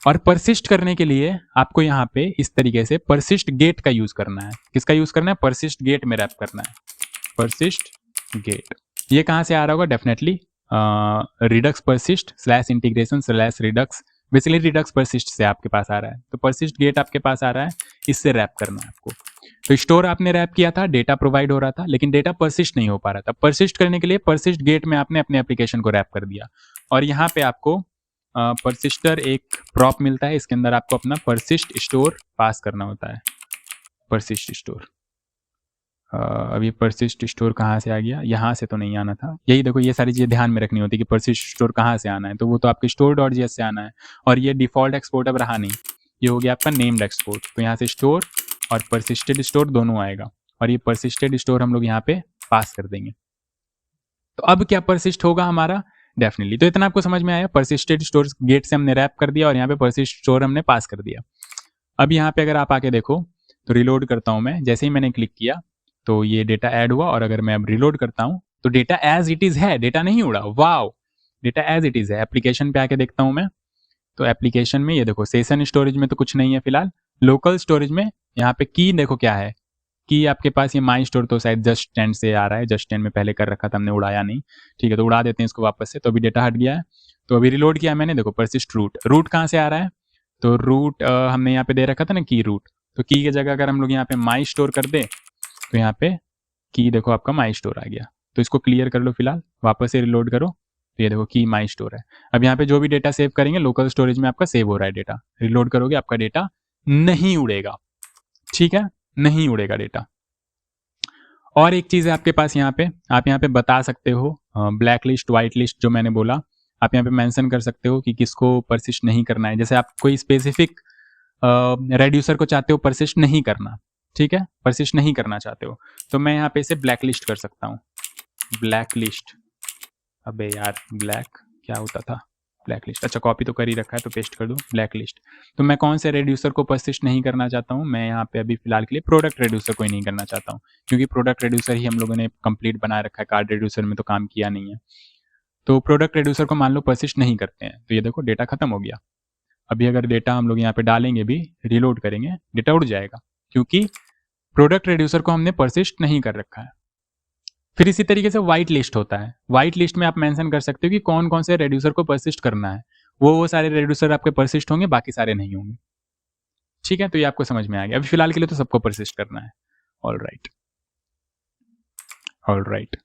और परसिस्ट करने के लिए आपको यहाँ पे इस तरीके से परसिस्ट गेट का यूज करना है। किसका यूज करना है? परसिस्ट गेट में रैप करना है, परसिस्ट गेट। ये कहाँ से आ रहा होगा? Definitely Redux persist slash integration slash Redux, basically Redux persist से आपके पास आ रहा है। तो परसिस्ट गेट आपके पास आ रहा है, इससे रैप करना है आपको। तो स्टोर आपने रैप किया था, डेटा प्रोवाइड हो रहा था, लेकिन डेटा परसिस्ट नहीं हो पा रहा था। परसिस्ट करने के लिए परसिस्ट गेट में आपने अपने एप्लीकेशन को रैप कर दिया, और यहाँ पे आपको परसिस्टर एक प्रॉप मिलता है, इसके अंदर आपको अपना परसिस्ट स्टोर पास करना होता है। परसिस्ट स्टोर, अब ये परसिस्ट स्टोर कहाँ से आ गया? यहाँ से तो नहीं आना था। यही देखो, ये सारी चीज़ें ध्यान में रखनी होती है कि परसिस्ट स्टोर कहाँ से आना है। तो वो तो आपके स्टोर डॉट जेएस से आना है, और ये डिफॉल्ट एक्सपोर्ट अब रहा नहीं, ये हो गया आपका नेम्ड एक्सपोर्ट। तो यहाँ से स्टोर और परसिस्टेड स्टोर दोनों आएगा, और ये परसिस्टेड स्टोर हम लोग यहाँ पे पास कर देंगे। तो अब क्या परसिस्ट होगा हमारा? डेफिनेटली। तो इतना आपको समझ में आया, परसिस्टेड स्टोर गेट से हमने रैप कर दिया, और यहाँ पे परसिस्ट स्टोर हमने पास कर दिया। अब यहाँ पे अगर आप आके देखो तो रिलोड करता हूँ मैं, जैसे ही मैंने क्लिक किया तो ये डेटा ऐड हुआ, और अगर मैं अब रिलोड करता हूँ तो डेटा एज इट इज है, डेटा नहीं उड़ा। Wow, data as it is है। एप्लीकेशन पे आके देखता हूँ मैं, तो एप्लीकेशन में ये देखो सेशन स्टोरेज में तो कुछ नहीं है फिलहाल। लोकल स्टोरेज में यहाँ पे की देखो क्या है, की आपके पास ये माई स्टोर तो शायद जस्ट 10 से आ रहा है, जस्ट 10 में पहले कर रखा था हमने, उड़ाया नहीं। ठीक है, तो उड़ा देते हैं इसको वापस से। तो अभी डेटा हट गया है, तो अभी रिलोड किया मैंने, देखो परसिस्ट रूट। रूट कहाँ से आ रहा है? तो रूट हमने यहाँ पे दे रखा था ना की रूट, तो की की जगह अगर हम लोग यहाँ पे माई स्टोर कर दे तो यहाँ पे की देखो आपका माई स्टोर आ गया। तो इसको क्लियर कर लो फिलहाल, वापस से रिलोड करो, तो ये देखो की माई स्टोर है। अब यहाँ पे जो भी डेटा सेव करेंगे लोकल स्टोरेज में आपका सेव हो रहा है डेटा। रिलोड करोगे आपका डेटा नहीं उड़ेगा, ठीक है, नहीं उड़ेगा डेटा। और एक चीज़ है आपके पास यहाँ पे, आप यहाँ पे बता सकते हो ब्लैक लिस्ट व्हाइट लिस्ट, जो मैंने बोला आप यहाँ पे मेंशन कर सकते हो कि किसको परसिस्ट नहीं करना है। जैसे आप कोई स्पेसिफिक रेड्यूसर को चाहते हो परसिस्ट नहीं करना, ठीक है, परसिस्ट नहीं करना चाहते हो, तो मैं यहाँ पे इसे ब्लैक लिस्ट कर सकता हूँ। ब्लैक लिस्ट, अबे यार ब्लैक क्या होता था? ब्लैक लिस्ट, अच्छा कॉपी तो कर ही रखा है तो पेस्ट कर दूँ ब्लैक लिस्ट। तो मैं कौन से रेड्यूसर को परसिस्ट नहीं करना चाहता हूँ? मैं यहाँ पे अभी फिलहाल के लिए प्रोडक्ट रेड्यूसर को ही नहीं करना चाहता हूँ, क्योंकि प्रोडक्ट रेड्यूसर ही हम लोगों ने कंप्लीट बना रखा है, कार्ड रेड्यूसर में तो काम किया नहीं है। तो प्रोडक्ट रेड्यूसर को मान लो परसिस्ट नहीं करते हैं, तो ये देखो डेटा खत्म हो गया। अभी अगर डेटा हम लोग यहाँ पे डालेंगे भी, रिलोड करेंगे, डेटा उड़ जाएगा, क्योंकि प्रोडक्ट रेड्यूसर को हमने परसिस्ट नहीं कर रखा है। फिर इसी तरीके से व्हाइट लिस्ट होता है। व्हाइट लिस्ट में आप मेंशन कर सकते हो कि कौन कौन से रेड्यूसर को परसिस्ट करना है। वो सारे रेड्यूसर आपके परसिस्ट होंगे, बाकी सारे नहीं होंगे। ठीक है, तो ये आपको समझ में आ गया। अभी फिलहाल के लिए तो सबको परसिस्ट करना है। All right, all right,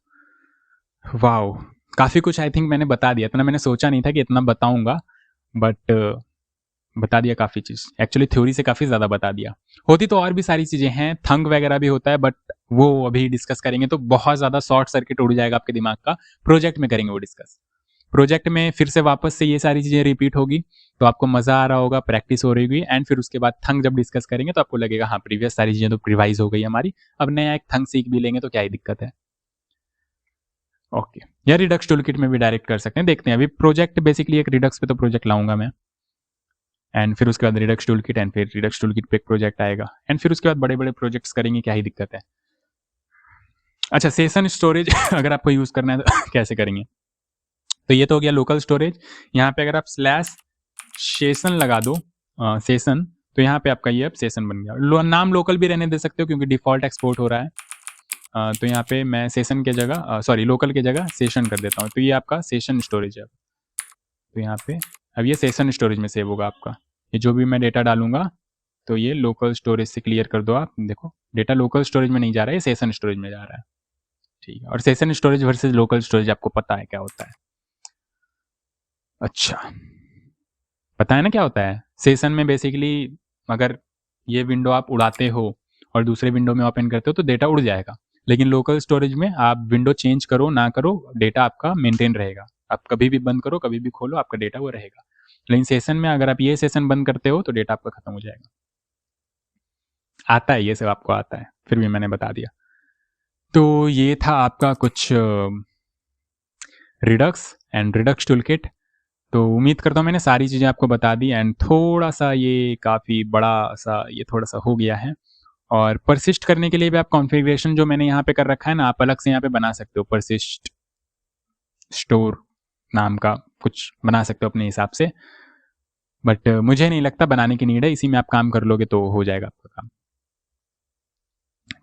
wow, काफ़ी कुछ आई थिंक मैंने बता दिया। इतना मैंने सोचा नहीं था कि इतना बताऊंगा, बट बता दिया काफ़ी चीज़। एक्चुअली थ्योरी से काफ़ी ज़्यादा बता दिया। होती तो और भी सारी चीज़ें हैं, थंग वगैरह भी होता है, बट वो अभी डिस्कस करेंगे तो बहुत ज़्यादा शॉर्ट सर्किट उड़ जाएगा आपके दिमाग का। प्रोजेक्ट में करेंगे वो डिस्कस। प्रोजेक्ट में फिर से वापस से ये सारी चीज़ें रिपीट होगी, तो आपको मज़ा आ रहा होगा, प्रैक्टिस हो रही होगी, एंड फिर उसके बाद थंग जब डिस्कस करेंगे तो आपको लगेगा हाँ प्रीवियस सारी चीज़ें तो रिवाइज हो गई हमारी, अब नया एक थंग सीख भी लेंगे तो क्या ही दिक्कत है। ओके, या रिडक्स टूलकिट में भी डायरेक्ट कर सकते हैं, देखते हैं। अभी प्रोजेक्ट बेसिकली एक रिडक्स पे तो प्रोजेक्ट लाऊंगा मैं, एंड फिर उसके बाद रिडक्स टूलकिट, एंड फिर रिडक्स टूलकिट पे एक प्रोजेक्ट आएगा, एंड फिर उसके बाद बड़े बड़े प्रोजेक्ट्स करेंगे, क्या ही दिक्कत है। अच्छा, सेशन स्टोरेज अगर आपको यूज़ करना है तो कैसे करेंगे? तो ये तो हो गया लोकल स्टोरेज। यहाँ पे अगर आप स्लैश सेशन लगा दो, सेशन, तो यहाँ पे आपका ये अब सेशन बन गया। नाम लोकल भी रहने दे सकते हो क्योंकि डिफॉल्ट एक्सपोर्ट हो रहा है। तो यहाँ पे मैं सेशन के जगह सॉरी लोकल के जगह सेशन कर देता हूँ, तो ये आपका सेशन स्टोरेज है। तो यहाँ पे अब ये सेशन स्टोरेज में सेव होगा आपका। ये जो भी मैं डेटा डालूंगा तो ये लोकल स्टोरेज से क्लियर कर दो आप। देखो डेटा लोकल स्टोरेज में नहीं जा रहा है, ये सेशन स्टोरेज में जा रहा है। ठीक है, और session storage versus local storage आपको पता है क्या होता है? अच्छा, पता है ना क्या होता है? सेशन में बेसिकली अगर ये विंडो आप उड़ाते हो और दूसरे विंडो में ओपन करते हो तो डेटा उड़ जाएगा, लेकिन लोकल स्टोरेज में आप विंडो चेंज करो ना करो, डेटा आपका मेंटेन रहेगा। आप कभी भी बंद करो, कभी भी खोलो, आपका डेटा वो रहेगा। लेकिन सेशन में अगर आप ये सेशन बंद करते हो तो डेटा आपका खत्म हो जाएगा। आता है ये सब, आपको आता है, फिर भी मैंने बता दिया। तो ये था आपका कुछ रिडक्स एंड रिडक्स टूलकिट। तो उम्मीद करता हूँ मैंने सारी चीज़ें आपको बता दी, एंड थोड़ा सा ये काफ़ी बड़ा सा ये थोड़ा सा हो गया है। और परसिस्ट करने के लिए भी आप कॉन्फ़िगरेशन जो मैंने यहाँ पे कर रखा है ना, आप अलग से यहाँ पे बना सकते हो, परसिस्ट स्टोर नाम का कुछ बना सकते हो अपने हिसाब से, बट मुझे नहीं लगता बनाने की नीड है, इसी में आप काम कर लोगे तो हो जाएगा आपका काम।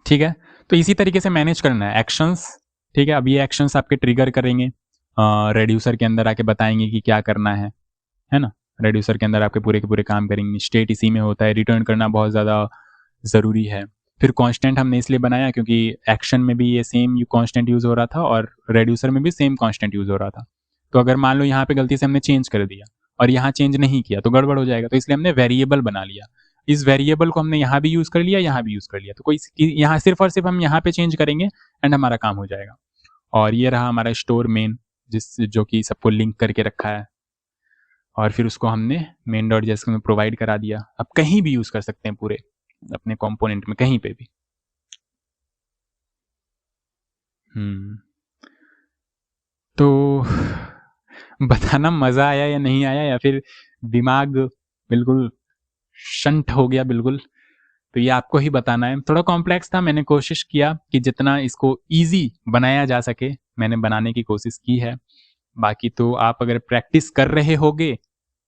ठीक है, तो इसी तरीके से मैनेज करना है एक्शंस। ठीक है, अब ये एक्शंस आपके ट्रिगर करेंगे, रेड्यूसर के अंदर आके बताएंगे कि क्या करना है ना। रेड्यूसर के अंदर आपके पूरे के पूरे काम करेंगे, स्टेट इसी में होता है, रिटर्न करना बहुत ज़्यादा ज़रूरी है। फिर कांस्टेंट हमने इसलिए बनाया क्योंकि एक्शन में भी ये सेम कांस्टेंट यूज़ हो रहा था और रेड्यूसर में भी सेम कांस्टेंट यूज़ हो रहा था। तो अगर मान लो यहाँ पे गलती से हमने चेंज कर दिया और यहाँ चेंज नहीं किया तो गड़बड़ हो जाएगा, तो इसलिए हमने वेरिएबल बना लिया। इस वेरिएबल को हमने यहाँ भी यूज़ कर लिया, यहाँ भी यूज़ कर लिया, तो कोई यहाँ सिर्फ और सिर्फ हम यहाँ पे चेंज करेंगे एंड हमारा काम हो जाएगा। और ये रहा हमारा स्टोर मेन, जो कि सबको लिंक करके रखा है, और फिर उसको हमने मेन डॉट जेएस में प्रोवाइड करा दिया। अब कहीं भी यूज़ कर सकते हैं पूरे अपने कंपोनेंट में, कहीं पे भी। तो बताना मज़ा आया या नहीं आया, या फिर दिमाग बिल्कुल शंट हो गया बिल्कुल, तो ये आपको ही बताना है। थोड़ा कॉम्प्लेक्स था, मैंने कोशिश किया कि जितना इसको ईजी बनाया जा सके मैंने बनाने की कोशिश की है। बाकी तो आप अगर प्रैक्टिस कर रहे होगे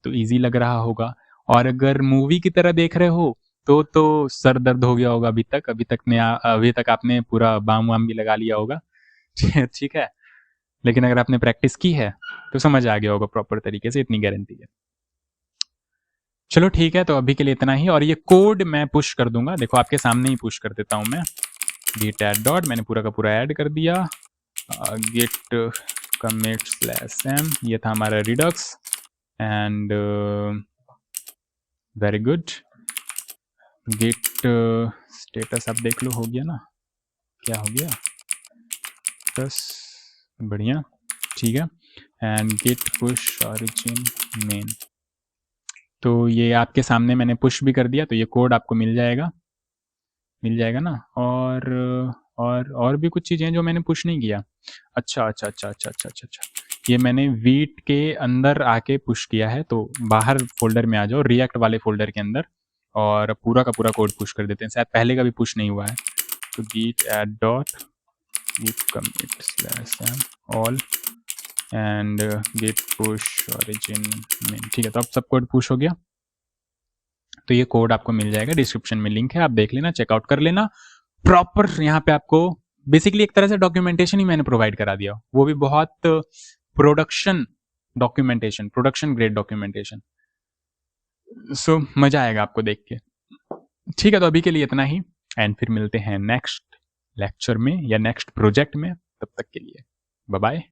तो ईजी लग रहा होगा, और अगर मूवी की तरह देख रहे हो तो सर दर्द हो गया होगा अभी तक आपने पूरा बाम वाम भी लगा लिया होगा। ठीक है, लेकिन अगर आपने प्रैक्टिस की है तो समझ आ गया होगा प्रॉपर तरीके से, इतनी गारंटी है। चलो ठीक है, तो अभी के लिए इतना ही, और ये कोड मैं पुश कर दूंगा, देखो आपके सामने ही पुश कर देता हूँ मैं। git add dot मैंने पूरा का पूरा ऐड कर दिया, git commit /m, ये था हमारा Redux, and very good. git status आप देख लो, हो गया ना, क्या हो गया, बस बढ़िया, ठीक है। And git push origin main, तो ये आपके सामने मैंने पुश भी कर दिया, तो ये कोड आपको मिल जाएगा ना। और भी कुछ चीज़ें जो मैंने पुश नहीं किया। अच्छा, ये मैंने वीट के अंदर आके पुश किया है, तो बाहर फोल्डर में आ जाओ, रिएक्ट वाले फोल्डर के अंदर, और पूरा का पूरा कोड पुश कर देते हैं, शायद पहले का भी पुश नहीं हुआ है। तो git add dot git commit /m all and git push origin main, ठीक है। तो अब सब कोड पुश हो गया, तो ये कोड आपको मिल जाएगा, डिस्क्रिप्शन में लिंक है, आप देख लेना, चेकआउट कर लेना प्रॉपर। यहाँ पे आपको बेसिकली एक तरह से डॉक्यूमेंटेशन ही मैंने प्रोवाइड करा दिया, वो भी बहुत production documentation, production grade documentation. So मजा आएगा आपको देख के। ठीक है, तो अभी के लिए इतना ही, एंड फिर मिलते हैं नेक्स्ट लेक्चर में या नेक्स्ट प्रोजेक्ट में। तब तक के लिए बाय बाय।